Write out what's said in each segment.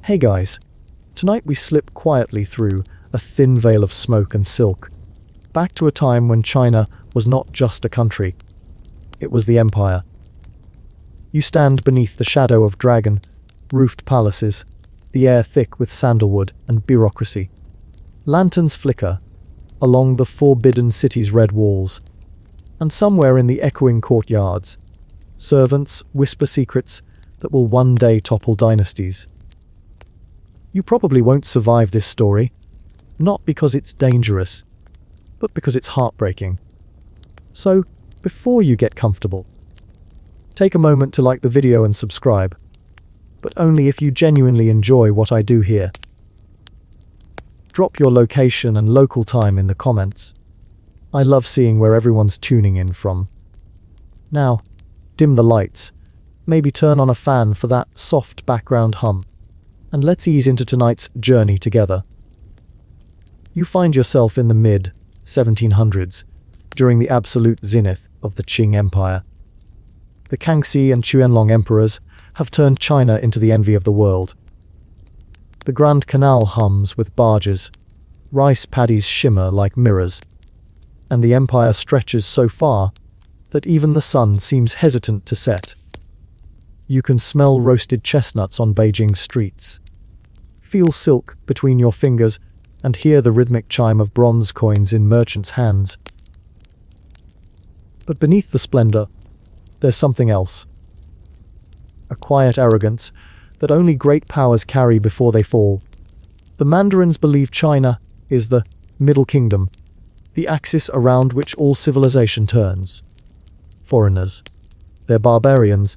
Hey guys, tonight we slip quietly through a thin veil of smoke and silk, back to a time when China was not just a country, it was the empire. You stand beneath the shadow of dragon-roofed palaces, the air thick with sandalwood and bureaucracy. Lanterns flicker along the forbidden city's red walls, and somewhere in the echoing courtyards, servants whisper secrets that will one day topple dynasties. You probably won't survive this story, not because it's dangerous, but because it's heartbreaking. So, before you get comfortable, take a moment to like the video and subscribe, but only if you genuinely enjoy what I do here. Drop your location and local time in the comments. I love seeing where everyone's tuning in from. Now, dim the lights, maybe turn on a fan for that soft background hum, and let's ease into tonight's journey together. You find yourself in the mid-1700s, during the absolute zenith of the Qing Empire. The Kangxi and Qianlong emperors have turned China into the envy of the world. The Grand Canal hums with barges, rice paddies shimmer like mirrors, and the empire stretches so far that even the sun seems hesitant to set. You can smell roasted chestnuts on Beijing streets, feel silk between your fingers, and hear the rhythmic chime of bronze coins in merchants' hands. But beneath the splendor, there's something else. A quiet arrogance that only great powers carry before they fall. The Mandarins believe China is the Middle Kingdom, the axis around which all civilization turns. Foreigners, they're barbarians,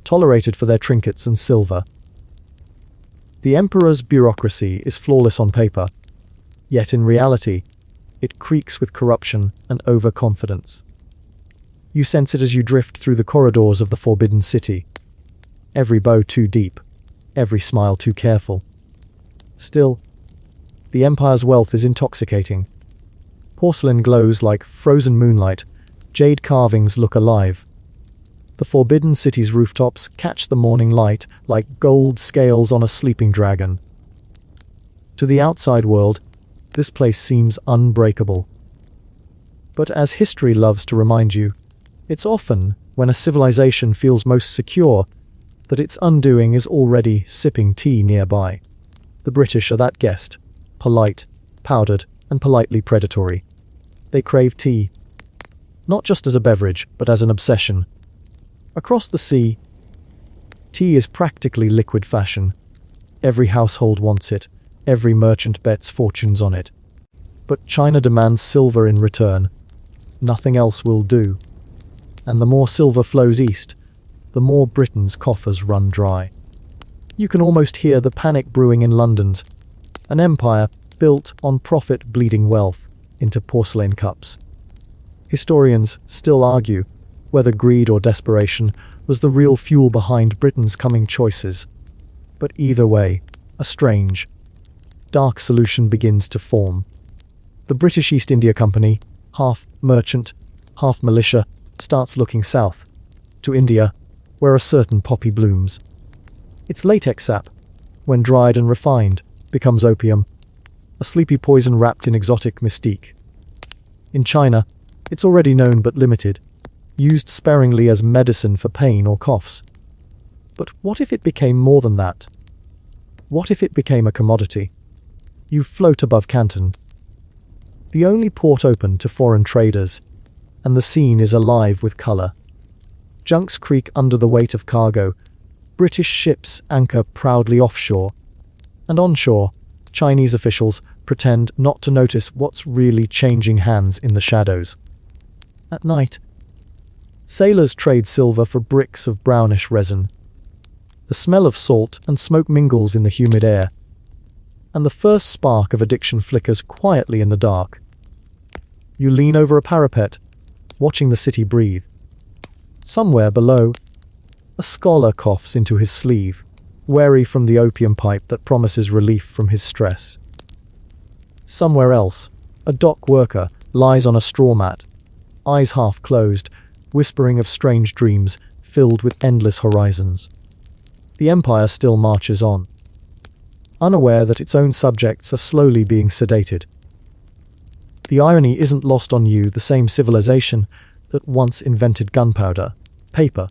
tolerated for their trinkets and silver. The emperor's bureaucracy is flawless on paper, yet in reality, it creaks with corruption and overconfidence. You sense it as you drift through the corridors of the Forbidden City. Every bow too deep, every smile too careful. Still, the empire's wealth is intoxicating. Porcelain glows like frozen moonlight, jade carvings look alive. The Forbidden City's rooftops catch the morning light like gold scales on a sleeping dragon. To the outside world, this place seems unbreakable. But as history loves to remind you, it's often when a civilization feels most secure that its undoing is already sipping tea nearby. The British are that guest, polite, powdered, and politely predatory. They crave tea, not just as a beverage, but as an obsession. Across the sea, tea is practically liquid fashion. Every household wants it, every merchant bets fortunes on it. But China demands silver in return. Nothing else will do. And the more silver flows east, the more Britain's coffers run dry. You can almost hear the panic brewing in London's, an empire built on profit bleeding wealth into porcelain cups. Historians still argue whether greed or desperation was the real fuel behind Britain's coming choices. But either way, a strange, dark solution begins to form. The British East India Company, half merchant, half militia, starts looking south, to India, where a certain poppy blooms. Its latex sap, when dried and refined, becomes opium, a sleepy poison wrapped in exotic mystique. In China, it's already known but limited, used sparingly as medicine for pain or coughs. But what if it became more than that? What if it became a commodity? You float above Canton, the only port open to foreign traders, and the scene is alive with colour. Junks creak under the weight of cargo, British ships anchor proudly offshore, and onshore, Chinese officials pretend not to notice what's really changing hands in the shadows. At night, sailors trade silver for bricks of brownish resin. The smell of salt and smoke mingles in the humid air, and the first spark of addiction flickers quietly in the dark. You lean over a parapet, watching the city breathe. Somewhere below, a scholar coughs into his sleeve, wary from the opium pipe that promises relief from his stress. Somewhere else, a dock worker lies on a straw mat, eyes half closed, whispering of strange dreams filled with endless horizons. The empire still marches on. unaware that its own subjects are slowly being sedated. The irony isn't lost on you. The same civilization that once invented gunpowder, paper,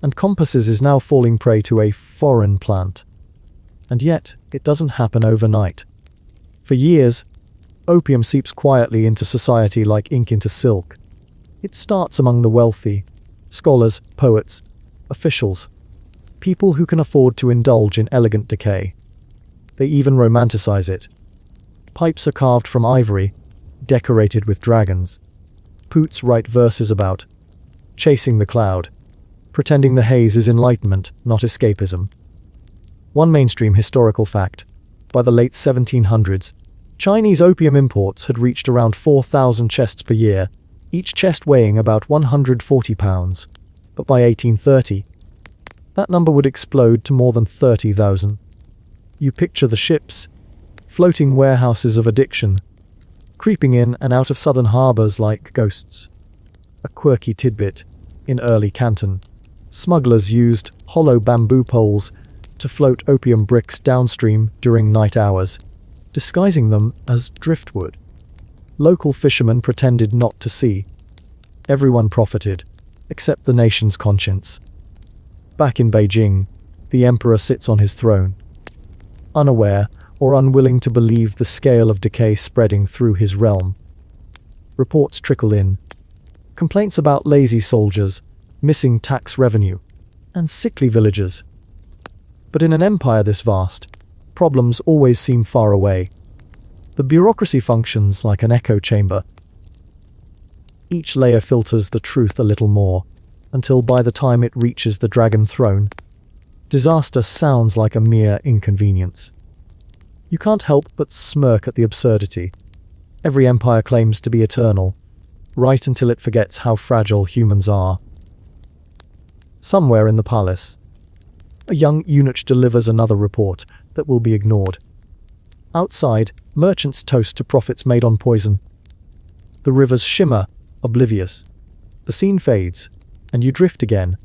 and compasses is now falling prey to a foreign plant. And yet, it doesn't happen overnight. For years, opium seeps quietly into society like ink into silk. It starts among the wealthy, scholars, poets, officials, people who can afford to indulge in elegant decay. They even romanticize it. Pipes are carved from ivory, decorated with dragons. Poots write verses about chasing the cloud, pretending the haze is enlightenment, not escapism. One mainstream historical fact: by the late 1700s, Chinese opium imports had reached around 4,000 chests per year, each chest weighing about 140 pounds. But by 1830, that number would explode to more than 30,000. You picture the ships, floating warehouses of addiction, creeping in and out of southern harbors like ghosts. A quirky tidbit: in early Canton, smugglers used hollow bamboo poles to float opium bricks downstream during night hours, disguising them as driftwood. Local fishermen pretended not to see. Everyone profited, except the nation's conscience. Back in Beijing, the emperor sits on his throne, unaware or unwilling to believe the scale of decay spreading through his realm. Reports trickle in. Complaints about lazy soldiers, missing tax revenue, and sickly villagers. But in an empire this vast, problems always seem far away. The bureaucracy functions like an echo chamber. Each layer filters the truth a little more, until by the time it reaches the dragon throne, disaster sounds like a mere inconvenience. You can't help but smirk at the absurdity. Every empire claims to be eternal, right until it forgets how fragile humans are. Somewhere in the palace, a young eunuch delivers another report that will be ignored. Outside, merchants toast to profits made on poison. The rivers shimmer, oblivious. The scene fades, and you drift again,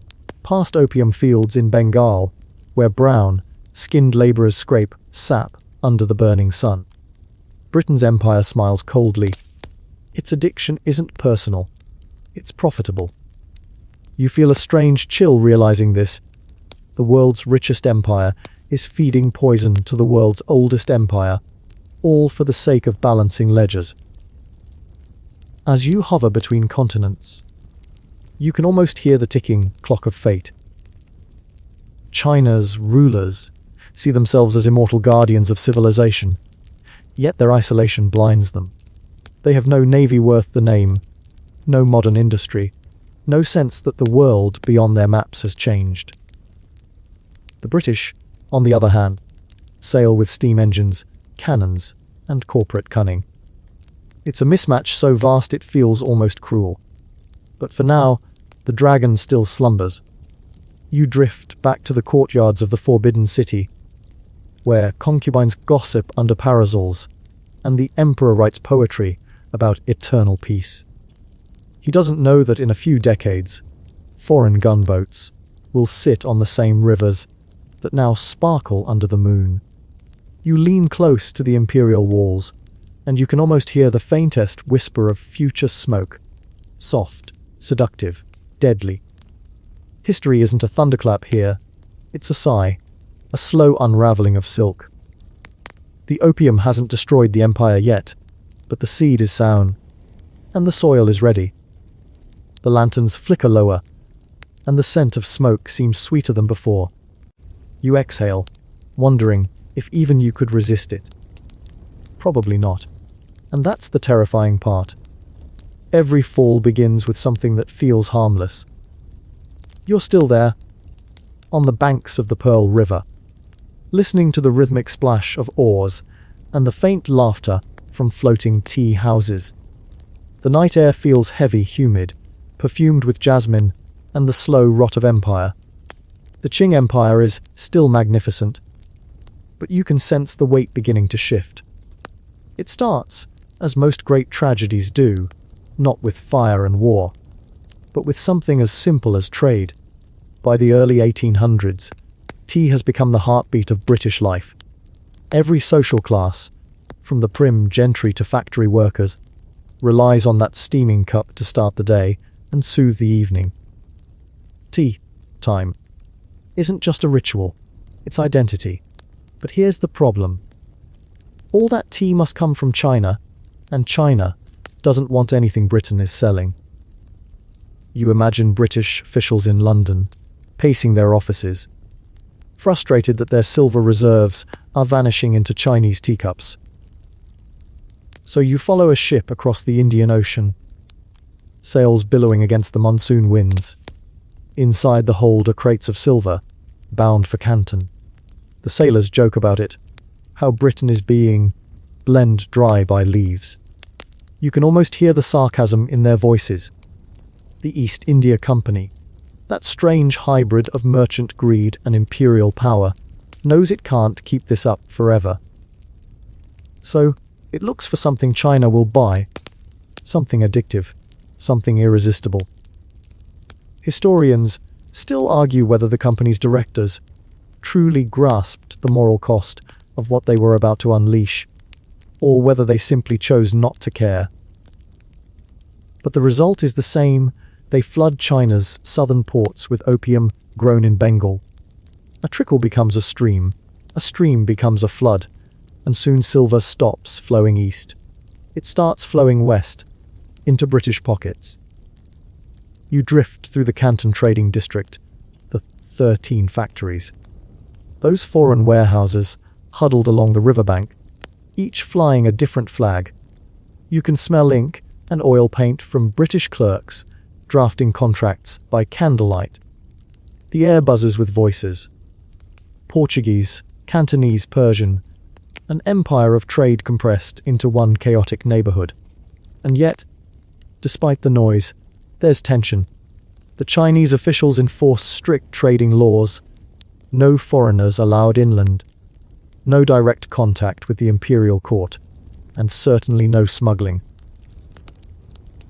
past opium fields in Bengal, where brown, skinned laborers scrape sap under the burning sun. Britain's empire smiles coldly. Its addiction isn't personal, it's profitable. You feel a strange chill realizing this. The world's richest empire is feeding poison to the world's oldest empire, all for the sake of balancing ledgers. As you hover between continents, you can almost hear the ticking clock of fate. China's rulers see themselves as immortal guardians of civilization, yet their isolation blinds them. They have no navy worth the name, no modern industry, no sense that the world beyond their maps has changed. The British, on the other hand, sail with steam engines, cannons, and corporate cunning. It's a mismatch so vast it feels almost cruel. But for now, the dragon still slumbers. You drift back to the courtyards of the Forbidden City, where concubines gossip under parasols, and the emperor writes poetry about eternal peace. He doesn't know that in a few decades, foreign gunboats will sit on the same rivers that now sparkle under the moon. You lean close to the imperial walls, and you can almost hear the faintest whisper of future smoke. Soft, seductive, deadly. History isn't a thunderclap here, it's a sigh, a slow unraveling of silk. The opium hasn't destroyed the empire yet, but the seed is sown, and the soil is ready. The lanterns flicker lower, and the scent of smoke seems sweeter than before. You exhale, wondering if even you could resist it. Probably not. And that's the terrifying part. Every fall begins with something that feels harmless. You're still there, on the banks of the Pearl River, listening to the rhythmic splash of oars and the faint laughter from floating tea houses. The night air feels heavy, humid, perfumed with jasmine and the slow rot of empire. The Qing Empire is still magnificent, but you can sense the weight beginning to shift. It starts, as most great tragedies do, not with fire and war, but with something as simple as trade. By the early 1800s, tea has become the heartbeat of British life. Every social class, from the prim gentry to factory workers, relies on that steaming cup to start the day and soothe the evening. Tea time isn't just a ritual, it's identity. But here's the problem. All that tea must come from China, and China doesn't want anything Britain is selling. You imagine British officials in London, pacing their offices, frustrated that their silver reserves are vanishing into Chinese teacups. So you follow a ship across the Indian Ocean, sails billowing against the monsoon winds. Inside the hold are crates of silver, bound for Canton. The sailors joke about it, how Britain is being blend dry by leaves. You can almost hear the sarcasm in their voices. The East India Company, that strange hybrid of merchant greed and imperial power, knows it can't keep this up forever. So, it looks for something China will buy, something addictive, something irresistible. Historians still argue whether the company's directors truly grasped the moral cost of what they were about to unleash, or whether they simply chose not to care. But the result is the same. They flood China's southern ports with opium grown in Bengal. A trickle becomes a stream becomes a flood, and soon silver stops flowing east. It starts flowing west, into British pockets. You drift through the Canton trading district, the 13 factories. Those foreign warehouses huddled along the riverbank, each flying a different flag. You can smell ink and oil paint from British clerks drafting contracts by candlelight. The air buzzes with voices. Portuguese, Cantonese, Persian, an empire of trade compressed into one chaotic neighborhood. And yet, despite the noise, there's tension. The Chinese officials enforce strict trading laws. No foreigners allowed inland. No direct contact with the imperial court, and certainly no smuggling.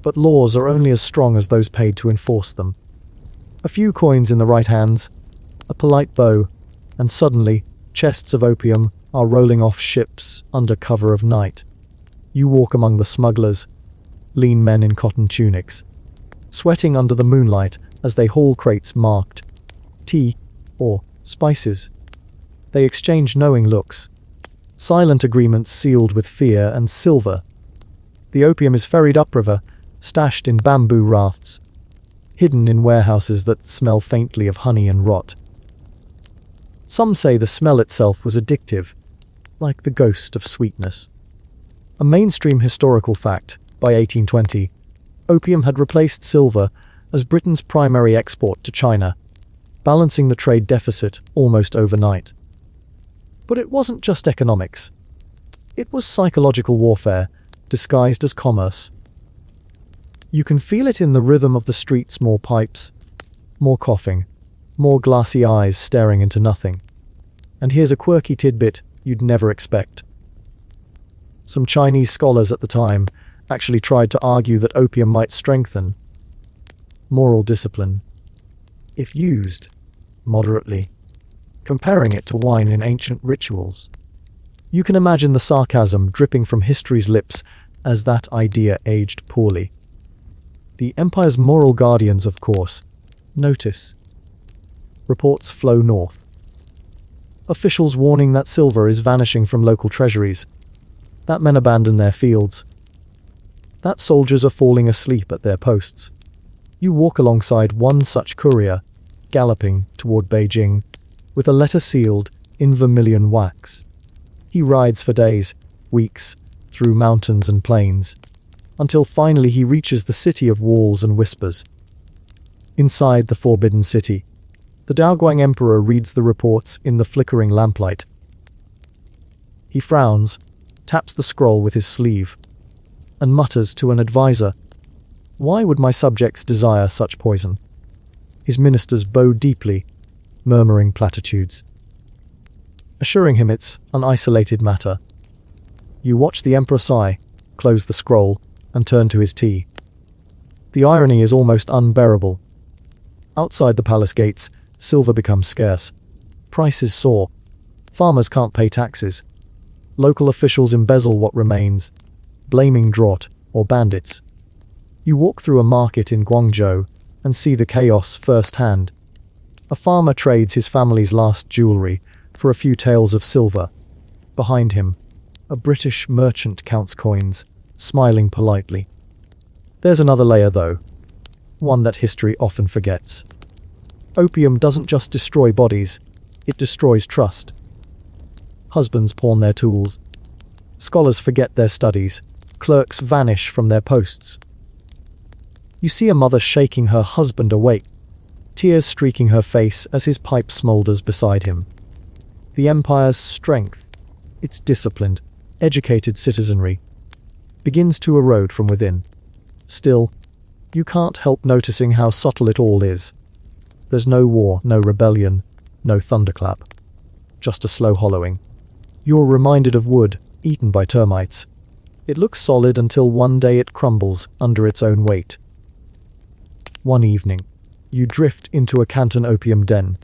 But laws are only as strong as those paid to enforce them. A few coins in the right hands, a polite bow, and suddenly chests of opium are rolling off ships under cover of night. You walk among the smugglers, lean men in cotton tunics, sweating under the moonlight as they haul crates marked tea or spices. They exchange knowing looks, silent agreements sealed with fear and silver. The opium is ferried upriver, stashed in bamboo rafts, hidden in warehouses that smell faintly of honey and rot. Some say the smell itself was addictive, like the ghost of sweetness. A mainstream historical fact, by 1820, opium had replaced silver as Britain's primary export to China, balancing the trade deficit almost overnight. But it wasn't just economics. It was psychological warfare, disguised as commerce. You can feel it in the rhythm of the streets, more pipes, more coughing, more glassy eyes staring into nothing. And here's a quirky tidbit you'd never expect. Some Chinese scholars at the time actually tried to argue that opium might strengthen moral discipline if used moderately, comparing it to wine in ancient rituals. You can imagine the sarcasm dripping from history's lips as that idea aged poorly. The empire's moral guardians, of course, notice. Reports flow north. Officials warning that silver is vanishing from local treasuries, that men abandon their fields, that soldiers are falling asleep at their posts. You walk alongside one such courier, galloping toward Beijing, with a letter sealed in vermilion wax. He rides for days, weeks, through mountains and plains, until finally he reaches the city of walls and whispers. Inside the forbidden city, the Daoguang emperor reads the reports in the flickering lamplight. He frowns, taps the scroll with his sleeve, and mutters to an advisor, "Why would my subjects desire such poison?" His ministers bow deeply, murmuring platitudes, assuring him it's an isolated matter. You watch the emperor sigh, close the scroll, and turn to his tea. The irony is almost unbearable. Outside the palace gates, silver becomes scarce. Prices soar. Farmers can't pay taxes. Local officials embezzle what remains, blaming drought or bandits. You walk through a market in Guangzhou and see the chaos firsthand. A farmer trades his family's last jewelry for a few taels of silver. Behind him, a British merchant counts coins, smiling politely. There's another layer though, one that history often forgets. Opium doesn't just destroy bodies, it destroys trust. Husbands pawn their tools. Scholars forget their studies. Clerks vanish from their posts. You see a mother shaking her husband awake, tears streaking her face as his pipe smoulders beside him. The empire's strength, its disciplined, educated citizenry, begins to erode from within. Still, you can't help noticing how subtle it all is. There's no war, no rebellion, no thunderclap. Just a slow hollowing. You're reminded of wood, eaten by termites. It looks solid until one day it crumbles under its own weight. One evening, you drift into a Canton opium den.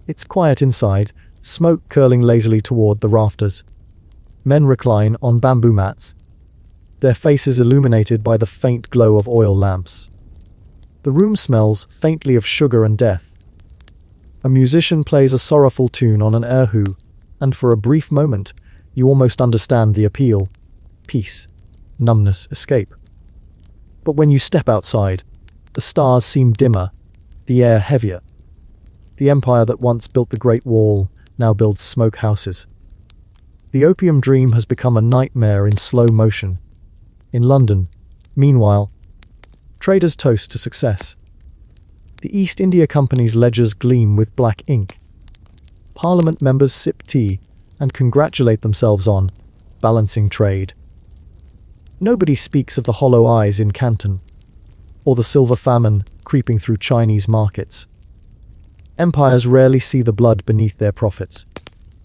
It's quiet inside, smoke curling lazily toward the rafters. Men recline on bamboo mats, their faces illuminated by the faint glow of oil lamps. The room smells faintly of sugar and death. A musician plays a sorrowful tune on an erhu, and for a brief moment, you almost understand the appeal. Peace, numbness, escape. But when you step outside, the stars seem dimmer, the air heavier. The empire that once built the Great Wall now builds smoke houses. The opium dream has become a nightmare in slow motion. In London, meanwhile, traders toast to success. The East India Company's ledgers gleam with black ink. Parliament members sip tea and congratulate themselves on balancing trade. Nobody speaks of the hollow eyes in Canton, or the silver famine creeping through Chinese markets. Empires rarely see the blood beneath their profits.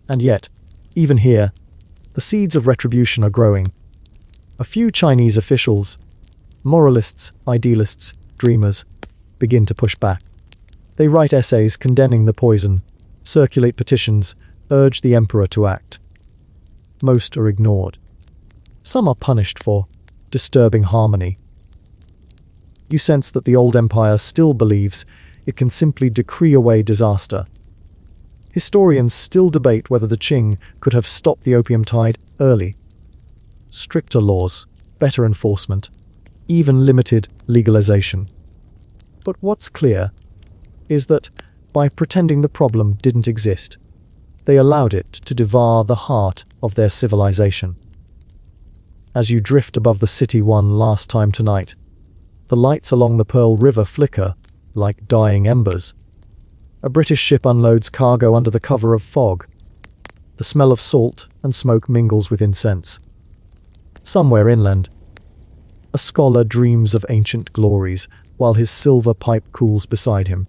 And yet, even here, the seeds of retribution are growing. A few Chinese officials, moralists, idealists, dreamers, begin to push back. They write essays condemning the poison, circulate petitions, urge the emperor to act. Most are ignored. Some are punished for disturbing harmony. You sense that the old empire still believes it can simply decree away disaster. Historians still debate whether the Qing could have stopped the opium tide early. Stricter laws, better enforcement, even limited legalization. But what's clear is that by pretending the problem didn't exist, they allowed it to devour the heart of their civilization. As you drift above the city one last time tonight, the lights along the Pearl River flicker like dying embers. A British ship unloads cargo under the cover of fog. The smell of salt and smoke mingles with incense. Somewhere inland, a scholar dreams of ancient glories while his silver pipe cools beside him.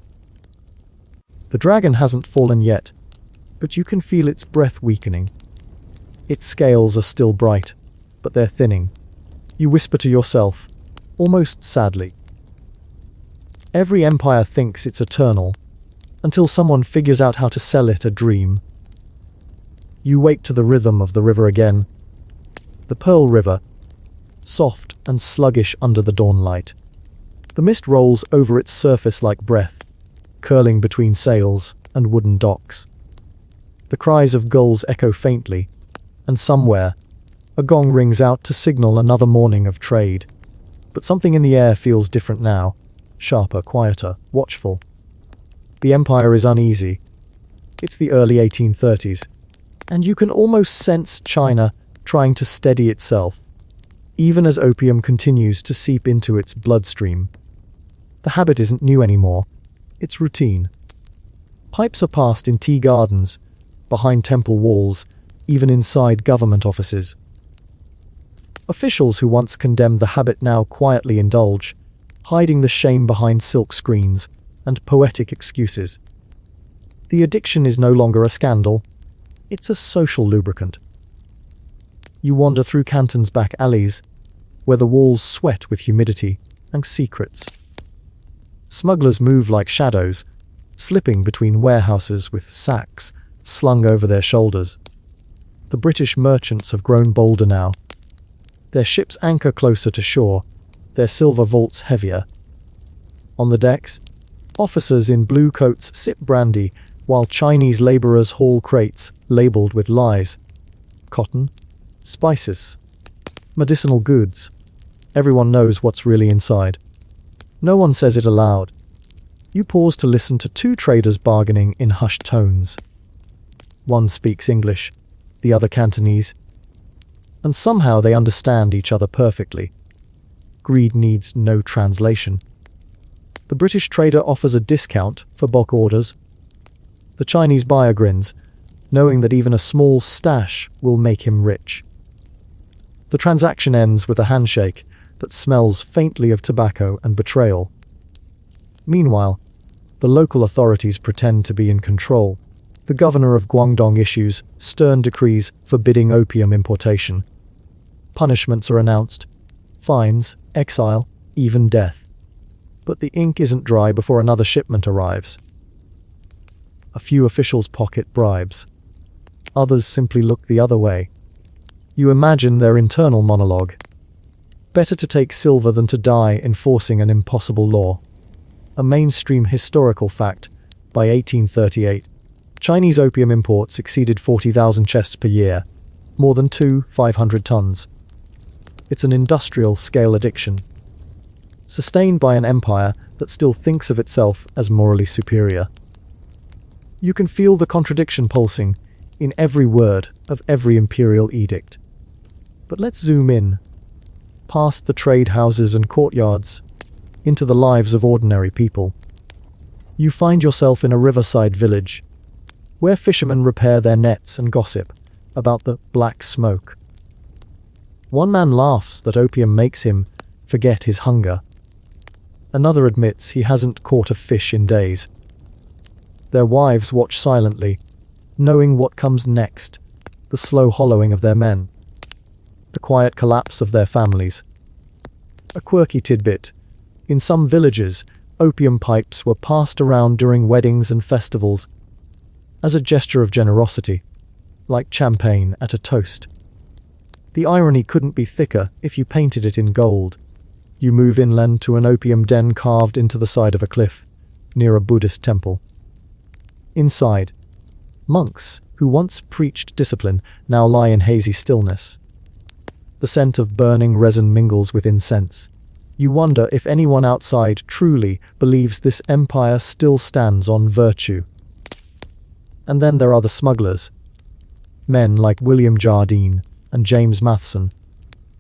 The dragon hasn't fallen yet, but you can feel its breath weakening. Its scales are still bright, but they're thinning. You whisper to yourself, almost sadly. Every empire thinks it's eternal, until someone figures out how to sell it a dream. You wake to the rhythm of the river again. The Pearl River, soft and sluggish under the dawn light. The mist rolls over its surface like breath, curling between sails and wooden docks. The cries of gulls echo faintly, and somewhere, a gong rings out to signal another morning of trade. But something in the air feels different now, sharper, quieter, watchful. The empire is uneasy. It's the early 1830s, and you can almost sense China trying to steady itself, even as opium continues to seep into its bloodstream. The habit isn't new anymore, it's routine. Pipes are passed in tea gardens, behind temple walls, even inside government offices. Officials who once condemned the habit now quietly indulge, hiding the shame behind silk screens and poetic excuses. The addiction is no longer a scandal, it's a social lubricant. You wander through Canton's back alleys, where the walls sweat with humidity and secrets. Smugglers move like shadows, slipping between warehouses with sacks slung over their shoulders. The British merchants have grown bolder now. Their ships anchor closer to shore, their silver vaults heavier. On the decks, officers in blue coats sip brandy, while Chinese laborers haul crates labeled with lies. Cotton, spices, medicinal goods. Everyone knows what's really inside. No one says it aloud. You pause to listen to two traders bargaining in hushed tones. One speaks English, the other Cantonese, and somehow they understand each other perfectly. Greed needs no translation. The British trader offers a discount for bulk orders. The Chinese buyer grins, knowing that even a small stash will make him rich. The transaction ends with a handshake that smells faintly of tobacco and betrayal. Meanwhile, the local authorities pretend to be in control. The governor of Guangdong issues stern decrees forbidding opium importation. Punishments are announced: fines, exile, even death. But the ink isn't dry before another shipment arrives. A few officials pocket bribes. Others simply look the other way. You imagine their internal monologue. Better to take silver than to die enforcing an impossible law. A mainstream historical fact: by 1838, Chinese opium imports exceeded 40,000 chests per year, more than 500 tons. It's an industrial-scale addiction, sustained by an empire that still thinks of itself as morally superior. You can feel the contradiction pulsing in every word of every imperial edict. But let's zoom in, past the trade houses and courtyards, into the lives of ordinary people. You find yourself in a riverside village, where fishermen repair their nets and gossip about the black smoke. One man laughs that opium makes him forget his hunger. Another admits he hasn't caught a fish in days. Their wives watch silently, knowing what comes next: the slow hollowing of their men, the quiet collapse of their families. A quirky tidbit: in some villages, opium pipes were passed around during weddings and festivals as a gesture of generosity, like champagne at a toast. The irony couldn't be thicker if you painted it in gold. You move inland to an opium den carved into the side of a cliff, near a Buddhist temple. Inside, monks who once preached discipline now lie in hazy stillness. The scent of burning resin mingles with incense. You wonder if anyone outside truly believes this empire still stands on virtue. And then there are the smugglers. Men like William Jardine and James Matheson,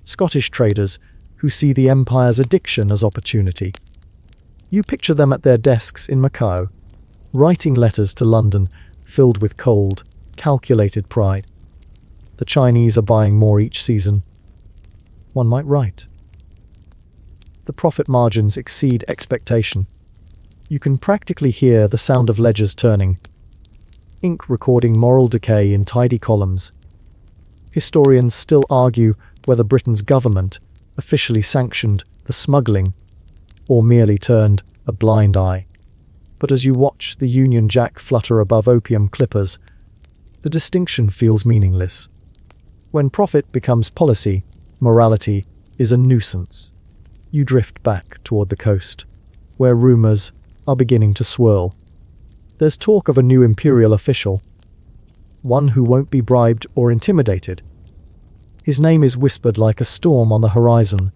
Scottish traders who see the empire's addiction as opportunity. You picture them at their desks in Macau, writing letters to London filled with cold, calculated pride. The Chinese are buying more each season. One might write. The profit margins exceed expectation. You can practically hear the sound of ledgers turning, ink recording moral decay in tidy columns. Historians still argue whether Britain's government officially sanctioned the smuggling or merely turned a blind eye. But as you watch the Union Jack flutter above opium clippers, the distinction feels meaningless. When profit becomes policy, morality is a nuisance. You drift back toward the coast, where rumors are beginning to swirl. There's talk of a new imperial official, one who won't be bribed or intimidated. His name is whispered like a storm on the horizon: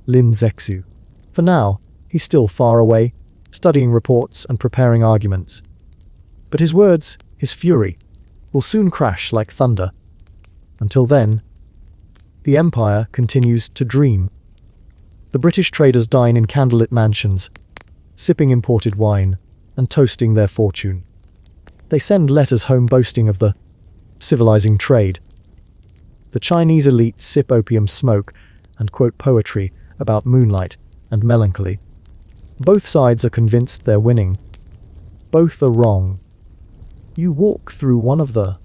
Lin Zexu. For now, he's still far away, studying reports and preparing arguments. But his words, his fury, will soon crash like thunder. Until then, the empire continues to dream. The British traders dine in candlelit mansions, sipping imported wine and toasting their fortune. They send letters home boasting of the civilizing trade. The Chinese elite sip opium smoke and quote poetry about moonlight and melancholy. Both sides are convinced they're winning. Both are wrong. You walk through one of the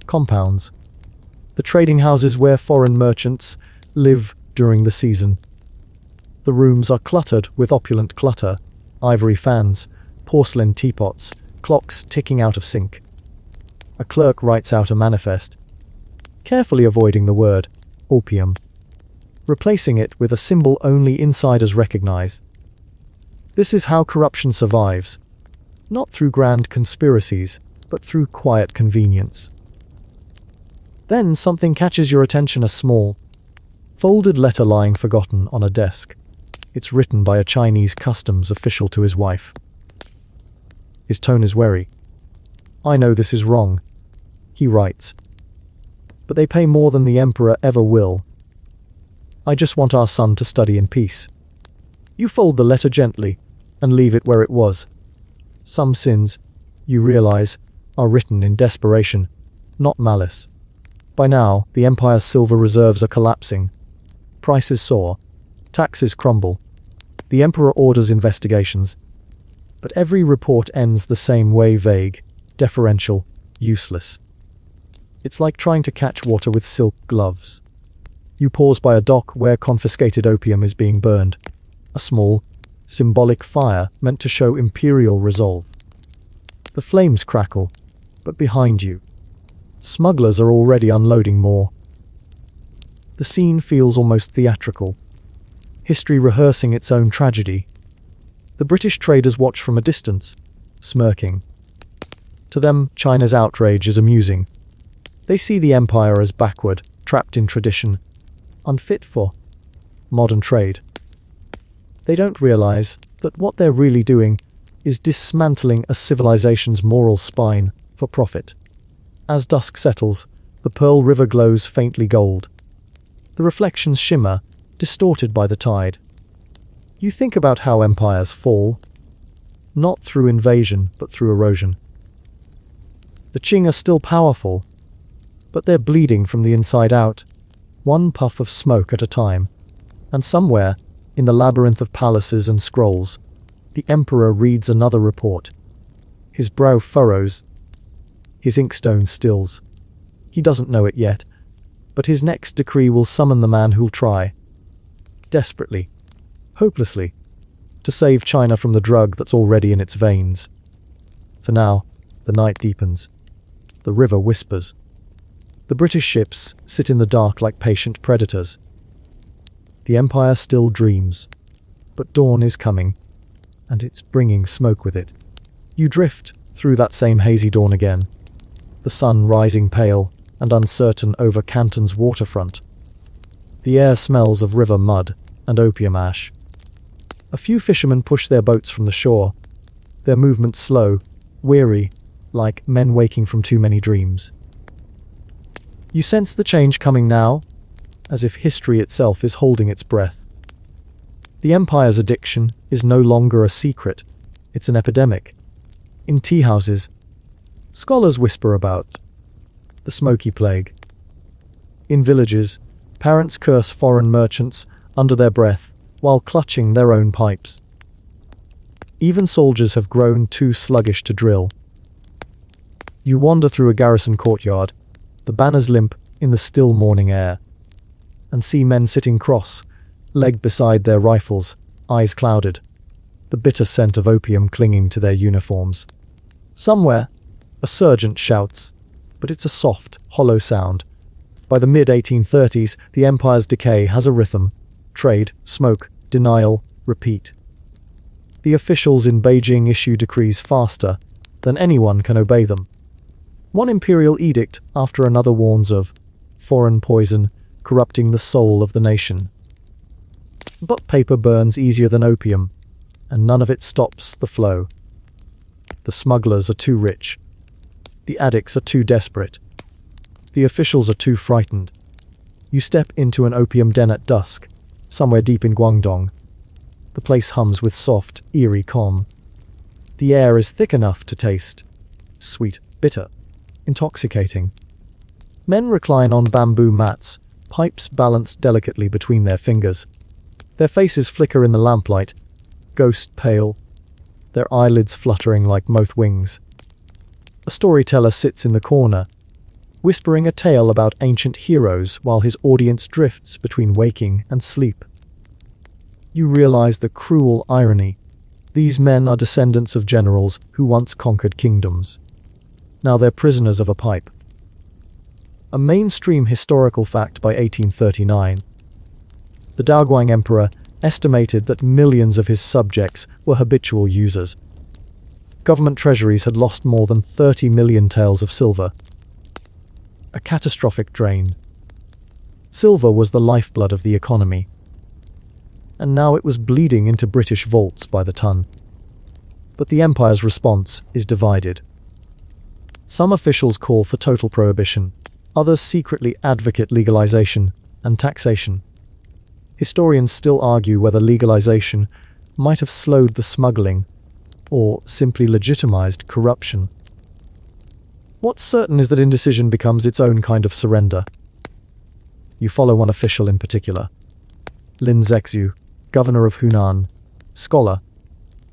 compounds, the trading houses where foreign merchants live during the season. The rooms are cluttered with opulent clutter: ivory fans, porcelain teapots, clocks ticking out of sync. A clerk writes out a manifest: carefully avoiding the word opium, replacing it with a symbol only insiders recognize. This is how corruption survives, not through grand conspiracies, but through quiet convenience. Then something catches your attention, a small, folded letter lying forgotten on a desk. It's written by a Chinese customs official to his wife. His tone is wary. "I know this is wrong," he writes, "but they pay more than the emperor ever will. I just want our son to study in peace." You fold the letter gently and leave it where it was. Some sins, you realize, are written in desperation, not malice. By now, the empire's silver reserves are collapsing. Prices soar. Taxes crumble. The emperor orders investigations. But every report ends the same way: vague, deferential, useless. It's like trying to catch water with silk gloves. You pause by a dock where confiscated opium is being burned. A small, symbolic fire meant to show imperial resolve. The flames crackle, but behind you, smugglers are already unloading more. The scene feels almost theatrical, history rehearsing its own tragedy. The British traders watch from a distance, smirking. To them, China's outrage is amusing. They see the empire as backward, trapped in tradition, unfit for modern trade. They don't realize that what they're really doing is dismantling a civilization's moral spine for profit. As dusk settles, the Pearl River glows faintly gold. The reflections shimmer, distorted by the tide. You think about how empires fall, not through invasion, but through erosion. The Qing are still powerful, but they're bleeding from the inside out, one puff of smoke at a time. And somewhere, in the labyrinth of palaces and scrolls, the emperor reads another report. His brow furrows, his inkstone stills. He doesn't know it yet, but his next decree will summon the man who'll try, desperately, hopelessly, to save China from the drug that's already in its veins. For now, the night deepens. The river whispers. The British ships sit in the dark like patient predators. The empire still dreams, but dawn is coming, and it's bringing smoke with it. You drift through that same hazy dawn again, the sun rising pale and uncertain over Canton's waterfront. The air smells of river mud and opium ash. A few fishermen push their boats from the shore, their movements slow, weary, like men waking from too many dreams. You sense the change coming now, as if history itself is holding its breath. The empire's addiction is no longer a secret, it's an epidemic. In tea houses, scholars whisper about the smoky plague. In villages, parents curse foreign merchants under their breath while clutching their own pipes. Even soldiers have grown too sluggish to drill. You wander through a garrison courtyard, the banners limp in the still morning air, and see men sitting cross-legged beside their rifles, eyes clouded, the bitter scent of opium clinging to their uniforms. Somewhere, a sergeant shouts, but it's a soft, hollow sound. By the mid-1830s, the empire's decay has a rhythm: trade, smoke, denial, repeat. The officials in Beijing issue decrees faster than anyone can obey them. One imperial edict after another warns of foreign poison corrupting the soul of the nation. But paper burns easier than opium, and none of it stops the flow. The smugglers are too rich. The addicts are too desperate. The officials are too frightened. You step into an opium den at dusk, somewhere deep in Guangdong. The place hums with soft, eerie calm. The air is thick enough to taste sweet, bitter, intoxicating. Men recline on bamboo mats, pipes balanced delicately between their fingers. Their faces flicker in the lamplight, ghost pale, their eyelids fluttering like moth wings. A storyteller sits in the corner, whispering a tale about ancient heroes while his audience drifts between waking and sleep. You realize the cruel irony. These men are descendants of generals who once conquered kingdoms. Now they're prisoners of a pipe. a mainstream historical fact by 1839. The Daoguang Emperor estimated that millions of his subjects were habitual users. Government treasuries had lost more than 30 million taels of silver. A catastrophic drain. Silver was the lifeblood of the economy, and now it was bleeding into British vaults by the ton. But the empire's response is divided. Some officials call for total prohibition, others secretly advocate legalization and taxation. Historians still argue whether legalization might have slowed the smuggling or simply legitimized corruption. What's certain is that indecision becomes its own kind of surrender. You follow one official in particular. Lin Zexu, governor of Hunan, scholar,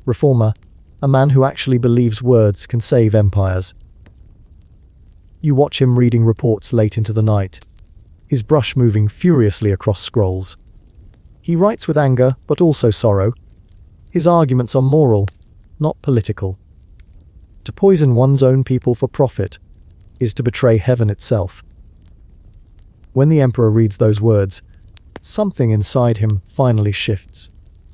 reformer, a man who actually believes words can save empires. You watch him reading reports late into the night, his brush moving furiously across scrolls. He writes with anger, but also sorrow. His arguments are moral, not political. To poison one's own people for profit is to betray heaven itself. When the emperor reads those words, something inside him finally shifts.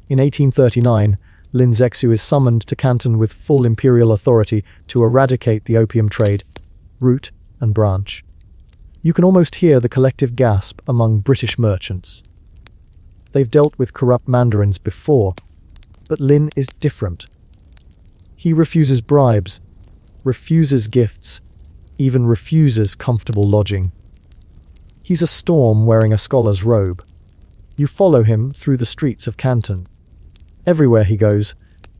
In 1839, Lin Zexu is summoned to Canton with full imperial authority to eradicate the opium trade, root and branch. You can almost hear the collective gasp among British merchants. They've dealt with corrupt mandarins before, but Lin is different. He refuses bribes, refuses gifts, even refuses comfortable lodging. He's a storm wearing a scholar's robe. You follow him through the streets of Canton. Everywhere he goes,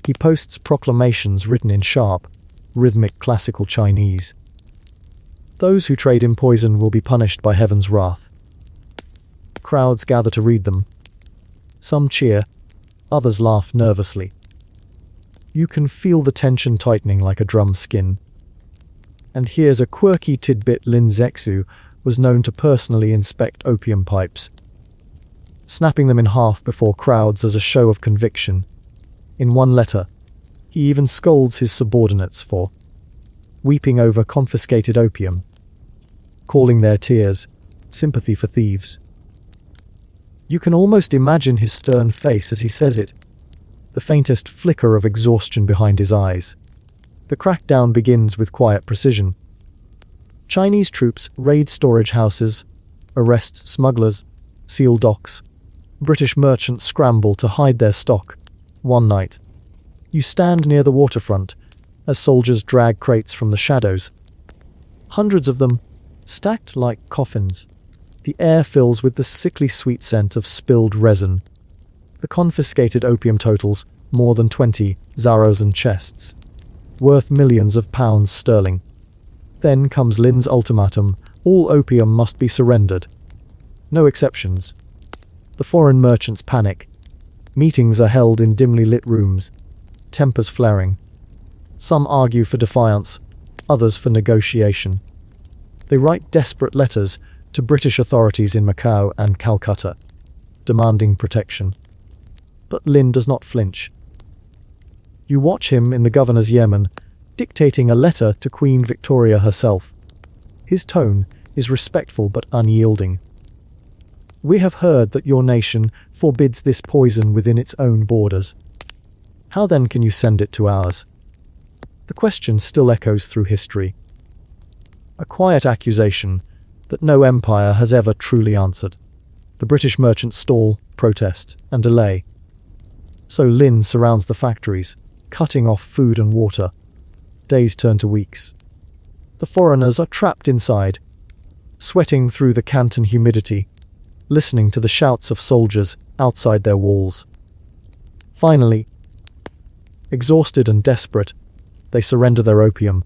he posts proclamations written in sharp, rhythmic classical Chinese. Those who trade in poison will be punished by heaven's wrath. Crowds gather to read them. Some cheer, others laugh nervously. You can feel the tension tightening like a drum skin. And here's a quirky tidbit: Lin Zexu was known to personally inspect opium pipes, snapping them in half before crowds as a show of conviction. In one letter, he even scolds his subordinates for weeping over confiscated opium, calling their tears sympathy for thieves. You can almost imagine his stern face as he says it, the faintest flicker of exhaustion behind his eyes. The crackdown begins with quiet precision. Chinese troops raid storage houses, arrest smugglers, seal docks. British merchants scramble to hide their stock. One night, you stand near the waterfront as soldiers drag crates from the shadows. Hundreds of them, stacked like coffins. The air fills with the sickly sweet scent of spilled resin. The confiscated opium totals more than 20 zaros chests, worth millions of pounds sterling. Then comes Lin's ultimatum: all opium must be surrendered. No exceptions. The foreign merchants panic. Meetings are held in dimly lit rooms, tempers flaring. Some argue for defiance, others for negotiation. They write desperate letters to British authorities in Macau and Calcutta, demanding protection. But Lin does not flinch. You watch him in the governor's Yemen, dictating a letter to Queen Victoria herself. His tone is respectful but unyielding. We have heard that your nation forbids this poison within its own borders. How then can you send it to ours? The question still echoes through history. A quiet accusation that no empire has ever truly answered. The British merchants stall, protest, and delay. So Lin surrounds the factories, cutting off food and water. Days turn to weeks. The foreigners are trapped inside, sweating through the Canton humidity, listening to the shouts of soldiers outside their walls. Finally, exhausted and desperate, they surrender their opium.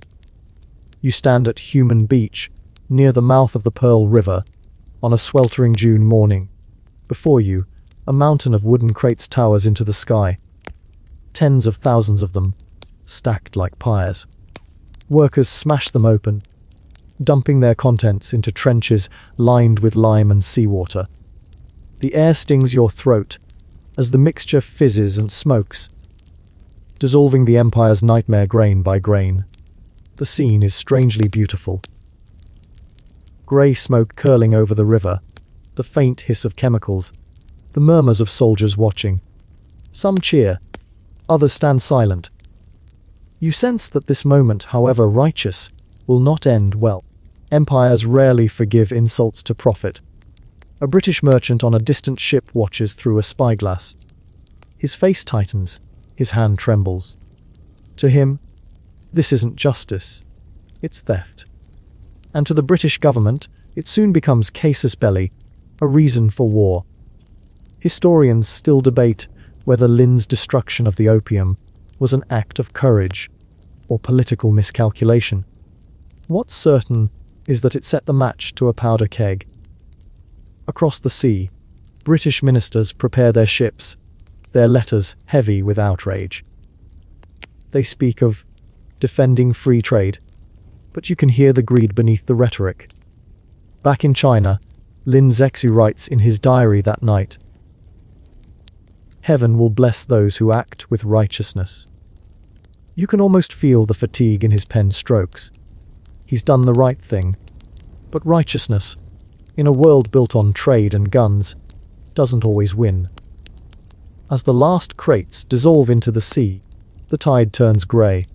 You stand at Human Beach, near the mouth of the Pearl River, on a sweltering June morning. Before you, a mountain of wooden crates towers into the sky. Tens of thousands of them, stacked like pyres. Workers smash them open, dumping their contents into trenches lined with lime and seawater. The air stings your throat as the mixture fizzes and smokes, dissolving the empire's nightmare grain by grain. The scene is strangely beautiful. grey smoke curling over the river, the faint hiss of chemicals, the murmurs of soldiers watching. Some cheer, others stand silent. You sense that this moment, however righteous, will not end well. Empires rarely forgive insults to profit. A British merchant on a distant ship watches through a spyglass. His face tightens, his hand trembles. To him, this isn't justice, it's theft. And to the British government, it soon becomes casus belli, a reason for war. Historians still debate whether Lin's destruction of the opium was an act of courage or political miscalculation. What's certain is that it set the match to a powder keg. Across the sea, British ministers prepare their ships, their letters heavy with outrage. They speak of defending free trade, but you can hear the greed beneath the rhetoric. Back in China, Lin Zexu writes in his diary that night, "Heaven will bless those who act with righteousness." You can almost feel the fatigue in his pen strokes. He's done the right thing, but righteousness, in a world built on trade and guns, doesn't always win. As the last crates dissolve into the sea, the tide turns grey.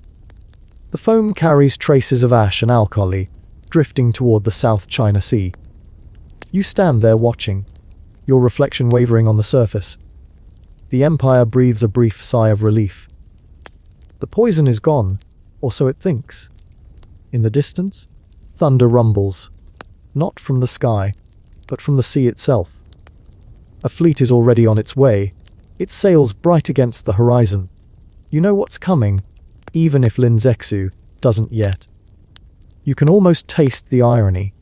The foam carries traces of ash and alkali, drifting toward the South China Sea. You stand there watching, your reflection wavering on the surface. The Empire breathes a brief sigh of relief. The poison is gone, or so it thinks. In the distance, thunder rumbles, not from the sky, but from the sea itself. A fleet is already on its way, its sails bright against the horizon. You know what's coming, even if Lin Zexu doesn't yet. You can almost taste the irony.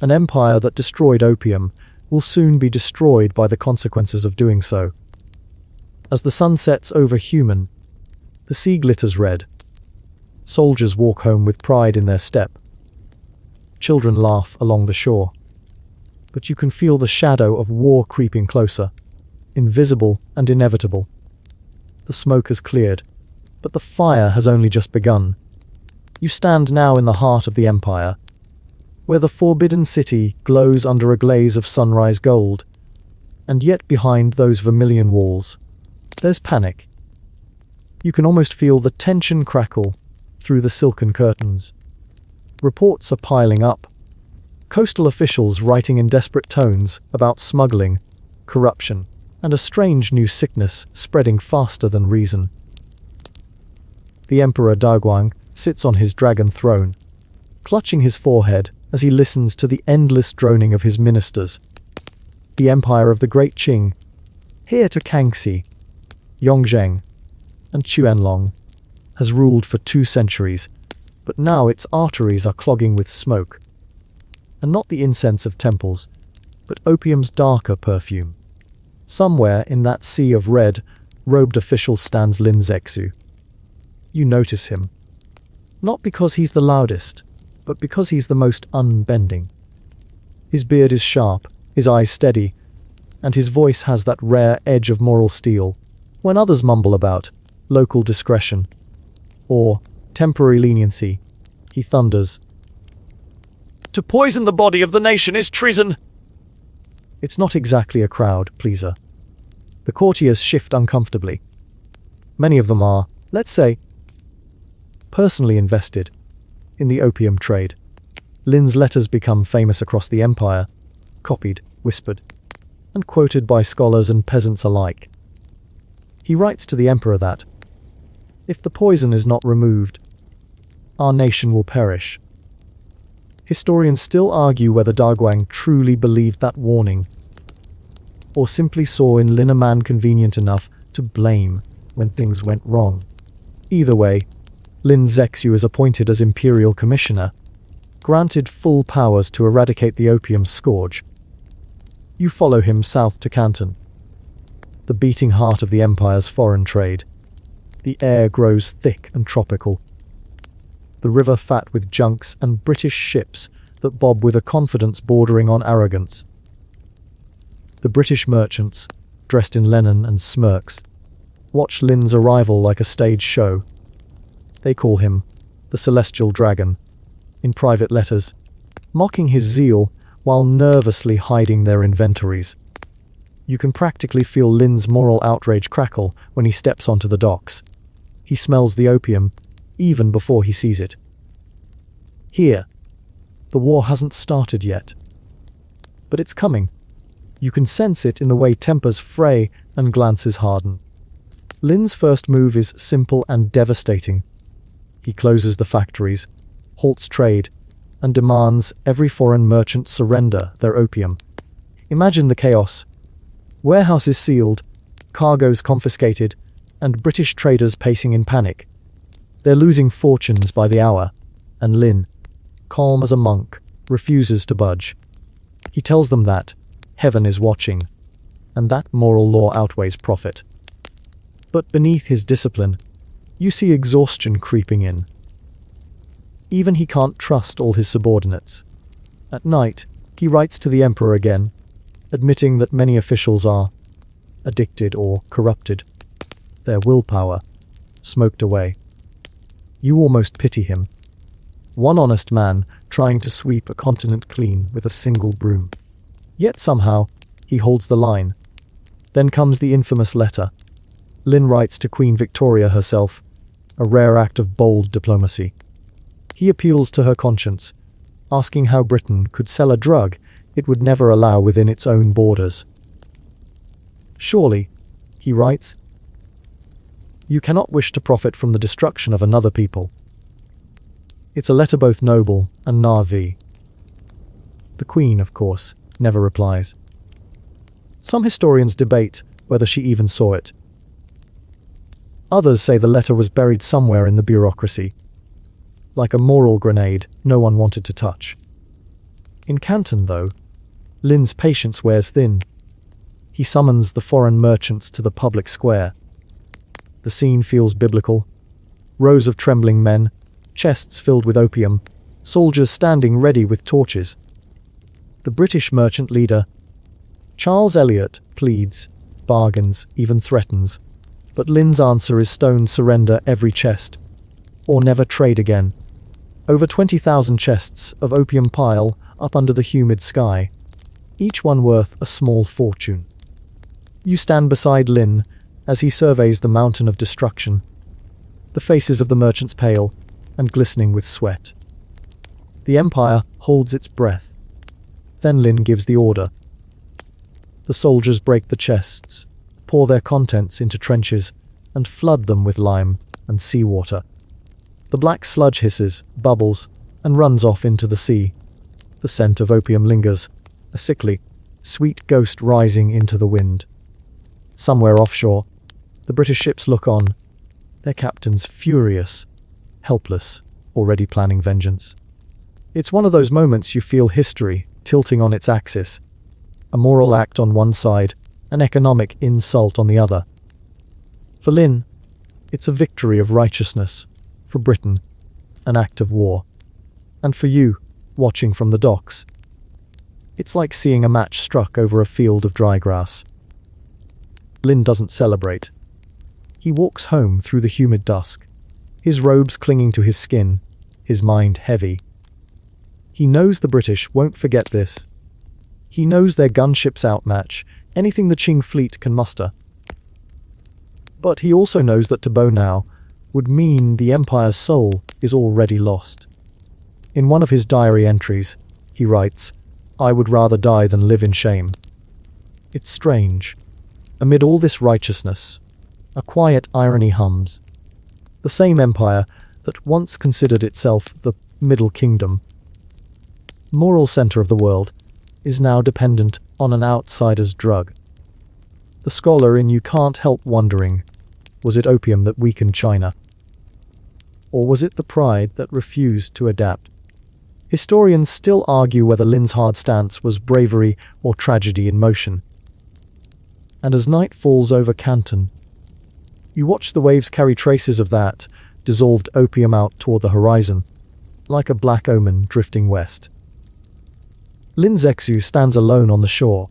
An empire that destroyed opium will soon be destroyed by the consequences of doing so. As the sun sets over Human, the sea glitters red. Soldiers walk home with pride in their step. Children laugh along the shore. But you can feel the shadow of war creeping closer, invisible and inevitable. The smoke has cleared, but the fire has only just begun. You stand now in the heart of the empire, where the forbidden city glows under a glaze of sunrise gold, and yet behind those vermilion walls, there's panic. You can almost feel the tension crackle through the silken curtains. Reports are piling up. Coastal officials writing in desperate tones about smuggling, corruption, and a strange new sickness spreading faster than reason. The Emperor Daguang sits on his dragon throne, clutching his forehead as he listens to the endless droning of his ministers. The empire of the Great Qing, heir to Kangxi, Yongzheng, and Qianlong, has ruled for 2 centuries, but now its arteries are clogging with smoke. And not the incense of temples, but opium's darker perfume. Somewhere in that sea of red, robed official stands Lin Zexu. You notice him. Not because he's the loudest, but because he's the most unbending. His beard is sharp, his eyes steady, and his voice has that rare edge of moral steel. When others mumble about local discretion or temporary leniency, he thunders, "To poison the body of the nation is treason!" It's not exactly a crowd pleaser. The courtiers shift uncomfortably. Many of them are, let's say, personally invested in the opium trade. Lin's letters become famous across the empire, copied, whispered, and quoted by scholars and peasants alike. He writes to the emperor that, if the poison is not removed, our nation will perish. Historians still argue whether Daguang truly believed that warning, or simply saw in Lin a man convenient enough to blame when things went wrong. Either way, Lin Zexu is appointed as imperial commissioner, granted full powers to eradicate the opium scourge. You follow him south to Canton, the beating heart of the empire's foreign trade. The air grows thick and tropical. The river fat with junks and British ships that bob with a confidence bordering on arrogance. The British merchants, dressed in linen and smirks, watch Lin's arrival like a stage show. They call him the Celestial Dragon, in private letters, mocking his zeal while nervously hiding their inventories. You can practically feel Lin's moral outrage crackle when he steps onto the docks. He smells the opium even before he sees it. Here, the war hasn't started yet. But it's coming. You can sense it in the way tempers fray and glances harden. Lin's first move is simple and devastating. He closes the factories, halts trade, and demands every foreign merchant surrender their opium. Imagine the chaos. Warehouses sealed, cargoes confiscated, and British traders pacing in panic. They're losing fortunes by the hour, and Lin, calm as a monk, refuses to budge. He tells them that heaven is watching, and that moral law outweighs profit. But beneath his discipline, you see exhaustion creeping in. Even he can't trust all his subordinates. At night, he writes to the emperor again, admitting that many officials are addicted or corrupted, their willpower smoked away. You almost pity him. One honest man trying to sweep a continent clean with a single broom. Yet somehow, he holds the line. Then comes the infamous letter. Lin writes to Queen Victoria herself, a rare act of bold diplomacy. He appeals to her conscience, asking how Britain could sell a drug it would never allow within its own borders. Surely, he writes, you cannot wish to profit from the destruction of another people. It's a letter both noble and naive. The Queen, of course, never replies. Some historians debate whether she even saw it. Others say the letter was buried somewhere in the bureaucracy, like a moral grenade no one wanted to touch. In Canton, though, Lin's patience wears thin. He summons the foreign merchants to the public square. The scene feels biblical. Rows of trembling men, chests filled with opium, soldiers standing ready with torches. The British merchant leader, Charles Elliot, pleads, bargains, even threatens. But Lin's answer is stone surrender every chest, or never trade again. Over 20,000 chests of opium pile up under the humid sky, each one worth a small fortune. You stand beside Lin as he surveys the mountain of destruction, the faces of the merchants pale and glistening with sweat. The empire holds its breath. Then Lin gives the order. The soldiers break the chests, pour their contents into trenches, and flood them with lime and seawater. The black sludge hisses, bubbles, and runs off into the sea. The scent of opium lingers, a sickly, sweet ghost rising into the wind. Somewhere offshore, the British ships look on, their captains furious, helpless, already planning vengeance. It's one of those moments you feel history tilting on its axis, a moral act on one side, an economic insult on the other. For Lin, it's a victory of righteousness. For Britain, an act of war. And for you, watching from the docks, it's like seeing a match struck over a field of dry grass. Lin doesn't celebrate. He walks home through the humid dusk, his robes clinging to his skin, his mind heavy. He knows the British won't forget this. He knows their gunships outmatch anything the Qing fleet can muster. But he also knows that to bow now would mean the Empire's soul is already lost. In one of his diary entries, he writes, "I would rather die than live in shame." It's strange. Amid all this righteousness, a quiet irony hums. The same empire that once considered itself the Middle Kingdom, moral center of the world, is now dependent on an outsider's drug. The scholar in you can't help wondering, was it opium that weakened China? Or was it the pride that refused to adapt? Historians still argue whether Lin's hard stance was bravery or tragedy in motion. And as night falls over Canton, you watch the waves carry traces of that dissolved opium out toward the horizon, like a black omen drifting west. Lin Zexu stands alone on the shore,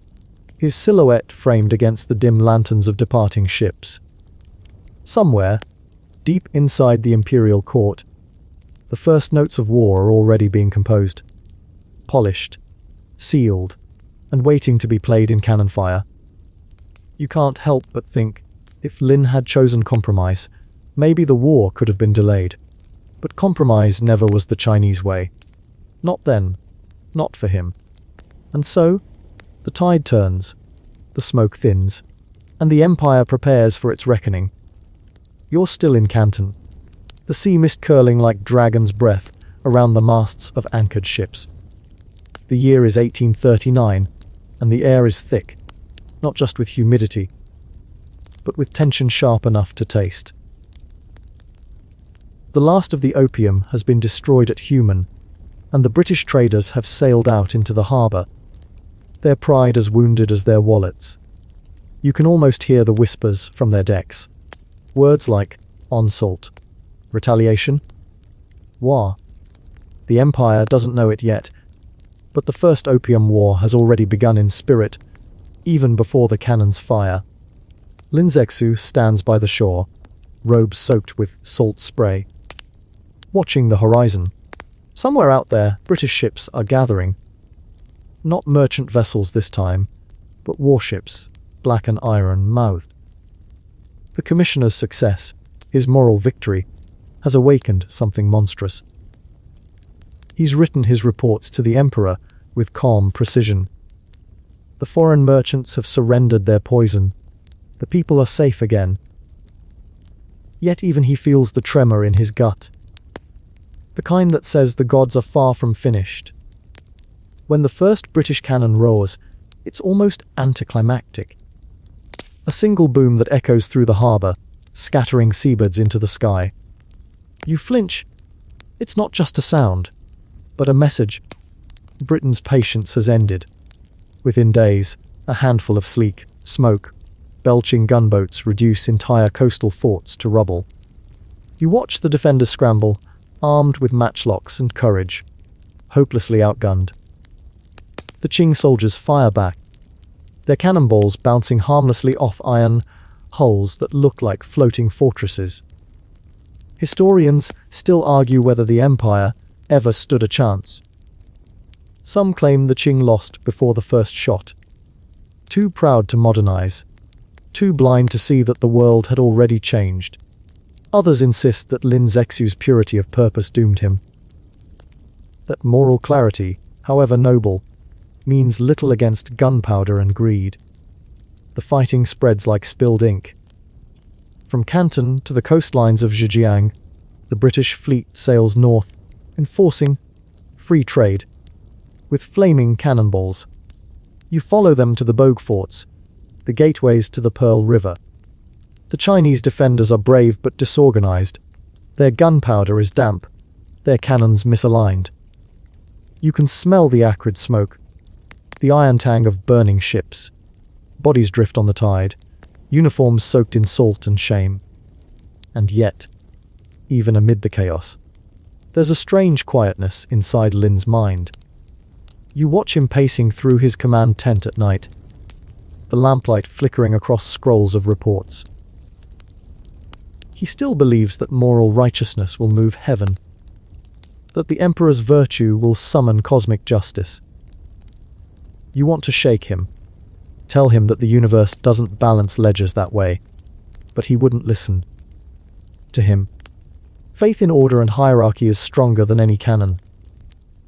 his silhouette framed against the dim lanterns of departing ships. Somewhere, deep inside the imperial court, the first notes of war are already being composed. polished, sealed, and waiting to be played in cannon fire. You can't help but think, if Lin had chosen compromise, maybe the war could have been delayed. But compromise never was the Chinese way. Not then, not for him. And so, the tide turns, the smoke thins, and the empire prepares for its reckoning. You're still in Canton, the sea mist curling like dragon's breath around the masts of anchored ships. The year is 1839, and the air is thick, not just with humidity, but with tension sharp enough to taste. The last of the opium has been destroyed at Human, and the British traders have sailed out into the harbour, their pride as wounded as their wallets. You can almost hear the whispers from their decks. Words like onslaught, retaliation, war. The Empire doesn't know it yet, but the First Opium War has already begun in spirit, even before the cannons fire. Lin Zexu stands by the shore, robes soaked with salt spray, watching the horizon. Somewhere out there, British ships are gathering. Not merchant vessels this time, but warships, black and iron-mouthed. The Commissioner's success, his moral victory, has awakened something monstrous. He's written his reports to the Emperor with calm precision. The foreign merchants have surrendered their poison. The people are safe again. Yet even he feels the tremor in his gut. The kind that says the gods are far from finished. When the first British cannon roars, it's almost anticlimactic. A single boom that echoes through the harbour, scattering seabirds into the sky. You flinch. It's not just a sound, but a message. Britain's patience has ended. Within days, a handful of sleek, smoke-belching gunboats reduce entire coastal forts to rubble. You watch the defenders scramble, armed with matchlocks and courage, hopelessly outgunned. The Qing soldiers fire back, their cannonballs bouncing harmlessly off iron hulls that look like floating fortresses. Historians still argue whether the Empire ever stood a chance. Some claim the Qing lost before the first shot. Too proud to modernize, too blind to see that the world had already changed. Others insist that Lin Zexu's purity of purpose doomed him. That moral clarity, however noble, means little against gunpowder and greed. The fighting spreads like spilled ink. From Canton to the coastlines of Zhejiang, the British fleet sails north, enforcing free trade, with flaming cannonballs. You follow them to the Bogue forts, the gateways to the Pearl River. The Chinese defenders are brave but disorganized. Their gunpowder is damp, their cannons misaligned. You can smell the acrid smoke, the iron tang of burning ships. Bodies drift on the tide, uniforms soaked in salt and shame. And yet, even amid the chaos, there's a strange quietness inside Lin's mind. You watch him pacing through his command tent at night, the lamplight flickering across scrolls of reports. He still believes that moral righteousness will move heaven, that the Emperor's virtue will summon cosmic justice. You want to shake him, tell him that the universe doesn't balance ledgers that way, but he wouldn't listen. To him, faith in order and hierarchy is stronger than any canon.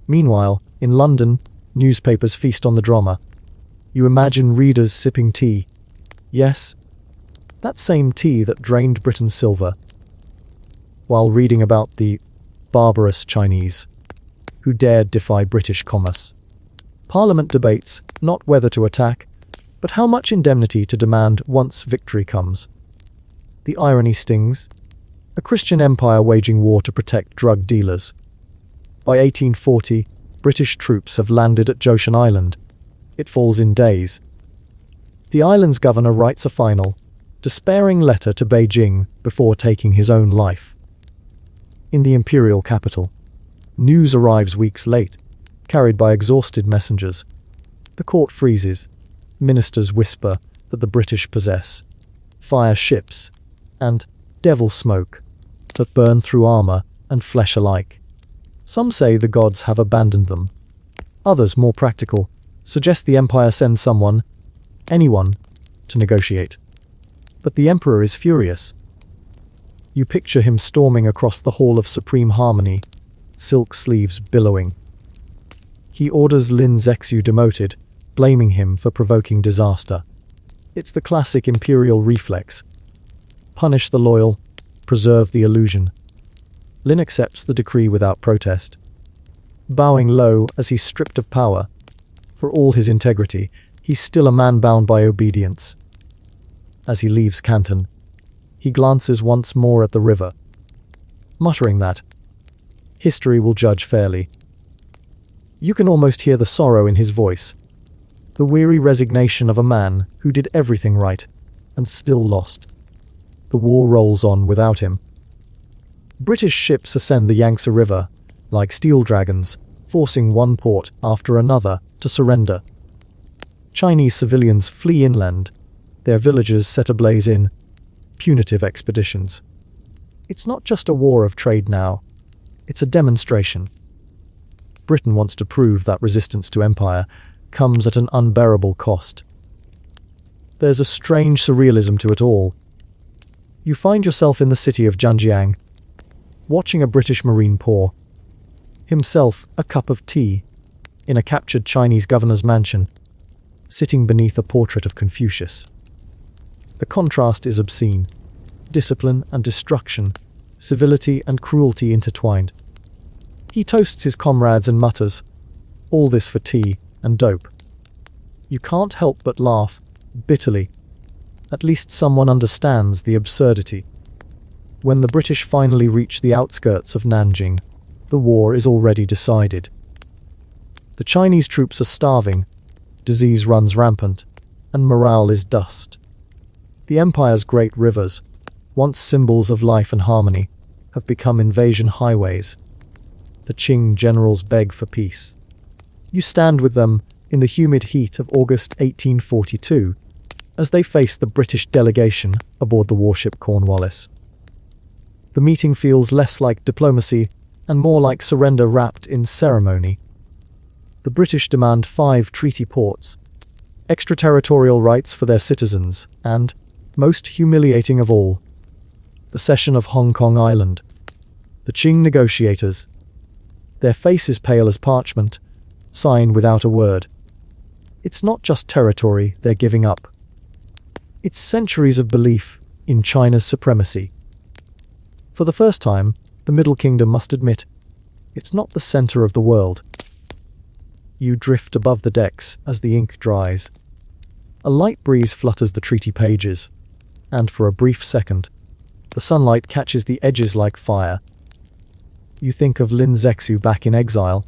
Meanwhile, in London, newspapers feast on the drama. You imagine readers sipping tea. Yes, that same tea that drained Britain's silver. While reading about the barbarous Chinese, who dared defy British commerce. Parliament debates not whether to attack, but how much indemnity to demand once victory comes. The irony stings. A Christian empire waging war to protect drug dealers. By 1840, British troops have landed at Joshan Island. It falls in days. The island's governor writes a final, despairing letter to Beijing before taking his own life. In the imperial capital, news arrives weeks late, carried by exhausted messengers. The court freezes. Ministers whisper that the British possess fire ships and devil smoke that burn through armor and flesh alike. Some say the gods have abandoned them. Others, more practical, suggest the empire send someone, anyone, to negotiate. But the emperor is furious. You picture him storming across the Hall of Supreme Harmony, silk sleeves billowing. He orders Lin Zexu demoted, blaming him for provoking disaster. It's the classic imperial reflex. Punish the loyal, preserve the illusion. Lin accepts the decree without protest, bowing low as he's stripped of power. For all his integrity, he's still a man bound by obedience. As he leaves Canton, he glances once more at the river, muttering that history will judge fairly. You can almost hear the sorrow in his voice, the weary resignation of a man who did everything right and still lost. The war rolls on without him. British ships ascend the Yangtze River like steel dragons, forcing one port after another to surrender. Chinese civilians flee inland, their villages set ablaze in punitive expeditions. It's not just a war of trade now, it's a demonstration. Britain wants to prove that resistance to empire comes at an unbearable cost. There's a strange surrealism to it all. You find yourself in the city of Zhanjiang, watching a British Marine pour himself a cup of tea in a captured Chinese governor's mansion, sitting beneath a portrait of Confucius. The contrast is obscene. Discipline and destruction, civility and cruelty intertwined. He toasts his comrades and mutters, all this for tea and dope. You can't help but laugh, bitterly. At least someone understands the absurdity. When the British finally reach the outskirts of Nanjing, the war is already decided. The Chinese troops are starving, disease runs rampant, and morale is dust. The empire's great rivers, once symbols of life and harmony, have become invasion highways. The Qing generals beg for peace. You stand with them in the humid heat of August 1842 as they face the British delegation aboard the warship Cornwallis. The meeting feels less like diplomacy and more like surrender wrapped in ceremony. The British demand 5 treaty ports, extraterritorial rights for their citizens, and, most humiliating of all, the cession of Hong Kong Island. The Qing negotiators, their faces pale as parchment, sign without a word. It's not just territory they're giving up. It's centuries of belief in China's supremacy. For the first time, the Middle Kingdom must admit, it's not the center of the world. You drift above the decks as the ink dries. A light breeze flutters the treaty pages, and for a brief second, the sunlight catches the edges like fire. You think of Lin Zexu back in exile,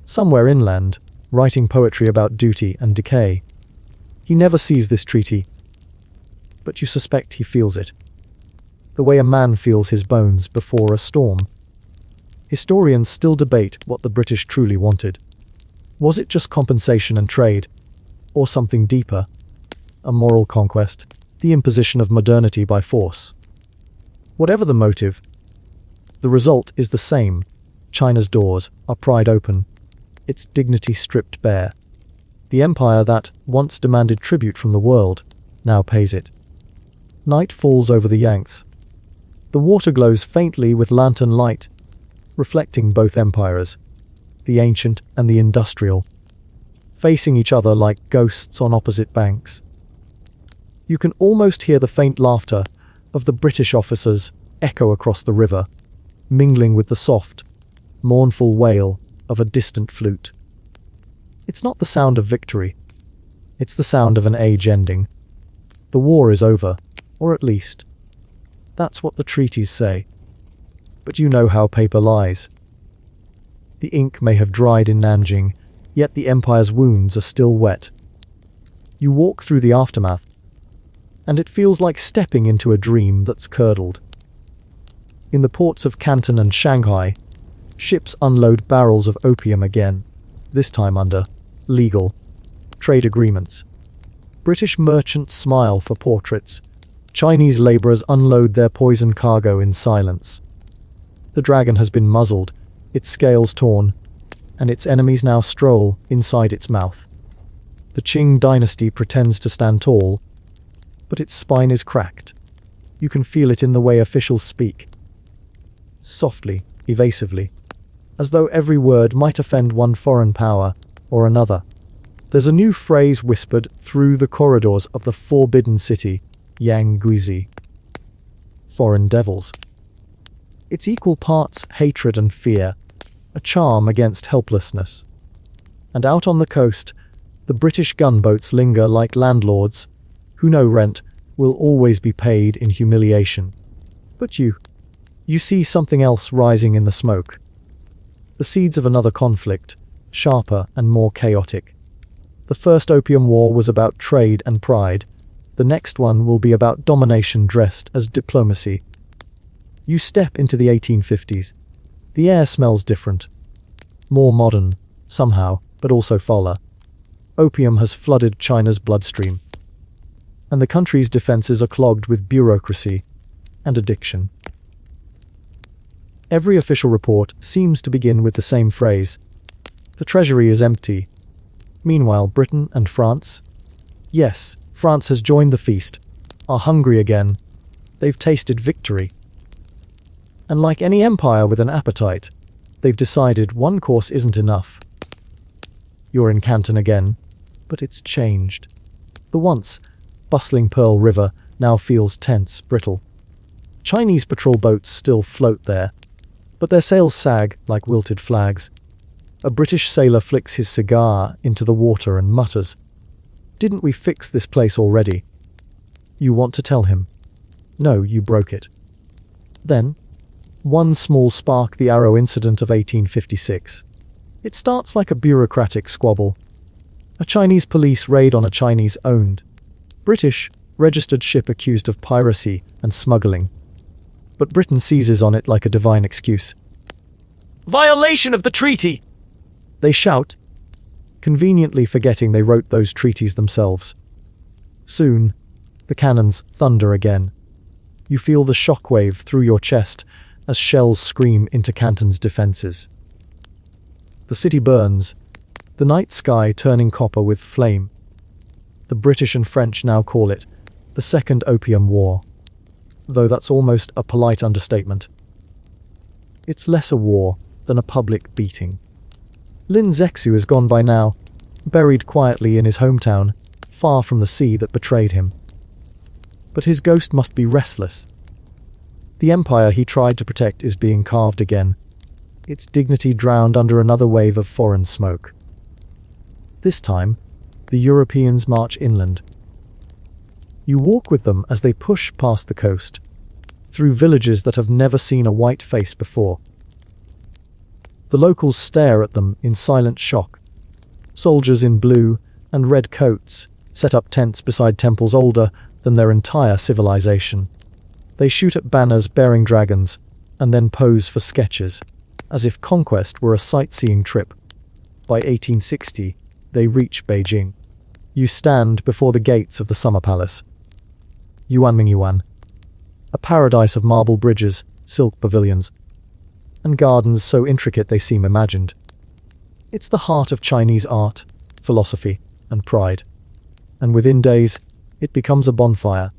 somewhere inland, writing poetry about duty and decay. He never sees this treaty, but you suspect he feels it, the way a man feels his bones before a storm. Historians still debate what the British truly wanted. Was it just compensation and trade, or something deeper? A moral conquest, the imposition of modernity by force. Whatever the motive, the result is the same. China's doors are pried open, its dignity stripped bare. The empire that once demanded tribute from the world now pays it. Night falls over the Yangtze. The water glows faintly with lantern light, reflecting both empires, the ancient and the industrial, facing each other like ghosts on opposite banks. You can almost hear the faint laughter of the British officers echo across the river, mingling with the soft, mournful wail of a distant flute. It's not the sound of victory. It's the sound of an age ending. The war is over, or at least, that's what the treaties say. But you know how paper lies. The ink may have dried in Nanjing, yet the empire's wounds are still wet. You walk through the aftermath, and it feels like stepping into a dream that's curdled. In the ports of Canton and Shanghai, ships unload barrels of opium again, this time under legal trade agreements. British merchants smile for portraits. Chinese laborers unload their poison cargo in silence. The dragon has been muzzled, its scales torn, and its enemies now stroll inside its mouth. The Qing dynasty pretends to stand tall, but its spine is cracked. You can feel it in the way officials speak. Softly, evasively, as though every word might offend one foreign power or another. There's a new phrase whispered through the corridors of the forbidden city, Yang Guizi. Foreign devils. It's equal parts hatred and fear, a charm against helplessness. And out on the coast, the British gunboats linger like landlords who know rent will always be paid in humiliation. But you see something else rising in the smoke. The seeds of another conflict, sharper and more chaotic. The first Opium War was about trade and pride. The next one will be about domination dressed as diplomacy. You step into the 1850s. The air smells different. More modern, somehow, but also foller. Opium has flooded China's bloodstream. And the country's defenses are clogged with bureaucracy and addiction. Every official report seems to begin with the same phrase. The treasury is empty. Meanwhile, Britain and France? Yes, France has joined the feast, are hungry again. They've tasted victory. And like any empire with an appetite, they've decided one course isn't enough. You're in Canton again, but it's changed. The once bustling Pearl River now feels tense, brittle. Chinese patrol boats still float there, but their sails sag like wilted flags. A British sailor flicks his cigar into the water and mutters, "Didn't we fix this place already?" You want to tell him. No, you broke it. Then, one small spark, the Arrow incident of 1856. It starts like a bureaucratic squabble. A Chinese police raid on a Chinese-owned, British, registered ship accused of piracy and smuggling. But Britain seizes on it like a divine excuse. "Violation of the treaty!" they shout, conveniently forgetting they wrote those treaties themselves. Soon, the cannons thunder again. You feel the shockwave through your chest as shells scream into Canton's defenses. The city burns, the night sky turning copper with flame. The British and French now call it the Second Opium War, though that's almost a polite understatement. It's less a war than a public beating. Lin Zexu is gone by now, buried quietly in his hometown, far from the sea that betrayed him. But his ghost must be restless. The empire he tried to protect is being carved again, its dignity drowned under another wave of foreign smoke. This time, the Europeans march inland. You walk with them as they push past the coast, through villages that have never seen a white face before. The locals stare at them in silent shock. Soldiers in blue and red coats set up tents beside temples older than their entire civilization. They shoot at banners bearing dragons, and then pose for sketches, as if conquest were a sightseeing trip. By 1860, they reach Beijing. You stand before the gates of the Summer Palace. Yuan, a paradise of marble bridges, silk pavilions, and gardens so intricate they seem imagined. It's the heart of Chinese art, philosophy, and pride. And within days, it becomes a bonfire.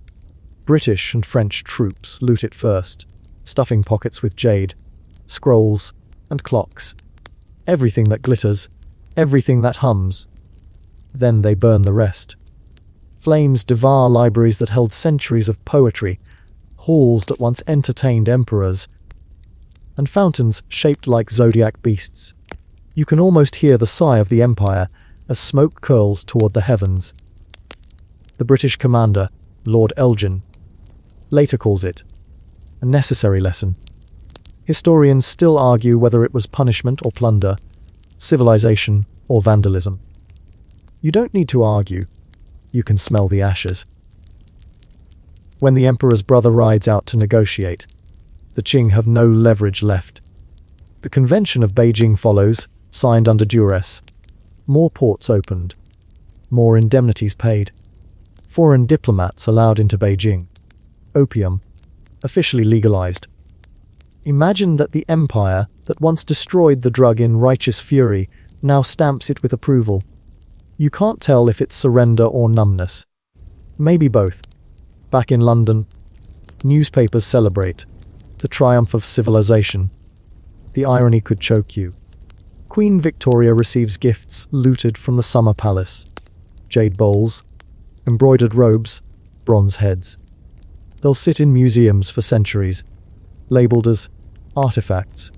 British and French troops loot it first, stuffing pockets with jade, scrolls, and clocks. Everything that glitters, everything that hums. Then they burn the rest. Flames devour libraries that held centuries of poetry, halls that once entertained emperors, and fountains shaped like zodiac beasts. You can almost hear the sigh of the empire as smoke curls toward the heavens. The British commander, Lord Elgin, later calls it a necessary lesson. Historians still argue whether it was punishment or plunder, civilization or vandalism. You don't need to argue. You can smell the ashes. When the emperor's brother rides out to negotiate, the Qing have no leverage left. The Convention of Beijing follows, signed under duress. More ports opened. More indemnities paid. Foreign diplomats allowed into Beijing. Opium, officially legalized. Imagine that the empire that once destroyed the drug in righteous fury now stamps it with approval. You can't tell if it's surrender or numbness. Maybe both. Back in London, newspapers celebrate the triumph of civilization. The irony could choke you. Queen Victoria receives gifts looted from the summer palace. Jade bowls, embroidered robes, bronze heads. They'll sit in museums for centuries, labeled as artifacts,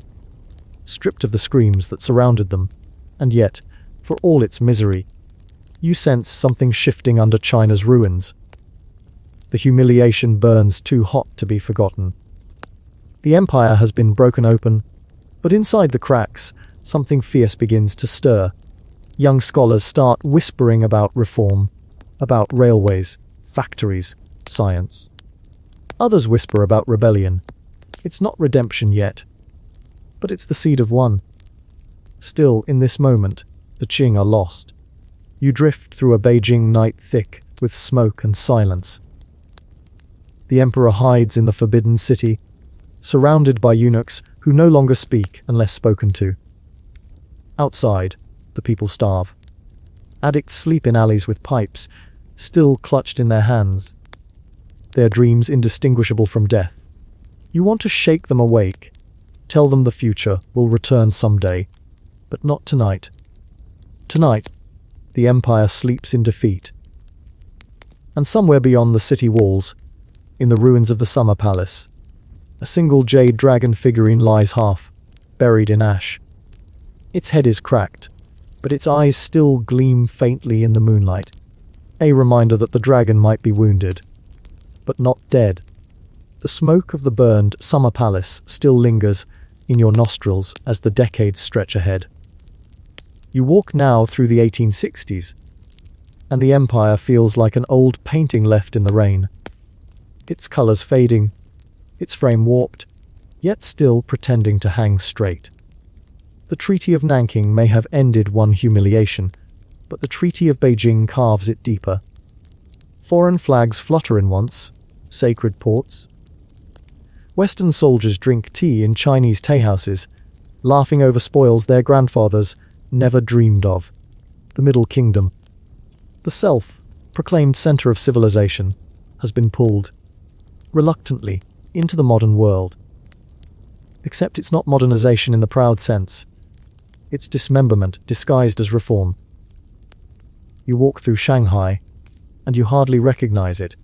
stripped of the screams that surrounded them. And yet, for all its misery, you sense something shifting under China's ruins. The humiliation burns too hot to be forgotten. The empire has been broken open, but inside the cracks, something fierce begins to stir. Young scholars start whispering about reform, about railways, factories, science. Others whisper about rebellion. It's not redemption yet, but it's the seed of one. Still, in this moment, the Qing are lost. You drift through a Beijing night thick with smoke and silence. The emperor hides in the forbidden city, surrounded by eunuchs who no longer speak unless spoken to. Outside, the people starve. Addicts sleep in alleys with pipes, still clutched in their hands. Their dreams indistinguishable from death. You want to shake them awake, tell them the future will return someday, but not tonight. Tonight, the empire sleeps in defeat. And somewhere beyond the city walls, in the ruins of the summer palace, a single jade dragon figurine lies half, buried in ash. Its head is cracked, but its eyes still gleam faintly in the moonlight, a reminder that the dragon might be wounded, but not dead. The smoke of the burned summer palace still lingers in your nostrils as the decades stretch ahead. You walk now through the 1860s, and the empire feels like an old painting left in the rain. Its colors fading, its frame warped, yet still pretending to hang straight. The Treaty of Nanking may have ended one humiliation, but the Treaty of Beijing carves it deeper. Foreign flags flutter in once sacred ports. Western soldiers drink tea in Chinese teahouses, laughing over spoils their grandfathers never dreamed of. The Middle Kingdom, the self-proclaimed center of civilization, has been pulled, reluctantly, into the modern world. Except it's not modernization in the proud sense. It's dismemberment disguised as reform. You walk through Shanghai, and you hardly recognize it.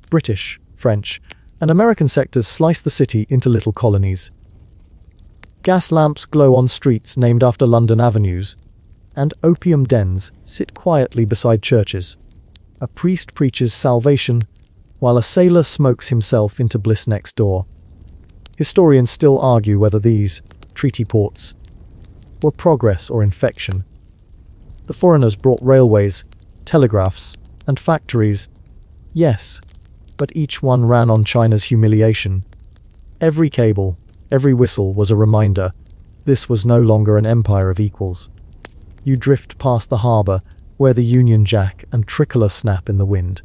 British, French, and American sectors slice the city into little colonies. Gas lamps glow on streets named after London avenues, and opium dens sit quietly beside churches. A priest preaches salvation, while a sailor smokes himself into bliss next door. Historians still argue whether these treaty ports were progress or infection. The foreigners brought railways, telegraphs, and factories. Yes, but each one ran on China's humiliation. Every cable, every whistle was a reminder. This was no longer an empire of equals. You drift past the harbour, where the Union Jack and tricolor snap in the wind.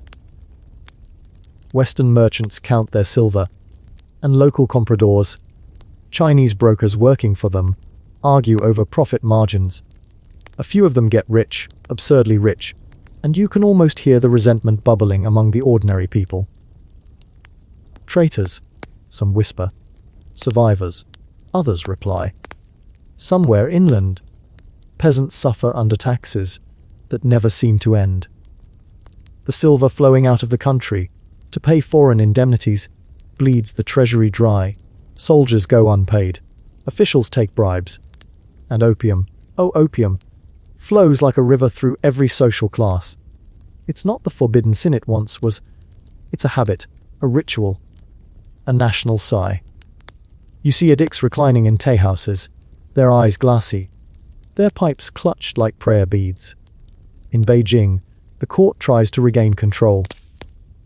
Western merchants count their silver, and local compradors, Chinese brokers working for them, argue over profit margins. A few of them get rich, absurdly rich, and you can almost hear the resentment bubbling among the ordinary people. Traitors, some whisper. Survivors, others reply. Somewhere inland, peasants suffer under taxes that never seem to end. The silver flowing out of the country to pay foreign indemnities bleeds the treasury dry. Soldiers go unpaid. Officials take bribes. And opium, oh opium, flows like a river through every social class. It's not the forbidden sin it once was. It's a habit, a ritual, a national sigh. You see addicts reclining in teahouses, their eyes glassy, their pipes clutched like prayer beads. In Beijing, the court tries to regain control.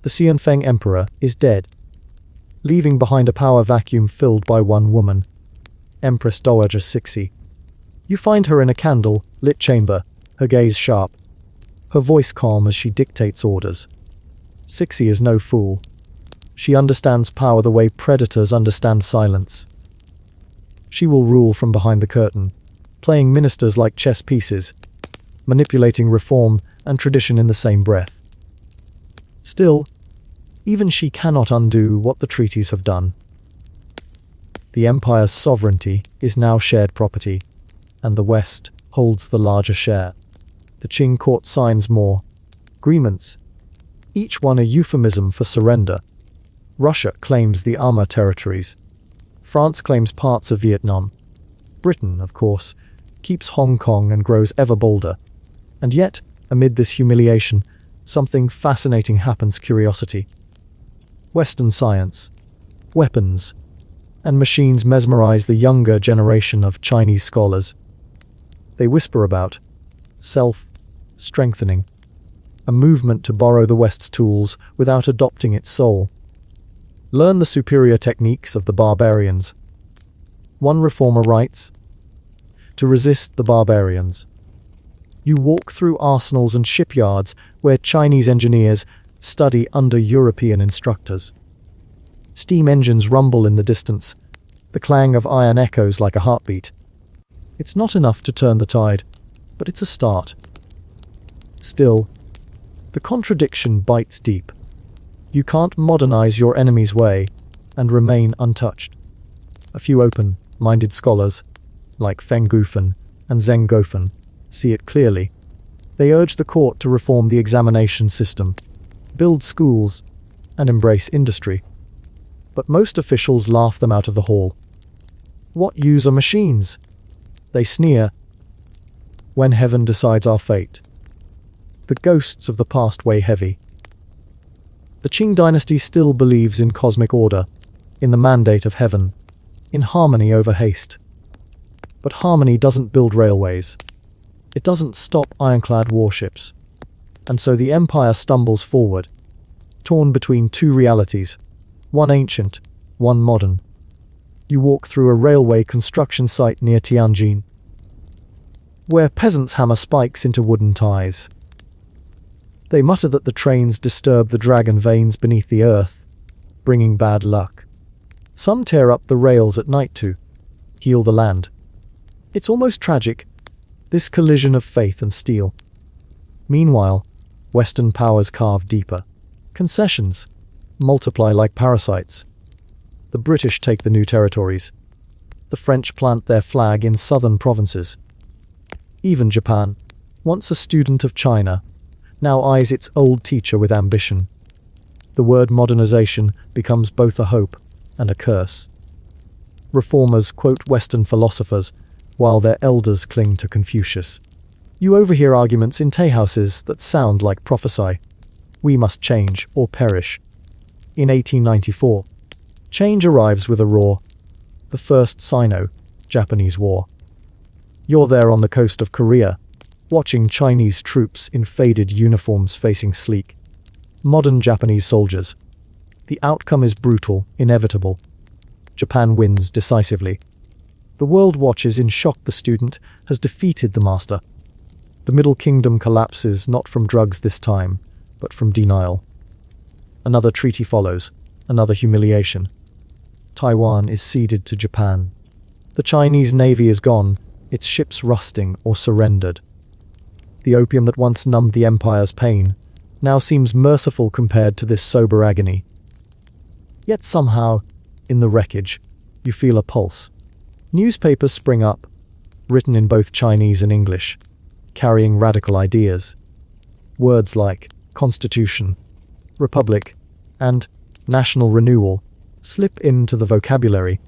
The Xianfeng emperor is dead, leaving behind a power vacuum filled by one woman, Empress Dowager Cixi. You find her in a candle-lit chamber, her gaze sharp, her voice calm as she dictates orders. Cixi is no fool. She understands power the way predators understand silence. She will rule from behind the curtain, playing ministers like chess pieces, manipulating reform and tradition in the same breath. Still, even she cannot undo what the treaties have done. The empire's sovereignty is now shared property, and the West holds the larger share. The Qing court signs more agreements, each one a euphemism for surrender. Russia claims the Amur territories. France claims parts of Vietnam. Britain, of course, keeps Hong Kong and grows ever bolder. And yet, amid this humiliation, something fascinating happens. Curiosity. Western science, weapons, and machines mesmerize the younger generation of Chinese scholars. They whisper about self-strengthening, a movement to borrow the West's tools without adopting its soul. Learn the superior techniques of the barbarians. One reformer writes, to resist the barbarians. You walk through arsenals and shipyards where Chinese engineers study under European instructors. Steam engines rumble in the distance. The clang of iron echoes like a heartbeat. It's not enough to turn the tide, but it's a start. Still, the contradiction bites deep. You can't modernize your enemy's way and remain untouched. A few open-minded scholars, like Feng Gufen and Zheng Gofen, see it clearly. They urge the court to reform the examination system, build schools, and embrace industry. But most officials laugh them out of the hall. What use are machines? They sneer. When heaven decides our fate. The ghosts of the past weigh heavy. The Qing dynasty still believes in cosmic order, in the mandate of heaven, in harmony over haste. But harmony doesn't build railways. It doesn't stop ironclad warships. And so the empire stumbles forward, torn between two realities, one ancient, one modern. You walk through a railway construction site near Tianjin, where peasants hammer spikes into wooden ties. They mutter that the trains disturb the dragon veins beneath the earth, bringing bad luck. Some tear up the rails at night to heal the land. It's almost tragic, this collision of faith and steel. Meanwhile, Western powers carve deeper. Concessions multiply like parasites. The British take the new territories. The French plant their flag in southern provinces. Even Japan, once a student of China, now eyes its old teacher with ambition. The word modernization becomes both a hope and a curse. Reformers quote Western philosophers, while their elders cling to Confucius. You overhear arguments in teahouses that sound like prophesy. We must change or perish. In 1894, change arrives with a roar. The First Sino-Japanese War. You're there on the coast of Korea, watching Chinese troops in faded uniforms facing sleek, modern Japanese soldiers. The outcome is brutal, inevitable. Japan wins decisively. The world watches in shock. The student has defeated the master. The Middle Kingdom collapses not from drugs this time, but from denial. Another treaty follows, another humiliation. Taiwan is ceded to Japan. The Chinese navy is gone, its ships rusting or surrendered. The opium that once numbed the empire's pain now seems merciful compared to this sober agony. Yet somehow, in the wreckage, you feel a pulse. Newspapers spring up, written in both Chinese and English, carrying radical ideas. Words like constitution, republic, and national renewal slip into the vocabulary.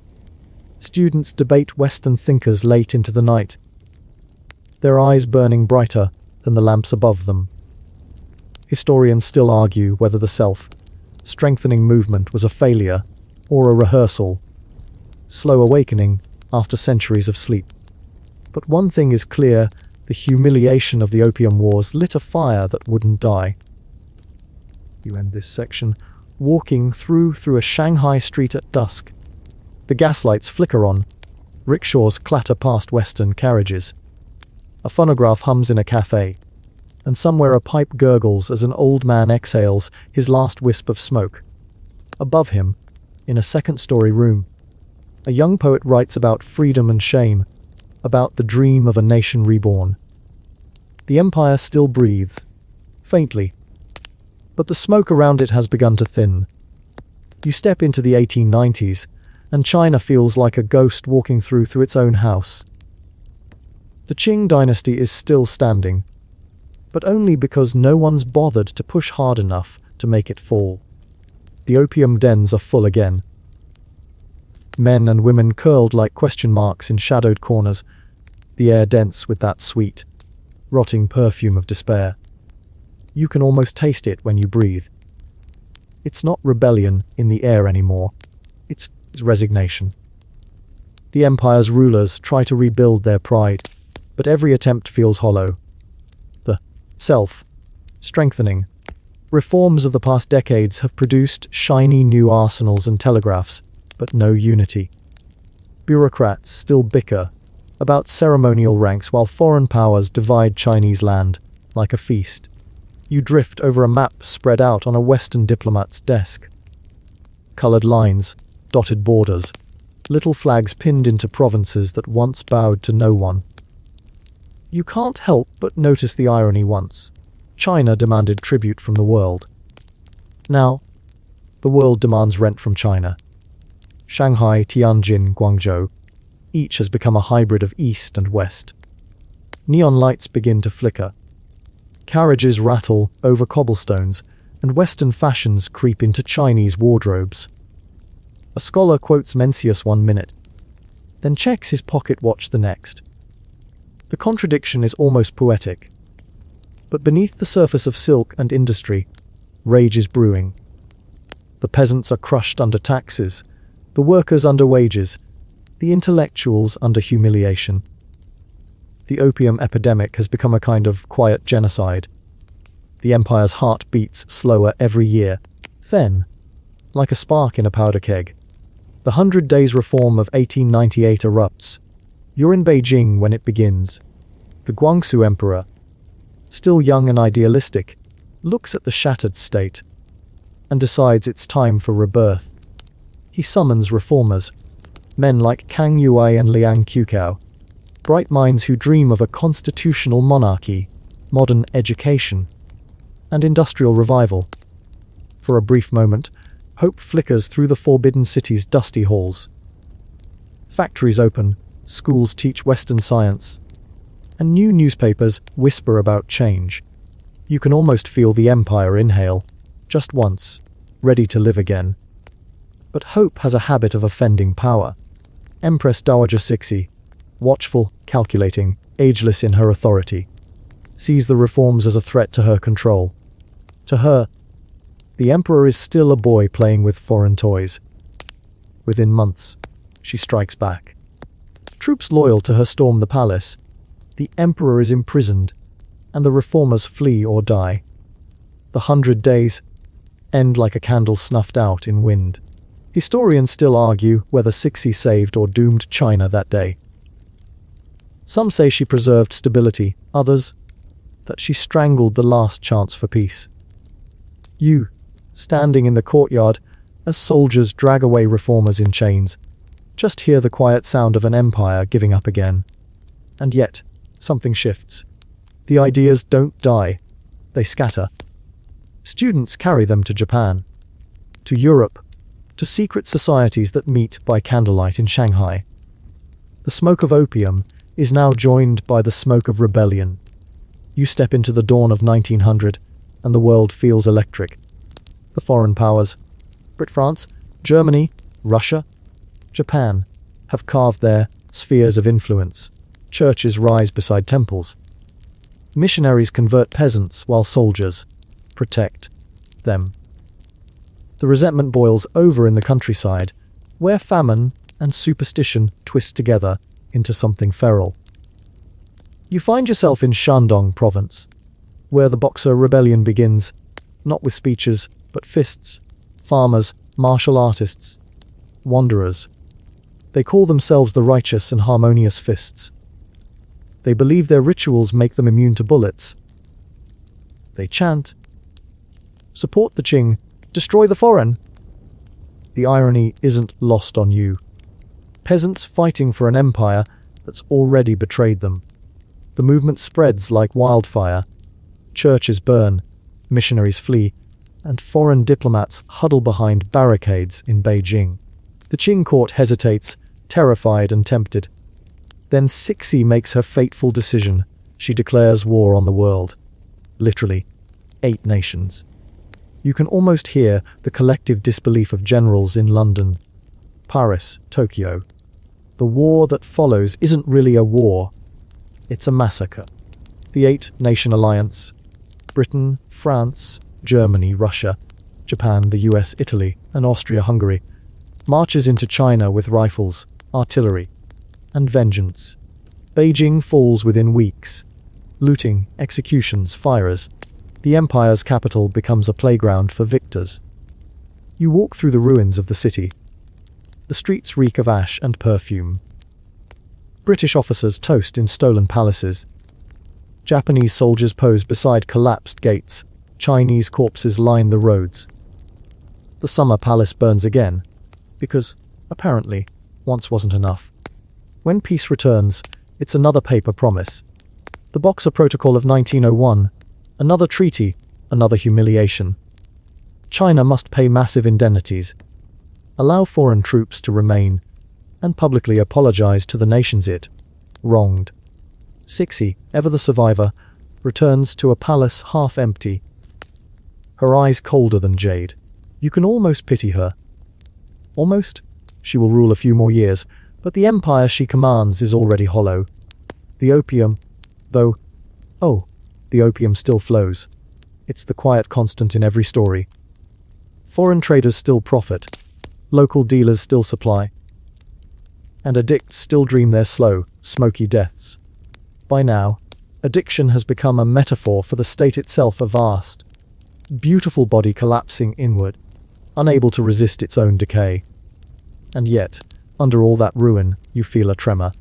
Students debate Western thinkers late into the night, their eyes burning brighter than the lamps above them. Historians still argue whether the self-strengthening movement was a failure or a rehearsal, slow awakening after centuries of sleep. But one thing is clear, the humiliation of the Opium Wars lit a fire that wouldn't die. You end this section walking through a Shanghai street at dusk. The gaslights flicker on, rickshaws clatter past Western carriages. A phonograph hums in a cafe, and somewhere a pipe gurgles as an old man exhales his last wisp of smoke. Above him, in a second-story room, a young poet writes about freedom and shame, about the dream of a nation reborn. The empire still breathes, faintly, but the smoke around it has begun to thin. You step into the 1890s, and China feels like a ghost walking through its own house. The Qing dynasty is still standing, but only because no one's bothered to push hard enough to make it fall. The opium dens are full again. Men and women curled like question marks in shadowed corners, the air dense with that sweet, rotting perfume of despair. You can almost taste it when you breathe. It's not rebellion in the air anymore. It's resignation. The empire's rulers try to rebuild their pride, but every attempt feels hollow. The self-strengthening reforms of the past decades have produced shiny new arsenals and telegraphs, but no unity. Bureaucrats still bicker about ceremonial ranks while foreign powers divide Chinese land like a feast. You drift over a map spread out on a Western diplomat's desk. Colored lines, dotted borders, little flags pinned into provinces that once bowed to no one. You can't help but notice the irony once. China demanded tribute from the world. Now, the world demands rent from China. Shanghai, Tianjin, Guangzhou, each has become a hybrid of East and West. Neon lights begin to flicker. Carriages rattle over cobblestones, and Western fashions creep into Chinese wardrobes. A scholar quotes Mencius 1 minute, then checks his pocket watch the next. The contradiction is almost poetic. But beneath the surface of silk and industry, rage is brewing. The peasants are crushed under taxes, the workers under wages, the intellectuals under humiliation. The opium epidemic has become a kind of quiet genocide. The empire's heart beats slower every year, then, like a spark in a powder keg. The 100 Days Reform of 1898 erupts. You're in Beijing when it begins. The Guangxu emperor, still young and idealistic, looks at the shattered state and decides it's time for rebirth. He summons reformers, men like Kang Yuai and Liang Qiukao, bright minds who dream of a constitutional monarchy, modern education, and industrial revival. For a brief moment, hope flickers through the Forbidden City's dusty halls. Factories open, schools teach Western science, and new newspapers whisper about change. You can almost feel the empire inhale, just once, ready to live again. But hope has a habit of offending power. Empress Dowager Cixi, watchful, calculating, ageless in her authority, sees the reforms as a threat to her control. To her, the emperor is still a boy playing with foreign toys. Within months, she strikes back. Troops loyal to her storm the palace. The emperor is imprisoned, and the reformers flee or die. The 100 days end like a candle snuffed out in wind. Historians still argue whether Cixi saved or doomed China that day. Some say she preserved stability, others that she strangled the last chance for peace. You, standing in the courtyard as soldiers drag away reformers in chains, just hear the quiet sound of an empire giving up again. And yet, something shifts. The ideas don't die, they scatter. Students carry them to Japan, to Europe, to secret societies that meet by candlelight in Shanghai. The smoke of opium is now joined by the smoke of rebellion. You step into the dawn of 1900, and the world feels electric. The foreign powers, France, Germany, Russia, Japan, have carved their spheres of influence. Churches rise beside temples. Missionaries convert peasants while soldiers protect them. The resentment boils over in the countryside, where famine and superstition twist together into something feral. You find yourself in Shandong province, where the Boxer rebellion begins, not with speeches, but fists. Farmers, martial artists, wanderers. They call themselves the righteous and harmonious fists. They believe their rituals make them immune to bullets. They chant, "Support the Qing, destroy the foreign." the irony isn't lost on you. Peasants fighting for an empire that's already betrayed them. The movement spreads like wildfire. Churches burn, missionaries flee, and foreign diplomats huddle behind barricades in Beijing. The Qing court hesitates, terrified and tempted. Then Cixi makes her fateful decision. She declares war on the world. Literally, 8 nations. You can almost hear the collective disbelief of generals in London, Paris, Tokyo. The war that follows isn't really a war. It's a massacre. The 8-nation alliance, Britain, France, Germany, Russia, Japan, the US, Italy, and Austria-Hungary, marches into China with rifles, artillery, and vengeance. Beijing falls within weeks. Looting, executions, fires. The empire's capital becomes a playground for victors. You walk through the ruins of the city. The streets reek of ash and perfume. British officers toast in stolen palaces. Japanese soldiers pose beside collapsed gates. Chinese corpses line the roads. The summer palace burns again, because, apparently, once wasn't enough. When peace returns, it's another paper promise. The Boxer Protocol of 1901, another treaty, another humiliation. China must pay massive indemnities, allow foreign troops to remain, and publicly apologize to the nations it wronged. Cixi, ever the survivor, returns to a palace half empty, her eyes colder than jade. You can almost pity her. Almost? She will rule a few more years, but the empire she commands is already hollow. The opium, though, the opium still flows. It's the quiet constant in every story. Foreign traders still profit. Local dealers still supply. And addicts still dream their slow, smoky deaths. By now, addiction has become a metaphor for the state itself, a vast, beautiful body collapsing inward, unable to resist its own decay. And yet, under all that ruin, you feel a tremor.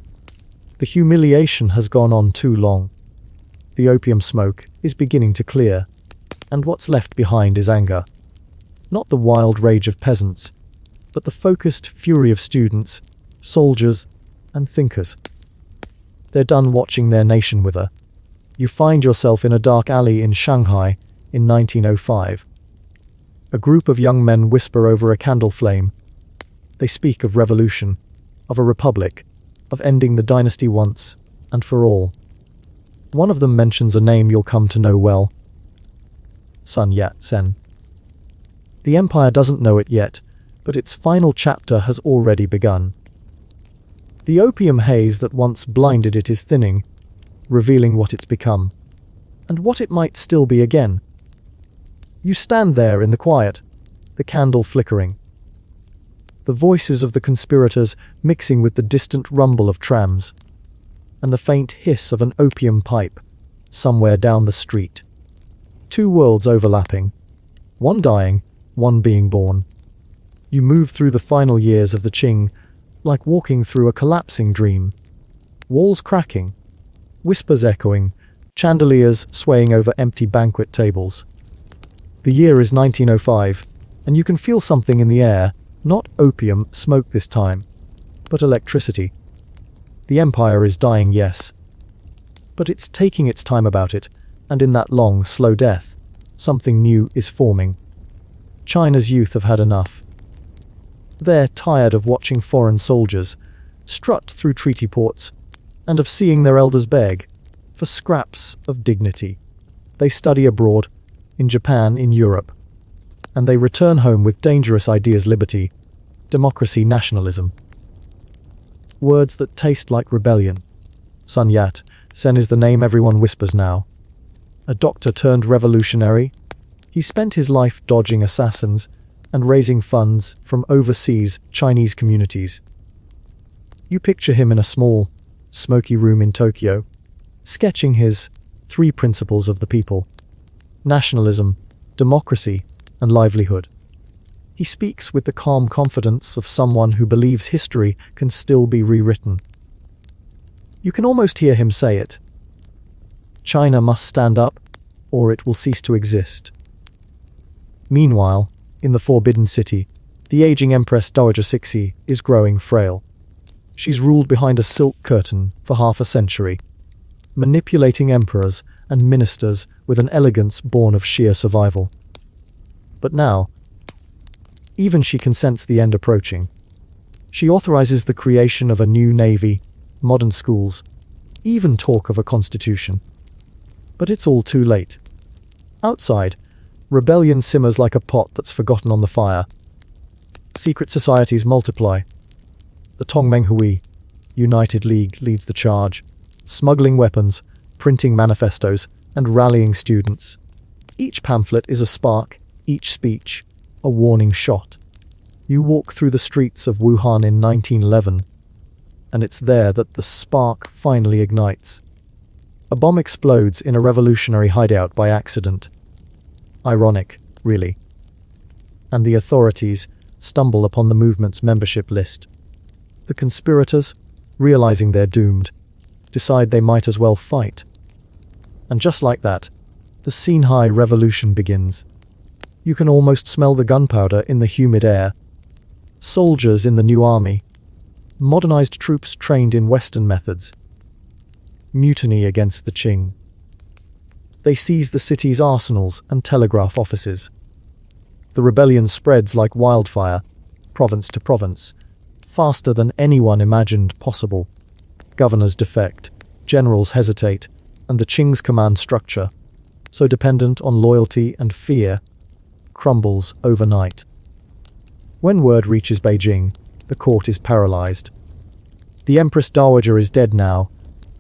The humiliation has gone on too long. The opium smoke is beginning to clear, and what's left behind is anger. Not the wild rage of peasants, but the focused fury of students, soldiers, and thinkers. They're done watching their nation wither. You find yourself in a dark alley in Shanghai in 1905. A group of young men whisper over a candle flame. They speak of revolution, of a republic, of ending the dynasty once and for all. One of them mentions a name you'll come to know well. Sun Yat-sen. The empire doesn't know it yet, but its final chapter has already begun. The opium haze that once blinded it is thinning, revealing what it's become, and what it might still be again. You stand there in the quiet, the candle flickering. The voices of the conspirators mixing with the distant rumble of trams, and the faint hiss of an opium pipe somewhere down the street. 2 worlds overlapping, one dying, one being born. You move through the final years of the Qing, like walking through a collapsing dream. Walls cracking, whispers echoing, chandeliers swaying over empty banquet tables. The year is 1905, and you can feel something in the air, not opium smoke this time, but electricity. The empire is dying, yes, but it's taking its time about it, and in that long, slow death, something new is forming. China's youth have had enough. They're tired of watching foreign soldiers strut through treaty ports, and of seeing their elders beg for scraps of dignity. They study abroad, in Japan, in Europe, and they return home with dangerous ideas: liberty, democracy, nationalism. Words that taste like rebellion. Sun Yat-sen is the name everyone whispers now. A doctor turned revolutionary. He spent his life dodging assassins and raising funds from overseas Chinese communities. You picture him in a small, smoky room in Tokyo, sketching his 3 principles of the people: nationalism, democracy, and livelihood. He speaks with the calm confidence of someone who believes history can still be rewritten. You can almost hear him say it. China must stand up, or it will cease to exist. Meanwhile, in the Forbidden City, The aging Empress Dowager Cixi is growing frail. She's ruled behind a silk curtain for half a century, manipulating emperors and ministers with an elegance born of sheer survival. But now, even she can sense the end approaching. She authorizes the creation of a new navy, modern schools, even talk of a constitution. But it's all too late. Outside, rebellion simmers like a pot that's forgotten on the fire. Secret societies multiply. The Tongmenghui United League leads the charge, smuggling weapons, printing manifestos, and rallying students. Each pamphlet is a spark, each speech a warning shot. You walk through the streets of Wuhan in 1911, and it's there that the spark finally ignites. A bomb explodes in a revolutionary hideout by accident. Ironic, really. And the authorities stumble upon the movement's membership list. The conspirators, realizing they're doomed, decide they might as well fight. And just like that, the Xinhai revolution begins. You can almost smell the gunpowder in the humid air. Soldiers in the new army. Modernized troops trained in Western methods. Mutiny against the Qing. They seize the city's arsenals and telegraph offices. The rebellion spreads like wildfire, province to province, faster than anyone imagined possible. Governors defect, generals hesitate, and the Qing's command structure, so dependent on loyalty and fear, crumbles overnight. When word reaches Beijing, the court is paralyzed. The Empress Dowager is dead now,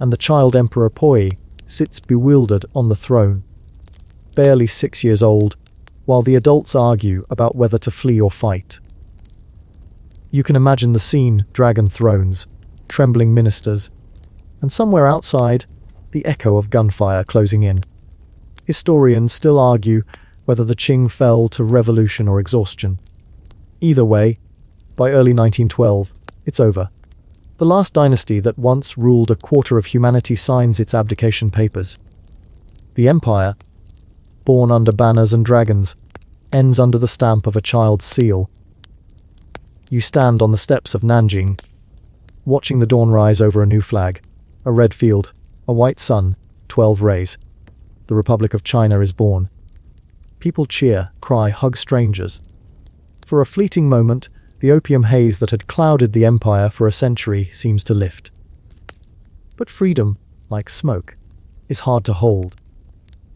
and the child Emperor Poi sits bewildered on the throne, barely 6 years old, while the adults argue about whether to flee or fight. You can imagine the scene: dragon thrones, trembling ministers, and somewhere outside, the echo of gunfire closing in. Historians still argue whether the Qing fell to revolution or exhaustion. Either way, by early 1912, it's over. The last dynasty that once ruled a quarter of humanity signs its abdication papers. The empire, born under banners and dragons, ends under the stamp of a child's seal. You stand on the steps of Nanjing, watching the dawn rise over a new flag, a red field, a white sun, 12 rays. The Republic of China is born. People cheer, cry, hug strangers. For a fleeting moment, the opium haze that had clouded the empire for a century seems to lift. But freedom, like smoke, is hard to hold.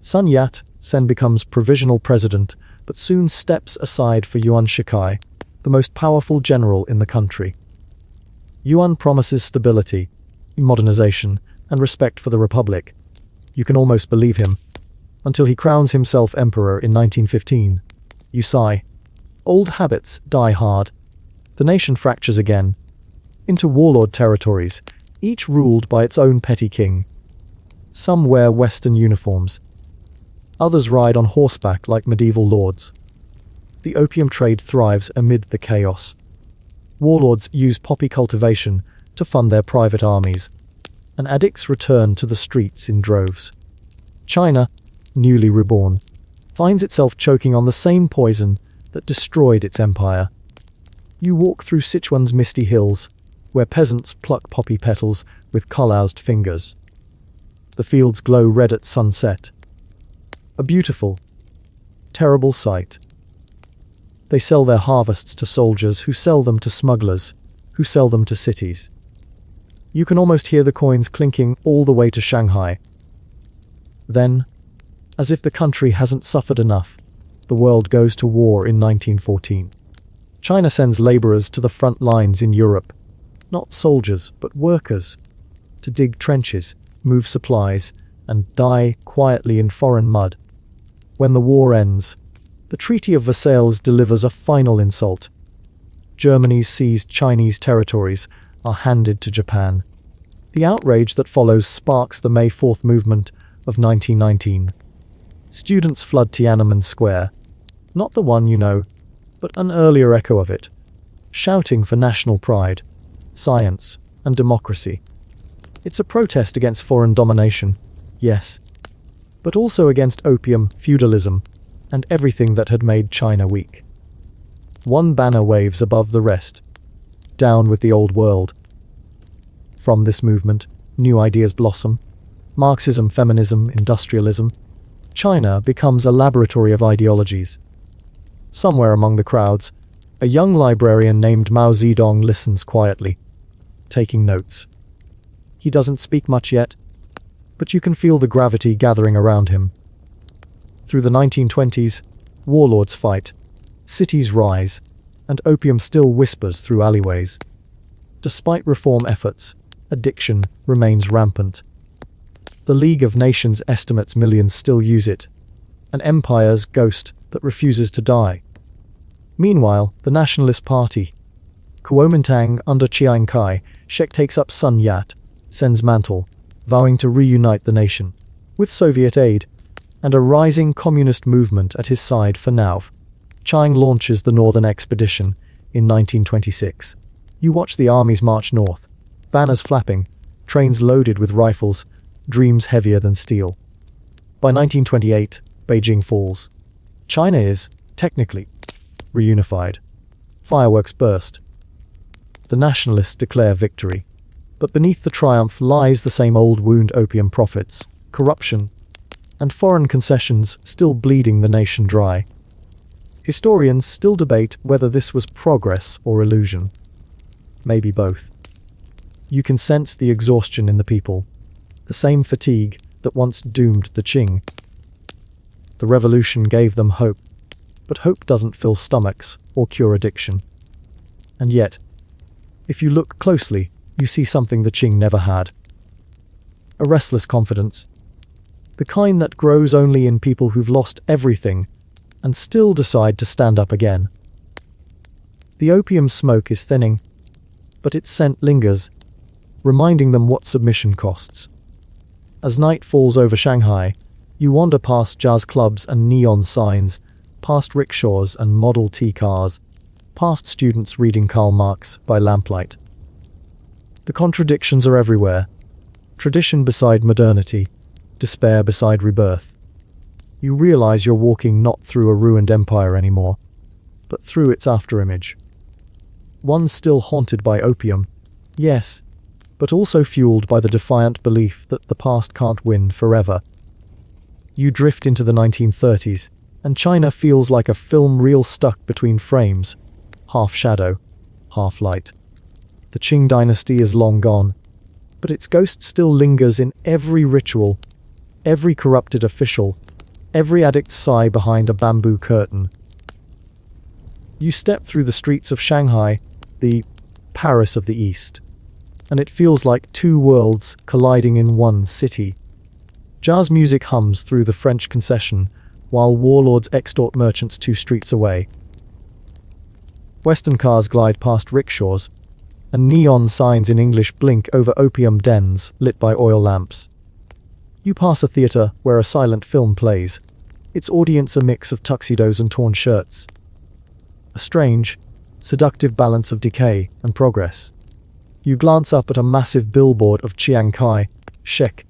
Sun Yat-sen becomes provisional president, but soon steps aside for Yuan Shikai, the most powerful general in the country. Yuan promises stability, modernization, and respect for the republic. You can almost believe him, until he crowns himself emperor in 1915. You sigh. Old habits die hard. The nation fractures again, into warlord territories, each ruled by its own petty king. Some wear Western uniforms. Others ride on horseback like medieval lords. The opium trade thrives amid the chaos. Warlords use poppy cultivation to fund their private armies, and addicts return to the streets in droves. China, newly reborn, finds itself choking on the same poison that destroyed its empire. You walk through Sichuan's misty hills, where peasants pluck poppy petals with calloused fingers. The fields glow red at sunset. A beautiful, terrible sight. They sell their harvests to soldiers who sell them to smugglers, who sell them to cities. You can almost hear the coins clinking all the way to Shanghai. Then, as if the country hasn't suffered enough, the world goes to war in 1914. China sends laborers to the front lines in Europe, not soldiers, but workers, to dig trenches, move supplies, and die quietly in foreign mud. When the war ends, the Treaty of Versailles delivers a final insult. Germany's seized Chinese territories are handed to Japan. The outrage that follows sparks the May 4th movement of 1919. Students flood Tiananmen Square, not the one you know, but an earlier echo of it, shouting for national pride, science, and democracy. It's a protest against foreign domination, yes, but also against opium, feudalism, and everything that had made China weak. One banner waves above the rest. Down with the old world. From this movement, new ideas blossom. Marxism, feminism, industrialism. China becomes a laboratory of ideologies. Somewhere among the crowds, a young librarian named Mao Zedong listens quietly, taking notes. He doesn't speak much yet, but you can feel the gravity gathering around him. Through the 1920s, warlords fight, cities rise, and opium still whispers through alleyways. Despite reform efforts, addiction remains rampant. The League of Nations estimates millions still use it, an empire's ghost that refuses to die. Meanwhile, the Nationalist Party, Kuomintang under Chiang Kai-shek takes up Sun Yat, sends mantle, vowing to reunite the nation. With Soviet aid, and a rising communist movement at his side for now, Chiang launches the Northern Expedition in 1926. You watch the armies march north, banners flapping, trains loaded with rifles, dreams heavier than steel. By 1928, Beijing falls. China is, technically, reunified. Fireworks burst. The nationalists declare victory. But beneath the triumph lies the same old wound: opium profits, corruption, and foreign concessions still bleeding the nation dry. Historians still debate whether this was progress or illusion. Maybe both. You can sense the exhaustion in the people, the same fatigue that once doomed the Qing. The revolution gave them hope, but hope doesn't fill stomachs or cure addiction. And yet, if you look closely, you see something the Qing never had. A restless confidence, the kind that grows only in people who've lost everything and still decide to stand up again. The opium smoke is thinning, but its scent lingers, reminding them what submission costs. As night falls over Shanghai, you wander past jazz clubs and neon signs, past rickshaws and Model T cars, past students reading Karl Marx by lamplight. The contradictions are everywhere. Tradition beside modernity, despair beside rebirth. You realize you're walking not through a ruined empire anymore, but through its afterimage. One still haunted by opium, yes, but also fueled by the defiant belief that the past can't win forever. You drift into the 1930s, and China feels like a film reel stuck between frames, half shadow, half light. The Qing dynasty is long gone, but its ghost still lingers in every ritual, every corrupted official, every addict's sigh behind a bamboo curtain. You step through the streets of Shanghai, the Paris of the East, and it feels like two worlds colliding in one city. Jazz music hums through the French concession, while warlords extort merchants 2 streets away. Western cars glide past rickshaws, and neon signs in English blink over opium dens lit by oil lamps. You pass a theater where a silent film plays, its audience a mix of tuxedos and torn shirts. A strange, seductive balance of decay and progress. You glance up at a massive billboard of Chiang Kai-shek,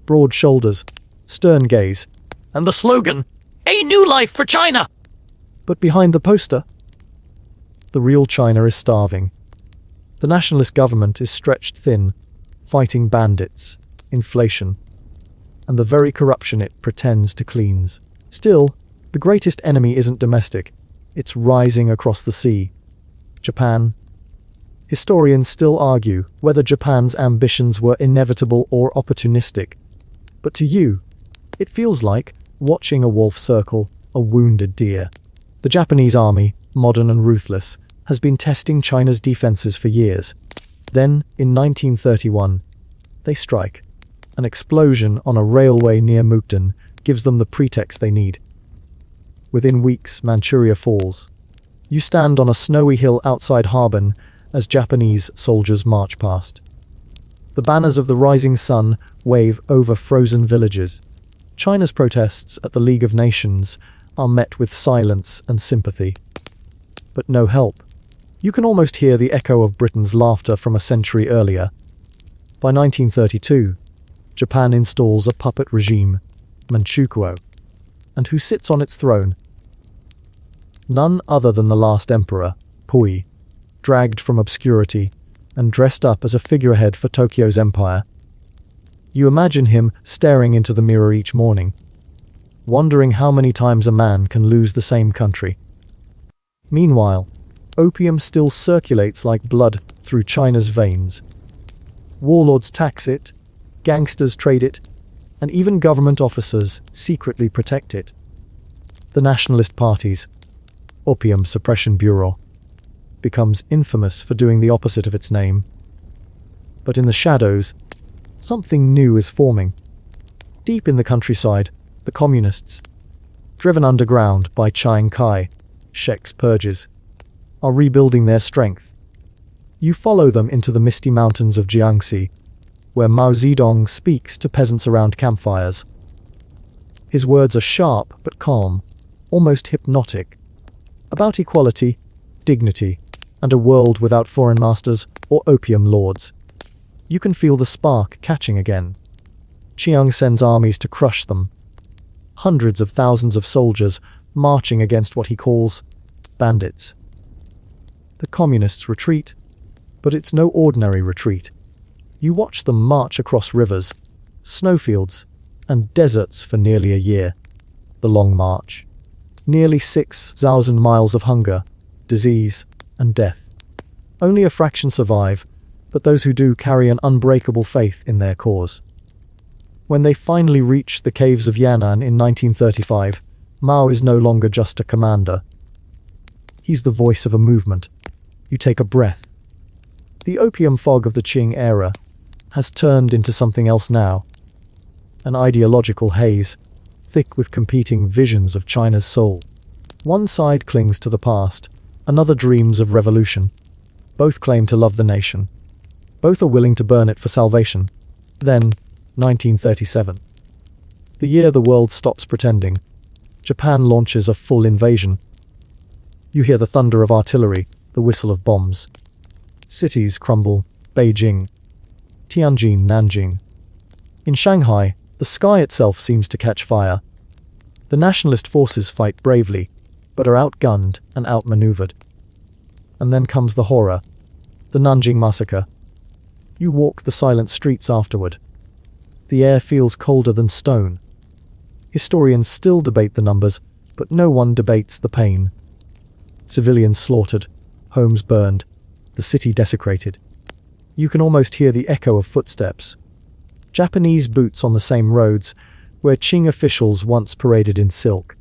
broad shoulders, stern gaze, and the slogan, "A new life for China!" But behind the poster, the real China is starving. The nationalist government is stretched thin, fighting bandits, inflation, and the very corruption it pretends to cleanse. Still, the greatest enemy isn't domestic, it's rising across the sea. Japan. Historians still argue whether Japan's ambitions were inevitable or opportunistic. But to you, it feels like watching a wolf circle a wounded deer. The Japanese army, modern and ruthless, has been testing China's defenses for years. Then, in 1931, they strike. An explosion on a railway near Mukden gives them the pretext they need. Within weeks, Manchuria falls. You stand on a snowy hill outside Harbin as Japanese soldiers march past. The banners of the rising sun wave over frozen villages. China's protests at the League of Nations are met with silence and sympathy. But no help. You can almost hear the echo of Britain's laughter from a century earlier. By 1932, Japan installs a puppet regime, Manchukuo. And who sits on its throne? None other than the last emperor, Pui, dragged from obscurity and dressed up as a figurehead for Tokyo's empire. You imagine him staring into the mirror each morning, wondering how many times a man can lose the same country. Meanwhile, opium still circulates like blood through China's veins. Warlords tax it, gangsters trade it, and even government officers secretly protect it. The nationalist parties, Opium Suppression Bureau, becomes infamous for doing the opposite of its name. But in the shadows, something new is forming. Deep in the countryside, the communists, driven underground by Chiang Kai-shek's purges, are rebuilding their strength. You follow them into the misty mountains of Jiangxi, where Mao Zedong speaks to peasants around campfires. His words are sharp but calm, almost hypnotic, about equality, dignity, and a world without foreign masters or opium lords. You can feel the spark catching again. Chiang sends armies to crush them. Hundreds of thousands of soldiers marching against what he calls bandits. The communists retreat, but it's no ordinary retreat. You watch them march across rivers, snowfields, and deserts for nearly a year. The Long March. Nearly 6,000 miles of hunger, disease, and death. Only a fraction survive, but those who do carry an unbreakable faith in their cause. When they finally reach the caves of Yan'an in 1935, Mao is no longer just a commander. He's the voice of a movement. You take a breath. The opium fog of the Qing era has turned into something else now. An ideological haze, thick with competing visions of China's soul. One side clings to the past, another dreams of revolution. Both claim to love the nation. Both are willing to burn it for salvation. Then, 1937. The year the world stops pretending. Japan launches a full invasion. You hear the thunder of artillery, the whistle of bombs. Cities crumble, Beijing, Tianjin, Nanjing. In Shanghai, the sky itself seems to catch fire. The nationalist forces fight bravely, but are outgunned and outmaneuvered. And then comes the horror, the Nanjing massacre. You walk the silent streets afterward. The air feels colder than stone. Historians still debate the numbers, but no one debates the pain. Civilians slaughtered, homes burned, the city desecrated. You can almost hear the echo of footsteps. Japanese boots on the same roads where Qing officials once paraded in silk.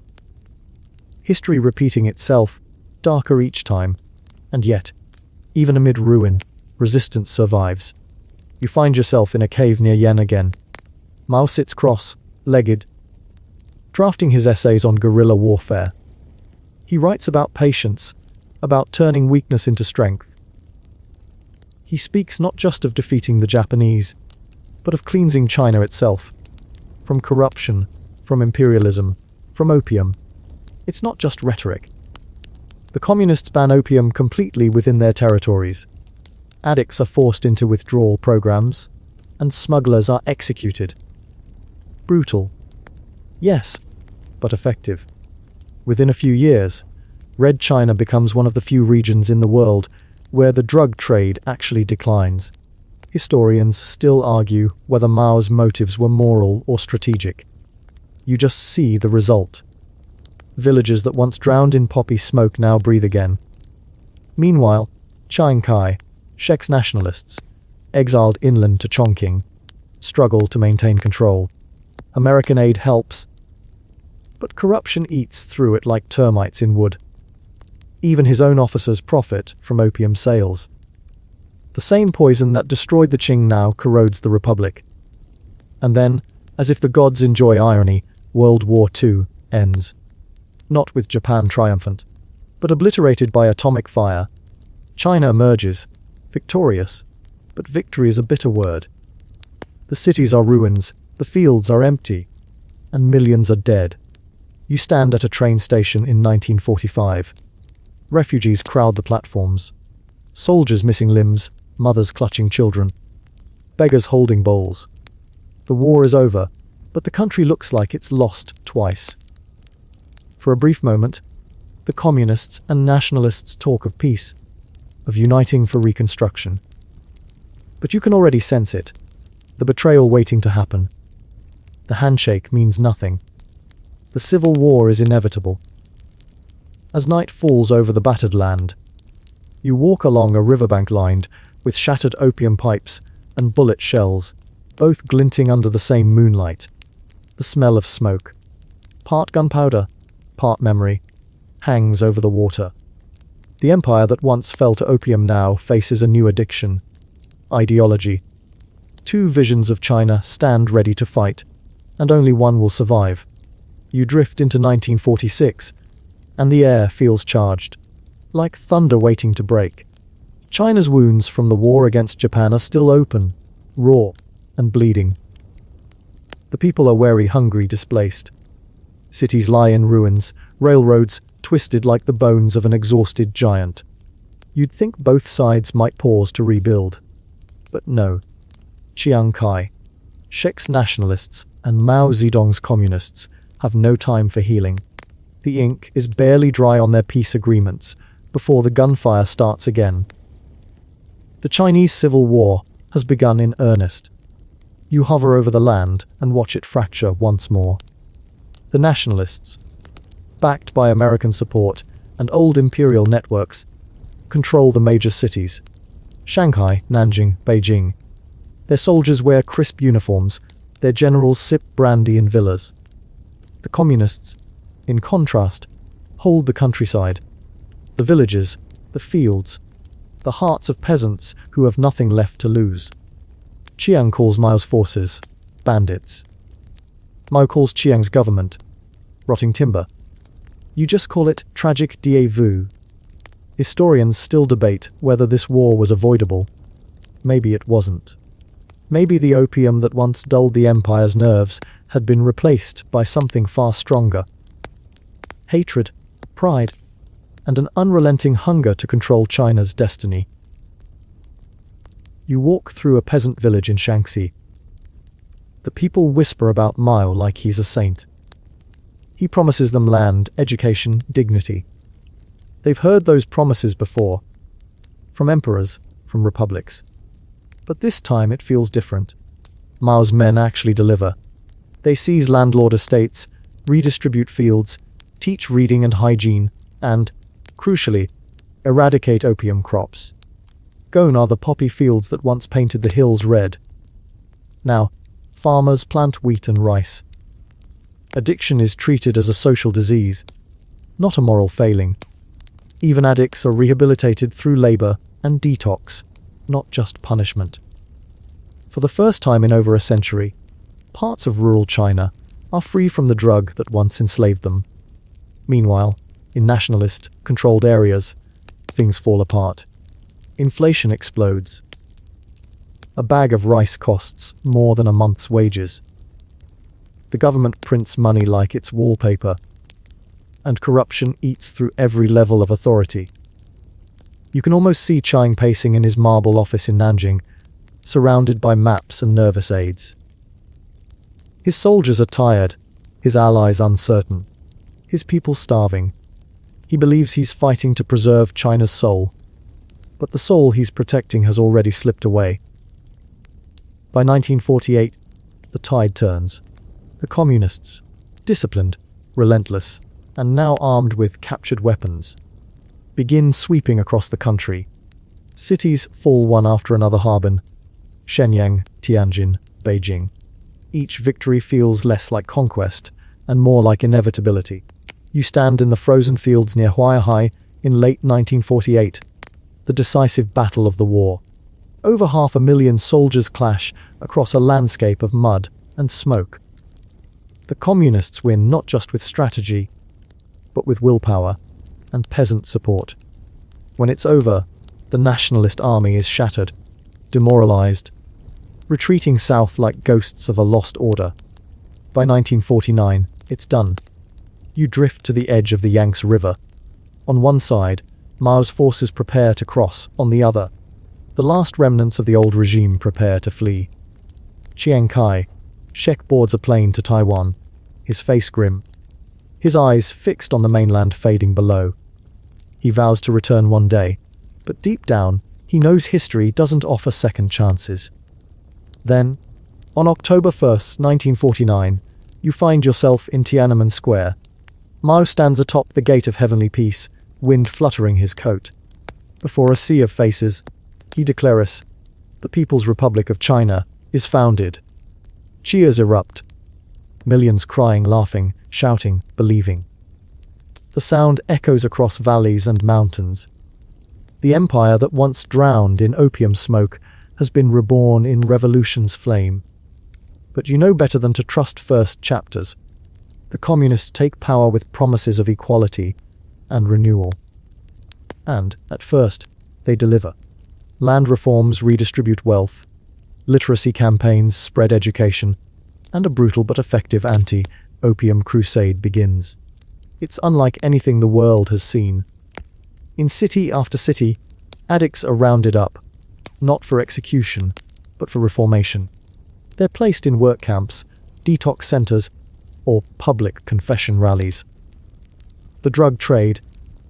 History repeating itself, darker each time, and yet, even amid ruin, resistance survives. You find yourself in a cave near Yen again. Mao sits cross-legged, drafting his essays on guerrilla warfare. He writes about patience, about turning weakness into strength. He speaks not just of defeating the Japanese, but of cleansing China itself. From corruption, from imperialism, from opium. It's not just rhetoric. The communists ban opium completely within their territories. Addicts are forced into withdrawal programs, and smugglers are executed. Brutal. Yes, but effective. Within a few years, Red China becomes one of the few regions in the world where the drug trade actually declines. Historians still argue whether Mao's motives were moral or strategic. You just see the result. Villages that once drowned in poppy smoke now breathe again. Meanwhile, Chiang Kai-shek's nationalists, exiled inland to Chongqing, struggle to maintain control. American aid helps, but corruption eats through it like termites in wood. Even his own officers profit from opium sales. The same poison that destroyed the Qing now corrodes the Republic. And then, as if the gods enjoy irony, World War II ends. Not with Japan triumphant, but obliterated by atomic fire. China emerges, victorious, but victory is a bitter word. The cities are ruins, the fields are empty, and millions are dead. You stand at a train station in 1945. Refugees crowd the platforms. Soldiers missing limbs, mothers clutching children. Beggars holding bowls. The war is over, but the country looks like it's lost twice. For a brief moment, the The communists and nationalists talk of peace, of uniting for reconstruction. But you can already sense it, the betrayal waiting to happen. The handshake means nothing. The civil war is inevitable. As night falls over the battered land, you walk along a riverbank lined with shattered opium pipes and bullet shells, both glinting under the same moonlight. The smell of smoke, part gunpowder, part memory, hangs over the water. The empire that once fell to opium now faces a new addiction: ideology. Two visions of China stand ready to fight, and only one will survive. You drift into 1946, and the air feels charged, like thunder waiting to break. China's wounds from the war against Japan are still open, raw, and bleeding. The people are weary, hungry, displaced. Cities lie in ruins, railroads twisted like the bones of an exhausted giant. You'd think both sides might pause to rebuild. But no. Chiang Kai, Shek's nationalists, and Mao Zedong's communists have no time for healing. The ink is barely dry on their peace agreements before the gunfire starts again. The Chinese Civil War has begun in earnest. You hover over the land and watch it fracture once more. The nationalists, backed by American support and old imperial networks, control the major cities: Shanghai, Nanjing, Beijing. Their soldiers wear crisp uniforms, their generals sip brandy in villas. The communists, in contrast, hold the countryside, the villages, the fields, the hearts of peasants who have nothing left to lose. Chiang calls Mao's forces bandits. Mao calls Chiang's government rotting timber. You just call it tragic vu. Historians still debate whether this war was avoidable. Maybe it wasn't. Maybe the opium that once dulled the empire's nerves had been replaced by something far stronger: hatred, pride, and an unrelenting hunger to control China's destiny. You walk through a peasant village in Shaanxi. The people whisper about Mao like he's a saint. He promises them land, education, dignity. They've heard those promises before, from emperors, from republics. But this time it feels different. Mao's men actually deliver. They seize landlord estates, redistribute fields, teach reading and hygiene, and, crucially, eradicate opium crops. Gone are the poppy fields that once painted the hills red. Now, farmers plant wheat and rice. Addiction is treated as a social disease, not a moral failing. Even addicts are rehabilitated through labor and detox, not just punishment. For the first time in over a century, parts of rural China are free from the drug that once enslaved them. Meanwhile, in nationalist-controlled areas, things fall apart. Inflation explodes. A bag of rice costs more than a month's wages. The government prints money like it's wallpaper, and corruption eats through every level of authority. You can almost see Chiang pacing in his marble office in Nanjing, surrounded by maps and nervous aides. His soldiers are tired, his allies uncertain, his people starving. He believes he's fighting to preserve China's soul, but the soul he's protecting has already slipped away. By 1948, the tide turns. The communists, disciplined, relentless, and now armed with captured weapons, begin sweeping across the country. Cities fall one after another: Harbin, Shenyang, Tianjin, Beijing. Each victory feels less like conquest and more like inevitability. You stand in the frozen fields near Huaihai in late 1948, the decisive battle of the war. Over 500,000 soldiers clash across a landscape of mud and smoke. The communists win not just with strategy, but with willpower and peasant support. When it's over, the nationalist army is shattered, demoralized, retreating south like ghosts of a lost order. By 1949, it's done. You drift to the edge of the Yangtze River. On one side, Mao's forces prepare to cross. On the other, the last remnants of the old regime prepare to flee. Chiang Kai, Shek boards a plane to Taiwan, his face grim. his eyes fixed on the mainland fading below. He vows to return one day, but deep down, he knows history doesn't offer second chances. Then, on October 1st, 1949, you find yourself in Tiananmen Square. Mao stands atop the Gate of Heavenly Peace, wind fluttering his coat. Before a sea of faces, he declares, "The People's Republic of China is founded." Cheers erupt. Millions crying, laughing, shouting, believing. The sound echoes across valleys and mountains. The empire that once drowned in opium smoke has been reborn in revolution's flame. But you know better than to trust first chapters. The communists take power with promises of equality and renewal. And, at first, they deliver. Land reforms redistribute wealth, literacy campaigns spread education, and a brutal but effective anti-opium crusade begins. It's unlike anything the world has seen. In city after city, addicts are rounded up, not for execution, but for reformation. They're placed in work camps, detox centers, or public confession rallies. The drug trade,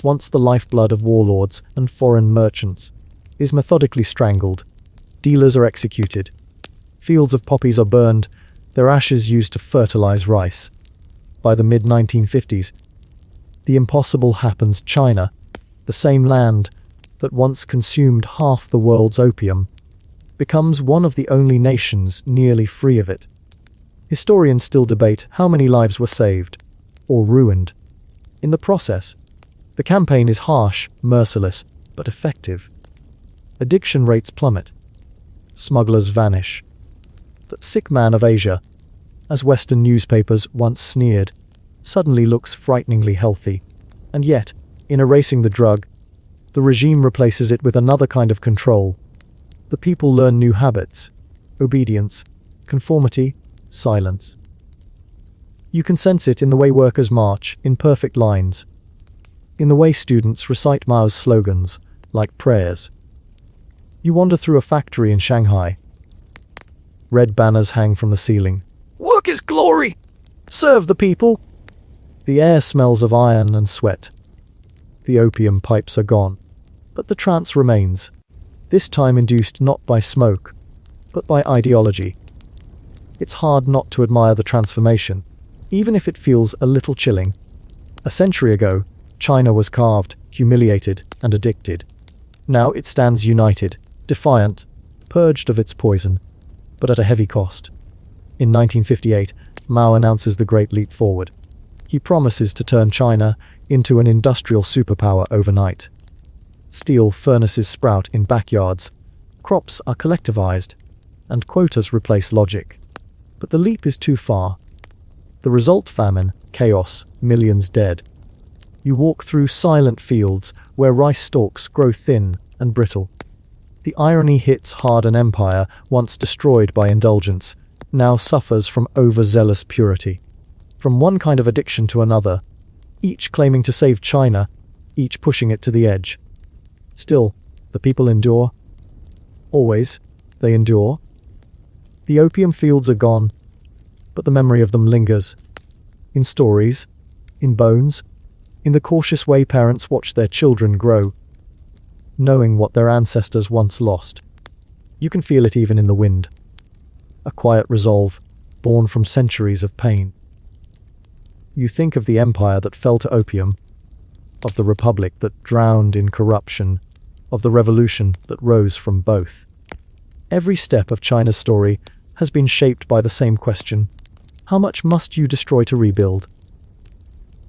once the lifeblood of warlords and foreign merchants, is methodically strangled. Dealers are executed. Fields of poppies are burned, their ashes used to fertilize rice. By the mid-1950s, the impossible happens. China, the same land that once consumed half the world's opium, becomes one of the only nations nearly free of it. Historians still debate how many lives were saved or ruined. In the process, the campaign is harsh, merciless, but effective. Addiction rates plummet. Smugglers vanish. The sick man of Asia, as Western newspapers once sneered, suddenly looks frighteningly healthy. And yet, in erasing the drug, the regime replaces it with another kind of control. The people learn new habits: obedience, conformity, silence. You can sense it in the way workers march in perfect lines, in the way students recite Mao's slogans like prayers. You wander through a factory in Shanghai. Red banners hang from the ceiling. "Work is glory! Serve the people!" The air smells of iron and sweat. The opium pipes are gone, but the trance remains, this time induced not by smoke, but by ideology. It's hard not to admire the transformation, even if it feels a little chilling. A century ago, China was carved, humiliated, and addicted. Now it stands united, defiant, purged of its poison, but at a heavy cost. In 1958, Mao announces the Great Leap Forward. He promises to turn China into an industrial superpower overnight. Steel furnaces sprout in backyards, crops are collectivized, and quotas replace logic. But the leap is too far. The result: famine, chaos, millions dead. You walk through silent fields where rice stalks grow thin and brittle. The irony hits hard. An empire once destroyed by indulgence now suffers from overzealous purity. From one kind of addiction to another, each claiming to save China, each pushing it to the edge. Still, the people endure. Always, they endure. The opium fields are gone, but the memory of them lingers. In stories, in bones, in the cautious way parents watch their children grow, knowing what their ancestors once lost. You can feel it even in the wind. A quiet resolve, born from centuries of pain. You think of the empire that fell to opium, of the republic that drowned in corruption, of the revolution that rose from both. Every step of China's story has been shaped by the same question: how much must you destroy to rebuild?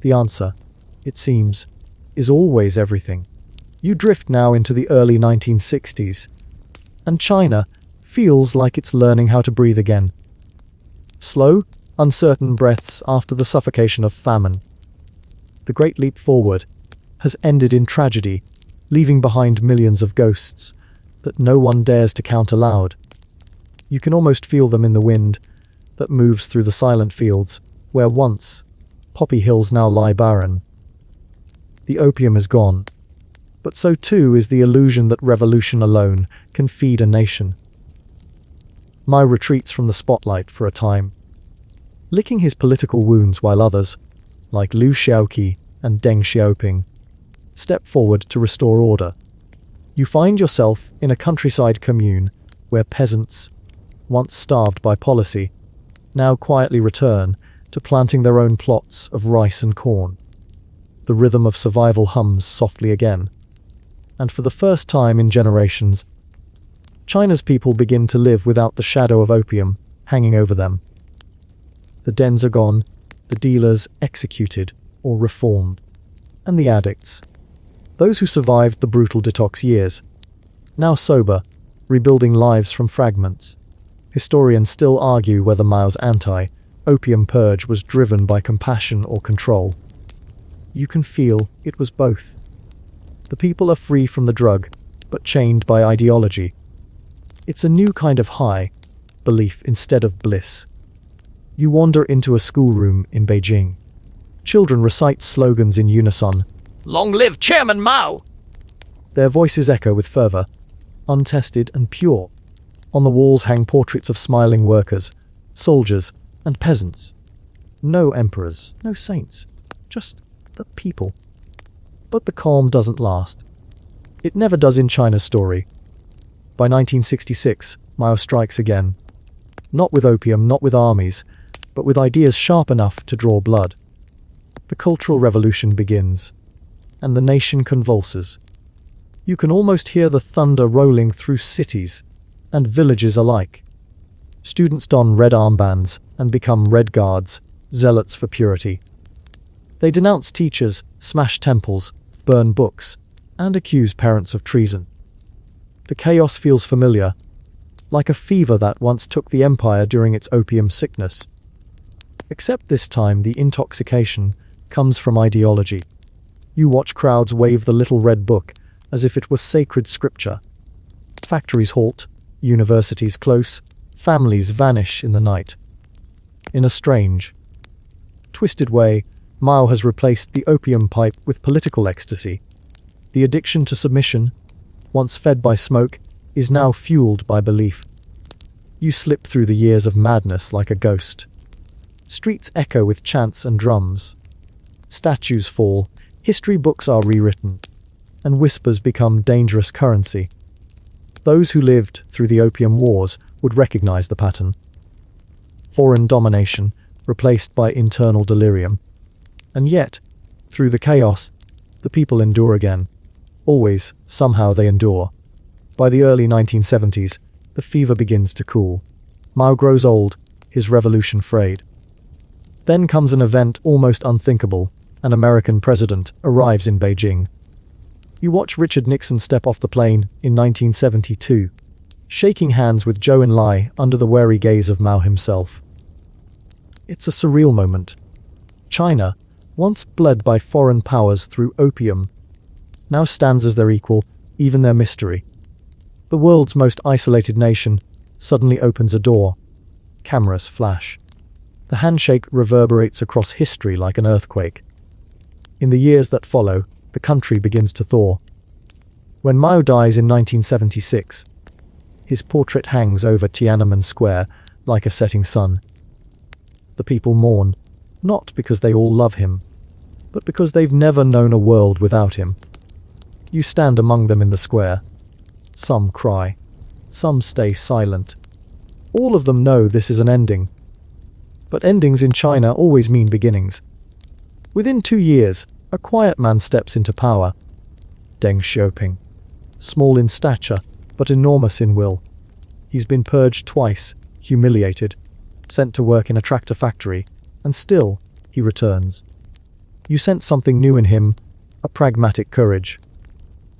The answer, it seems, is always everything. You drift now into the early 1960s, and China feels like it's learning how to breathe again. Slow, uncertain breaths after the suffocation of famine. The Great Leap Forward has ended in tragedy, leaving behind millions of ghosts that no one dares to count aloud. You can almost feel them in the wind that moves through the silent fields where once poppy hills now lie barren. The opium is gone, but so too is the illusion that revolution alone can feed a nation. Mao retreats from the spotlight for a time, licking his political wounds while others, like Liu Xiaoqi and Deng Xiaoping, step forward to restore order. You find yourself in a countryside commune where peasants, once starved by policy, now quietly return to planting their own plots of rice and corn. The rhythm of survival hums softly again, and for the first time in generations, China's people begin to live without the shadow of opium hanging over them. The dens are gone, the dealers executed or reformed, and the addicts, those who survived the brutal detox years, now sober, rebuilding lives from fragments. Historians still argue whether Mao's anti-opium purge was driven by compassion or control. You can feel it was both. The people are free from the drug, but chained by ideology. It's a new kind of high, belief instead of bliss. You wander into a schoolroom in Beijing. Children recite slogans in unison. "Long live Chairman Mao!" Their voices echo with fervor, untested and pure. On the walls hang portraits of smiling workers, soldiers, and peasants. No emperors, no saints, just the people. But the calm doesn't last. It never does in China's story. By 1966, Mao strikes again. Not with opium, not with armies, but with ideas sharp enough to draw blood. The Cultural Revolution begins, and the nation convulses. You can almost hear the thunder rolling through cities and villages alike. Students don red armbands and become red guards, zealots for purity. They denounce teachers, smash temples, burn books, and accuse parents of treason. The chaos feels familiar, like a fever that once took the empire during its opium sickness. Except this time the intoxication comes from ideology. You watch crowds wave the little red book as if it was sacred scripture. Factories halt, universities close, families vanish in the night. In a strange, twisted way, Mao has replaced the opium pipe with political ecstasy. The addiction to submission, once fed by smoke, is now fueled by belief. You slip through the years of madness like a ghost. Streets echo with chants and drums. Statues fall, history books are rewritten, and whispers become dangerous currency. Those who lived through the opium wars would recognize the pattern. Foreign domination replaced by internal delirium. And yet, through the chaos, the people endure again. Always, somehow they endure. By the early 1970s, the fever begins to cool. Mao grows old, his revolution frayed. Then comes an event almost unthinkable. An American president arrives in Beijing. You watch Richard Nixon step off the plane in 1972, shaking hands with Zhou Enlai under the wary gaze of Mao himself. It's a surreal moment. China, once bled by foreign powers through opium, now stands as their equal, even their mystery. The world's most isolated nation suddenly opens a door. Cameras flash. The handshake reverberates across history like an earthquake. In the years that follow, the country begins to thaw. When Mao dies in 1976, his portrait hangs over Tiananmen Square like a setting sun. The people mourn, not because they all love him, but because they've never known a world without him. You stand among them in the square. Some cry, some stay silent. All of them know this is an ending. But endings in China always mean beginnings. Within 2 years, a quiet man steps into power. Deng Xiaoping. Small in stature, but enormous in will. He's been purged twice, humiliated, sent to work in a tractor factory, and still, he returns. You sense something new in him, a pragmatic courage.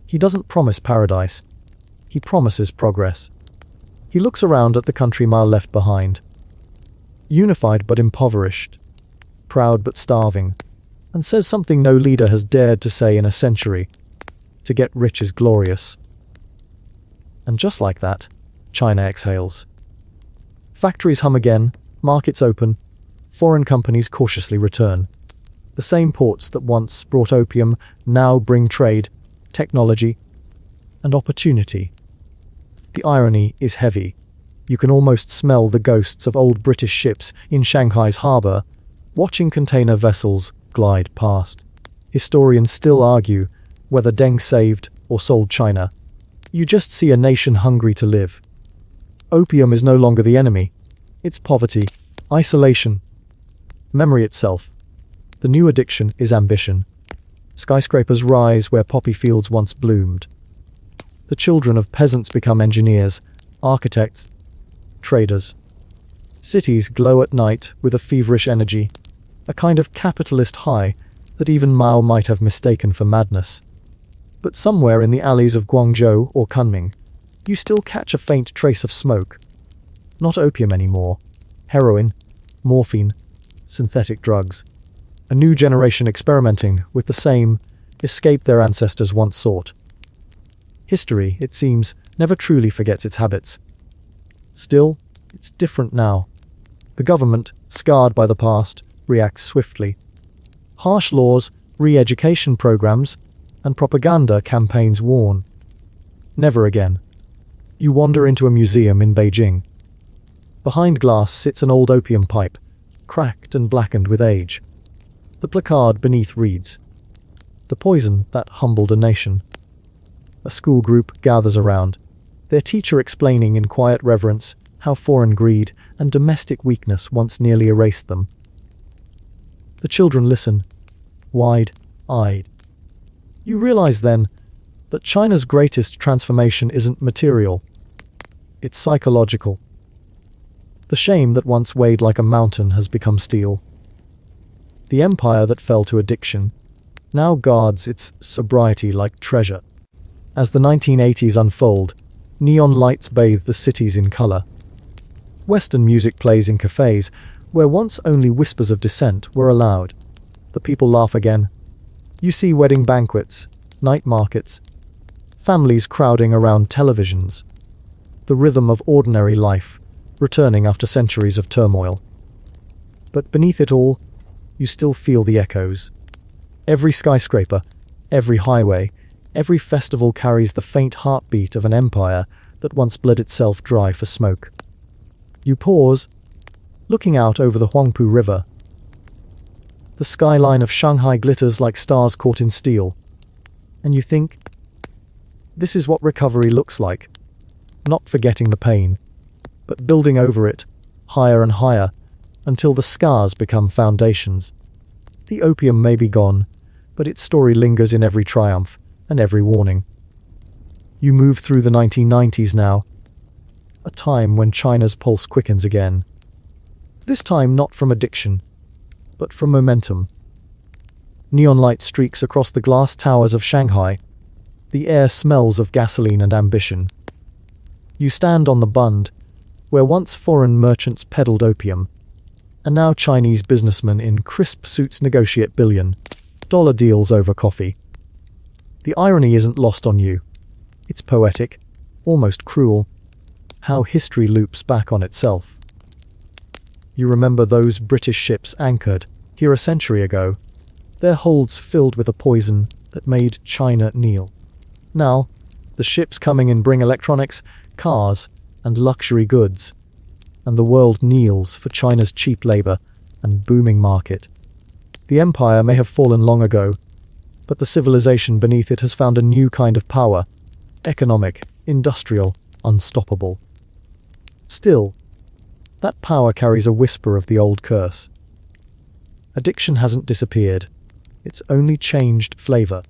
He doesn't promise paradise. He promises progress. He looks around at the country Mao left behind. Unified but impoverished. Proud but starving. And says something no leader has dared to say in a century. To get rich is glorious. And just like that, China exhales. Factories hum again, markets open, foreign companies cautiously return. The same ports that once brought opium now bring trade, technology, and opportunity. The irony is heavy. You can almost smell the ghosts of old British ships in Shanghai's harbour, watching container vessels glide past. Historians still argue whether Deng saved or sold China. You just see a nation hungry to live. Opium is no longer the enemy. It's poverty, isolation, memory itself. The new addiction is ambition. Skyscrapers rise where poppy fields once bloomed. The children of peasants become engineers, architects, traders. Cities glow at night with a feverish energy, a kind of capitalist high that even Mao might have mistaken for madness. But somewhere in the alleys of Guangzhou or Kunming, you still catch a faint trace of smoke. Not opium anymore. Heroin, morphine, synthetic drugs. A new generation experimenting with the same escape their ancestors once sought. History, it seems, never truly forgets its habits. Still, it's different now. The government, scarred by the past, reacts swiftly. Harsh laws, re-education programs, and propaganda campaigns warn. Never again. You wander into a museum in Beijing. Behind glass sits an old opium pipe, cracked and blackened with age. The placard beneath reads, "The poison that humbled a nation." A school group gathers around, their teacher explaining in quiet reverence how foreign greed and domestic weakness once nearly erased them. The children listen, wide-eyed. You realize then that China's greatest transformation isn't material. It's psychological. The shame that once weighed like a mountain has become steel. The empire that fell to addiction now guards its sobriety like treasure. As the 1980s unfold, neon lights bathe the cities in color. Western music plays in cafes where once only whispers of dissent were allowed. The people laugh again. You see wedding banquets, night markets, families crowding around televisions. The rhythm of ordinary life, returning after centuries of turmoil. But beneath it all, you still feel the echoes. Every skyscraper, every highway, every festival carries the faint heartbeat of an empire that once bled itself dry for smoke. You pause, looking out over the Huangpu River. The skyline of Shanghai glitters like stars caught in steel. And you think, this is what recovery looks like. Not forgetting the pain, but building over it, higher and higher, until the scars become foundations. The opium may be gone, but its story lingers in every triumph and every warning. You move through the 1990s now, a time when China's pulse quickens again. This time not from addiction, but from momentum. Neon light streaks across the glass towers of Shanghai. The air smells of gasoline and ambition. You stand on the Bund, where once foreign merchants peddled opium, and now Chinese businessmen in crisp suits negotiate billion-dollar deals over coffee. The irony isn't lost on you. It's poetic, almost cruel, how history loops back on itself. You remember those British ships anchored here a century ago, their holds filled with a poison that made China kneel. Now, the ships coming in bring electronics, cars, and luxury goods, and the world kneels for China's cheap labor and booming market. The empire may have fallen long ago, but the civilization beneath it has found a new kind of power, economic, industrial, unstoppable. Still, that power carries a whisper of the old curse. Addiction hasn't disappeared, it's only changed flavor.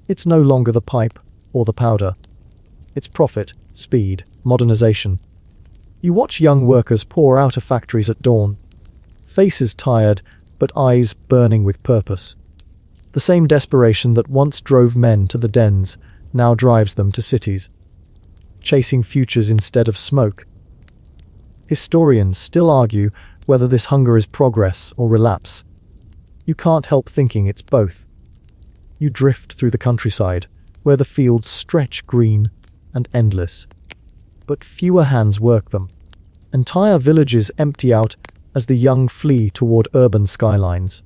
It's no longer the pipe or the powder. It's profit, speed, modernization. You watch young workers pour out of factories at dawn, faces tired, but eyes burning with purpose. The same desperation that once drove men to the dens now drives them to cities, chasing futures instead of smoke. Historians still argue whether this hunger is progress or relapse. You can't help thinking it's both. You drift through the countryside, where the fields stretch green and endless. But fewer hands work them. Entire villages empty out as the young flee toward urban skylines.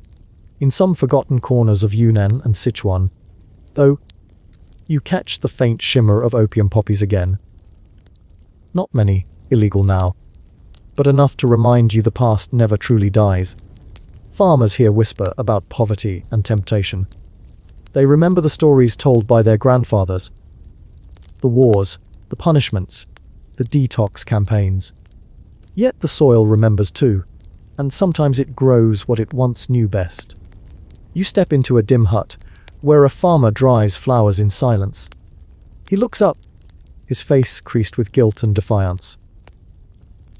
In some forgotten corners of Yunnan and Sichuan, though, you catch the faint shimmer of opium poppies again. Not many, illegal now, but enough to remind you the past never truly dies. Farmers here whisper about poverty and temptation. They remember the stories told by their grandfathers. The wars, the punishments, the detox campaigns. Yet the soil remembers too, and sometimes it grows what it once knew best. You step into a dim hut, where a farmer dries flowers in silence. He looks up, his face creased with guilt and defiance.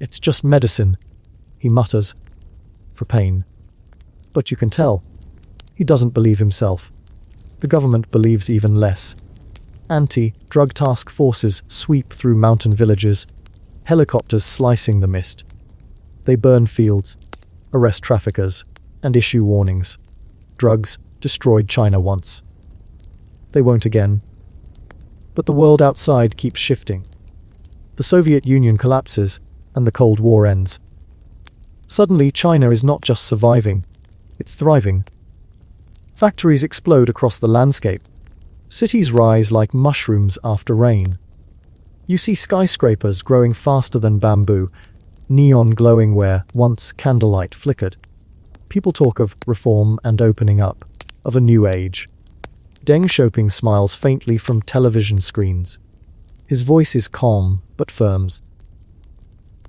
"It's just medicine," he mutters, for pain. But you can tell, he doesn't believe himself. The government believes even less. Anti-drug task forces sweep through mountain villages, helicopters slicing the mist. They burn fields, arrest traffickers, and issue warnings. Drugs destroyed China once. They won't again. But the world outside keeps shifting. The Soviet Union collapses, and the Cold War ends. Suddenly, China is not just surviving, it's thriving. Factories explode across the landscape. Cities rise like mushrooms after rain. You see skyscrapers growing faster than bamboo, neon glowing where once candlelight flickered. People talk of reform and opening up, of a new age. Deng Xiaoping smiles faintly from television screens. His voice is calm, but firm.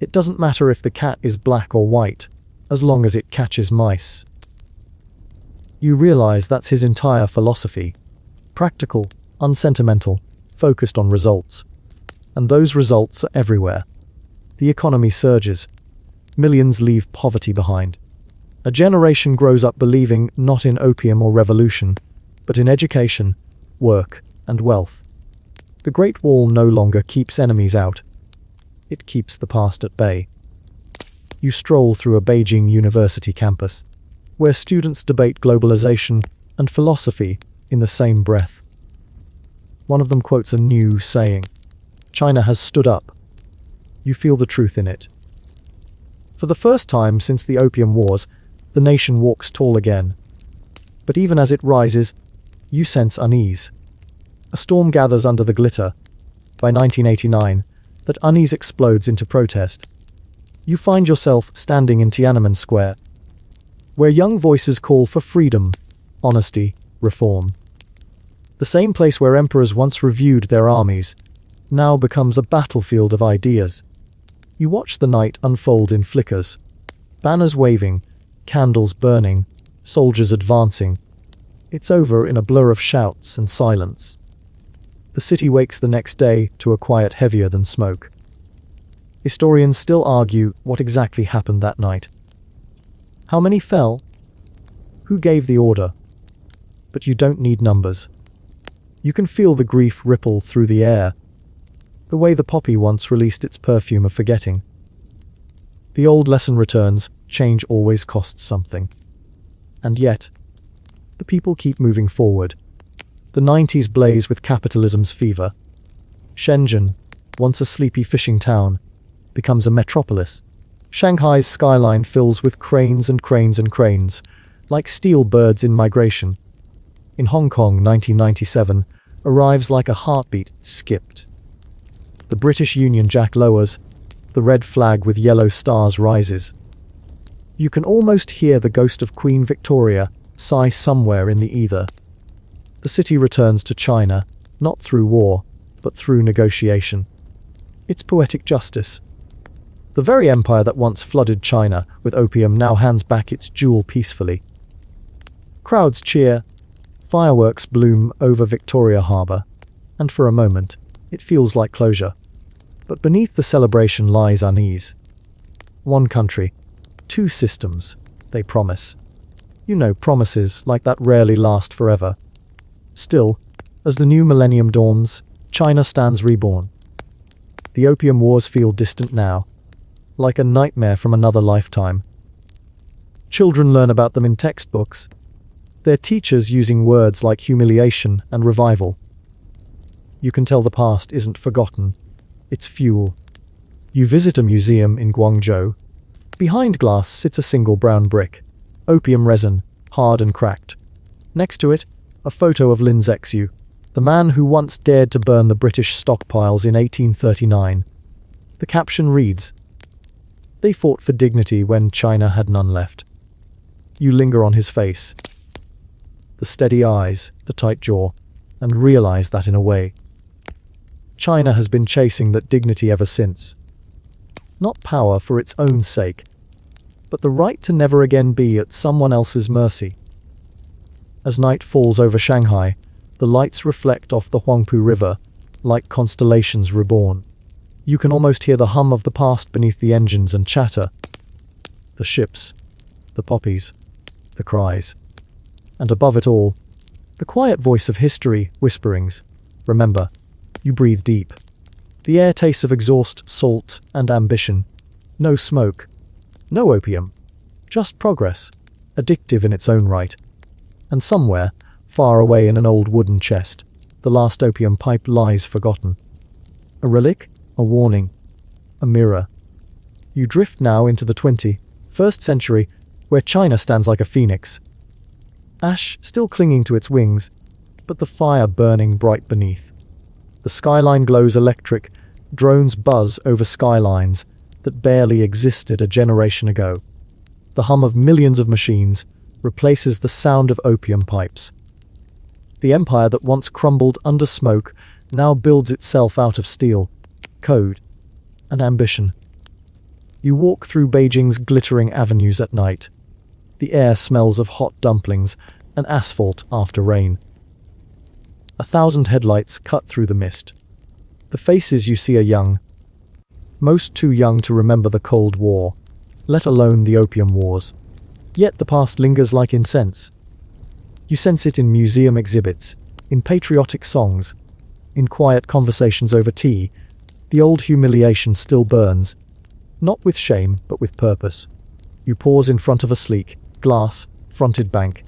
It doesn't matter if the cat is black or white, as long as it catches mice. You realize that's his entire philosophy. Practical, unsentimental, focused on results. And those results are everywhere. The economy surges. Millions leave poverty behind. A generation grows up believing not in opium or revolution, but in education, work, and wealth. The Great Wall no longer keeps enemies out. It keeps the past at bay. You stroll through a Beijing university campus, where students debate globalization and philosophy in the same breath. One of them quotes a new saying, "China has stood up." You feel the truth in it. For the first time since the Opium Wars, the nation walks tall again. But even as it rises, you sense unease. A storm gathers under the glitter. By 1989, that unease explodes into protest. You find yourself standing in Tiananmen Square, where young voices call for freedom, honesty, reform. The same place where emperors once reviewed their armies now becomes a battlefield of ideas. You watch the night unfold in flickers, banners waving, candles burning, soldiers advancing. It's over in a blur of shouts and silence. The city wakes the next day to a quiet heavier than smoke. Historians still argue what exactly happened that night. How many fell? Who gave the order? But you don't need numbers. You can feel the grief ripple through the air, the way the poppy once released its perfume of forgetting. The old lesson returns, change always costs something. And yet, the people keep moving forward. The 90s blaze with capitalism's fever. Shenzhen, once a sleepy fishing town, becomes a metropolis. Shanghai's skyline fills with cranes and cranes and cranes, like steel birds in migration. In Hong Kong, 1997, arrives like a heartbeat skipped. The British Union Jack lowers, the red flag with yellow stars rises. You can almost hear the ghost of Queen Victoria sigh somewhere in the ether. The city returns to China, not through war, but through negotiation. It's poetic justice. The very empire that once flooded China with opium now hands back its jewel peacefully. Crowds cheer, fireworks bloom over Victoria Harbour, and for a moment, it feels like closure. But beneath the celebration lies unease. One country, two systems, they promise. You know, promises like that rarely last forever. Still, as the new millennium dawns, China stands reborn. The Opium Wars feel distant now, like a nightmare from another lifetime. Children learn about them in textbooks, their teachers using words like humiliation and revival. You can tell the past isn't forgotten, it's fuel. You visit a museum in Guangzhou. Behind glass sits a single brown brick, opium resin, hard and cracked. Next to it, a photo of Lin Zexu, the man who once dared to burn the British stockpiles in 1839. The caption reads, "They fought for dignity when China had none left." You linger on his face, the steady eyes, the tight jaw, and realize that in a way, China has been chasing that dignity ever since. Not power for its own sake, but the right to never again be at someone else's mercy. As night falls over Shanghai, the lights reflect off the Huangpu River like constellations reborn. You can almost hear the hum of the past beneath the engines and chatter. The ships, the poppies, the cries. And above it all, the quiet voice of history whisperings. Remember, you breathe deep. The air tastes of exhaust, salt, and ambition. No smoke. No opium. Just progress, addictive in its own right. And somewhere, far away in an old wooden chest, the last opium pipe lies forgotten. A relic, a warning, a mirror. You drift now into the 21st century, where China stands like a phoenix. Ash still clinging to its wings, but the fire burning bright beneath. The skyline glows electric, drones buzz over skylines that barely existed a generation ago. The hum of millions of machines replaces the sound of opium pipes. The empire that once crumbled under smoke now builds itself out of steel, code, and ambition. You walk through Beijing's glittering avenues at night. The air smells of hot dumplings and asphalt after rain. 1,000 headlights cut through the mist. The faces you see are young, most too young to remember the Cold War, let alone the Opium Wars. Yet the past lingers like incense. You sense it in museum exhibits, in patriotic songs, in quiet conversations over tea. The old humiliation still burns, not with shame, but with purpose. You pause in front of a sleek, glass-fronted bank.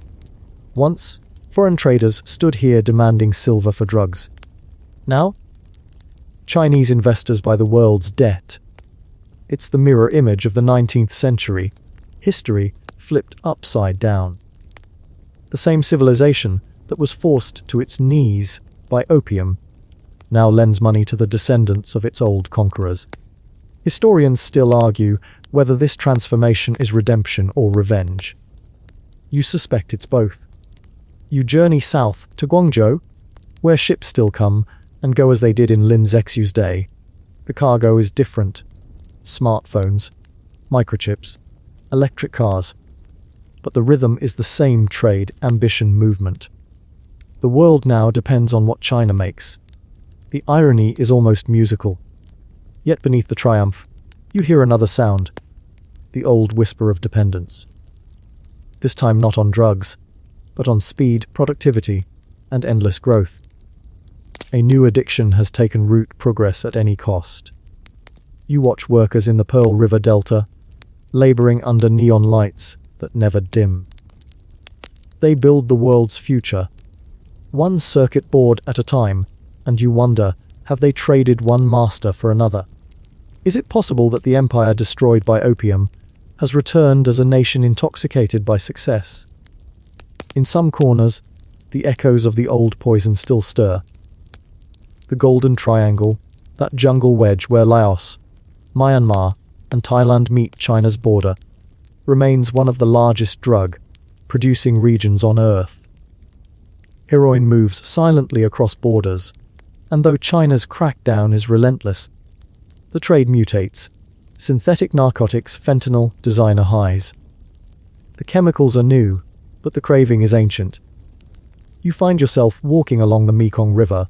Once, foreign traders stood here demanding silver for drugs. Now, Chinese investors buy the world's debt. It's the mirror image of the 19th century, history flipped upside down. The same civilization that was forced to its knees by opium now lends money to the descendants of its old conquerors. Historians still argue whether this transformation is redemption or revenge. You suspect it's both. You journey south to Guangzhou, where ships still come and go as they did in Lin Zexu's day. The cargo is different. Smartphones, microchips, electric cars. But the rhythm is the same trade, ambition, movement. The world now depends on what China makes. The irony is almost musical. Yet beneath the triumph, you hear another sound. The old whisper of dependence. This time not on drugs, but on speed, productivity, and endless growth. A new addiction has taken root, progress at any cost. You watch workers in the Pearl River Delta, laboring under neon lights that never dim. They build the world's future, one circuit board at a time, and you wonder, have they traded one master for another? Is it possible that the empire destroyed by opium has returned as a nation intoxicated by success? In some corners, the echoes of the old poison still stir. The Golden Triangle, that jungle wedge where Laos, Myanmar, and Thailand meet China's border, remains one of the largest drug-producing regions on Earth. Heroin moves silently across borders, and though China's crackdown is relentless, the trade mutates. Synthetic narcotics, fentanyl, designer highs. The chemicals are new, but the craving is ancient. You find yourself walking along the Mekong River,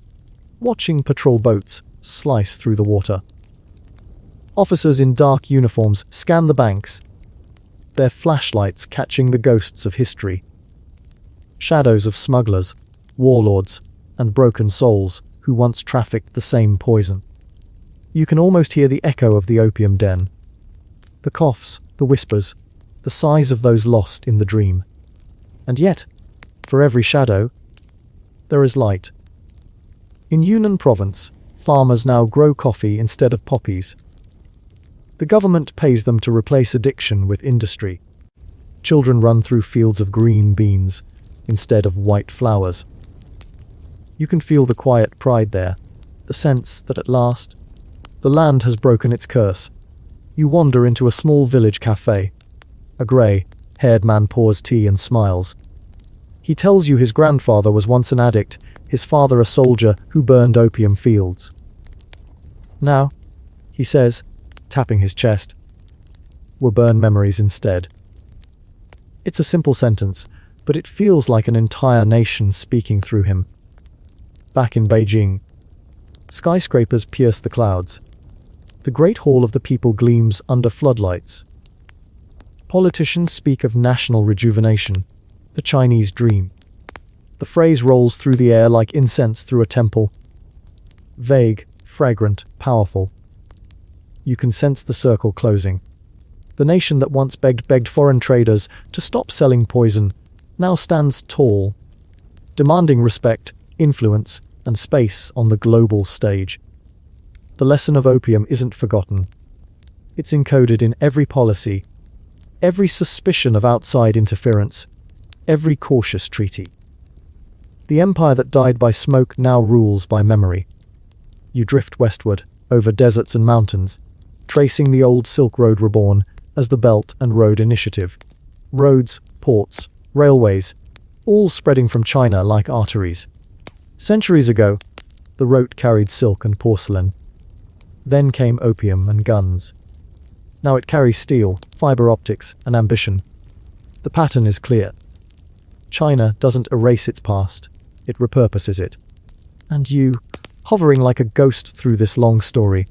watching patrol boats slice through the water. Officers in dark uniforms scan the banks, their flashlights catching the ghosts of history. Shadows of smugglers, warlords, and broken souls who once trafficked the same poison. You can almost hear the echo of the opium den. The coughs, the whispers, the sighs of those lost in the dream. And yet, for every shadow, there is light. In Yunnan province, farmers now grow coffee instead of poppies. The government pays them to replace addiction with industry. Children run through fields of green beans instead of white flowers. You can feel the quiet pride there, the sense that at last, the land has broken its curse. You wander into a small village cafe. A grey, Haired man pours tea and smiles. He tells you his grandfather was once an addict, his father a soldier who burned opium fields. Now, he says, tapping his chest, we'll burn memories instead. It's a simple sentence, but it feels like an entire nation speaking through him. Back in Beijing, skyscrapers pierce the clouds. The Great Hall of the People gleams under floodlights. Politicians speak of national rejuvenation, the Chinese dream. The phrase rolls through the air like incense through a temple. Vague, fragrant, powerful. You can sense the circle closing. The nation that once begged foreign traders to stop selling poison now stands tall, demanding respect, influence, and space on the global stage. The lesson of opium isn't forgotten. It's encoded in every policy, every suspicion of outside interference, every cautious treaty. The empire that died by smoke now rules by memory. You drift westward, over deserts and mountains, tracing the old Silk Road reborn as the Belt and Road Initiative. Roads, ports, railways, all spreading from China like arteries. Centuries ago, the route carried silk and porcelain. Then came opium and guns. Now it carries steel, fiber optics, and ambition. The pattern is clear. China doesn't erase its past, it repurposes it. And you, hovering like a ghost through this long story,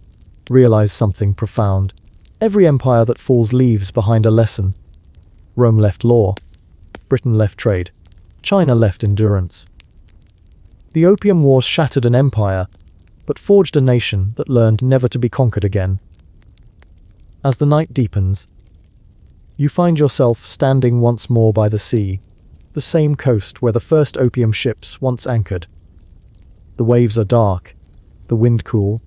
realize something profound. Every empire that falls leaves behind a lesson. Rome left law, Britain left trade, China left endurance. The Opium Wars shattered an empire, but forged a nation that learned never to be conquered again. As the night deepens, you find yourself standing once more by the sea, the same coast where the first opium ships once anchored. The waves are dark, the wind cool.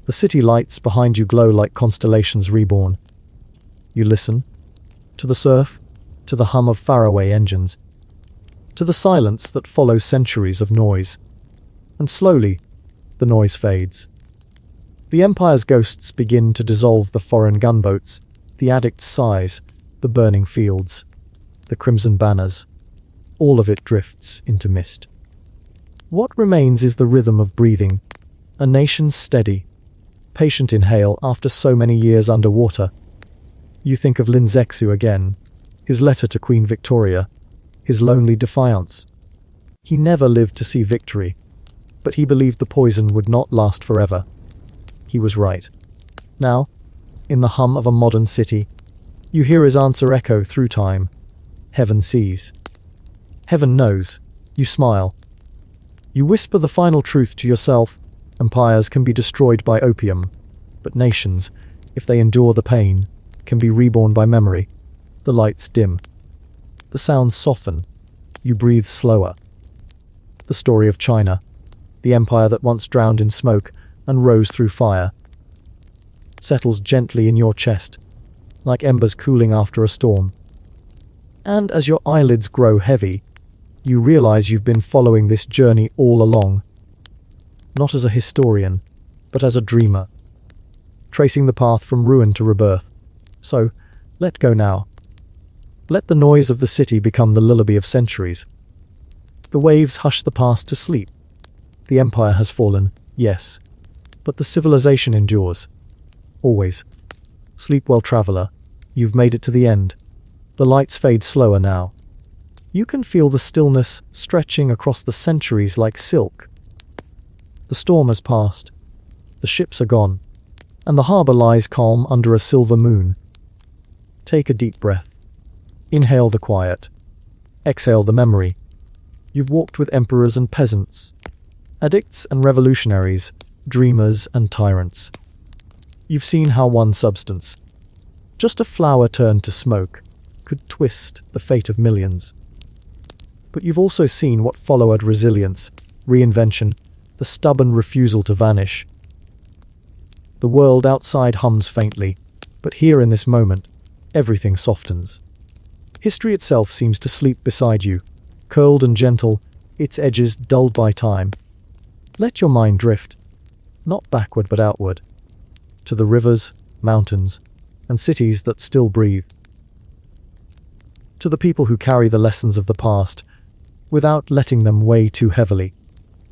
The city lights behind you glow like constellations reborn. You listen, to the surf, to the hum of faraway engines, to the silence that follows centuries of noise. And slowly, the noise fades. The Empire's ghosts begin to dissolve the foreign gunboats, the addicts' sighs, the burning fields, the crimson banners. All of it drifts into mist. What remains is the rhythm of breathing, a nation's steady, patient inhale after so many years underwater. You think of Lin Zexu again, his letter to Queen Victoria, his lonely defiance. He never lived to see victory, but he believed the poison would not last forever. He was right. Now, in the hum of a modern city, you hear his answer echo through time. Heaven sees. Heaven knows. You smile. You whisper the final truth to yourself. Empires can be destroyed by opium, but nations, if they endure the pain, can be reborn by memory. The lights dim. The sounds soften. You breathe slower. The story of China, the empire that once drowned in smoke and rose through fire, settles gently in your chest, like embers cooling after a storm. And as your eyelids grow heavy, you realize you've been following this journey all along. Not as a historian, but as a dreamer, tracing the path from ruin to rebirth. So, let go now. Let the noise of the city become the lullaby of centuries. The waves hush the past to sleep. The empire has fallen, yes, but the civilization endures. Always. Sleep well, traveler. You've made it to the end. The lights fade slower now. You can feel the stillness stretching across the centuries like silk. The storm has passed. The ships are gone. And the harbor lies calm under a silver moon. Take a deep breath. Inhale the quiet. Exhale the memory. You've walked with emperors and peasants, addicts and revolutionaries, dreamers and tyrants. You've seen how one substance, just a flower turned to smoke, could twist the fate of millions. But you've also seen what followed: resilience, reinvention, the stubborn refusal to vanish. The world outside hums faintly, but here in this moment, everything softens. History itself seems to sleep beside you, curled and gentle, its edges dulled by time. Let your mind drift, not backward but outward, to the rivers, mountains, and cities that still breathe. to the people who carry the lessons of the past, without letting them weigh too heavily.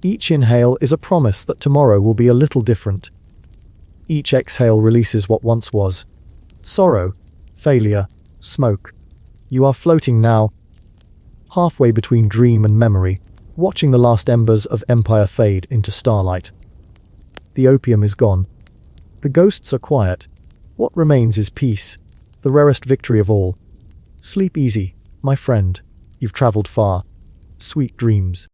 Each inhale is a promise that tomorrow will be a little different. Each exhale releases what once was. Sorrow, failure, smoke. You are floating now, halfway between dream and memory, watching the last embers of empire fade into starlight. The opium is gone. The ghosts are quiet. What remains is peace, the rarest victory of all. Sleep easy, my friend. You've traveled far. Sweet dreams.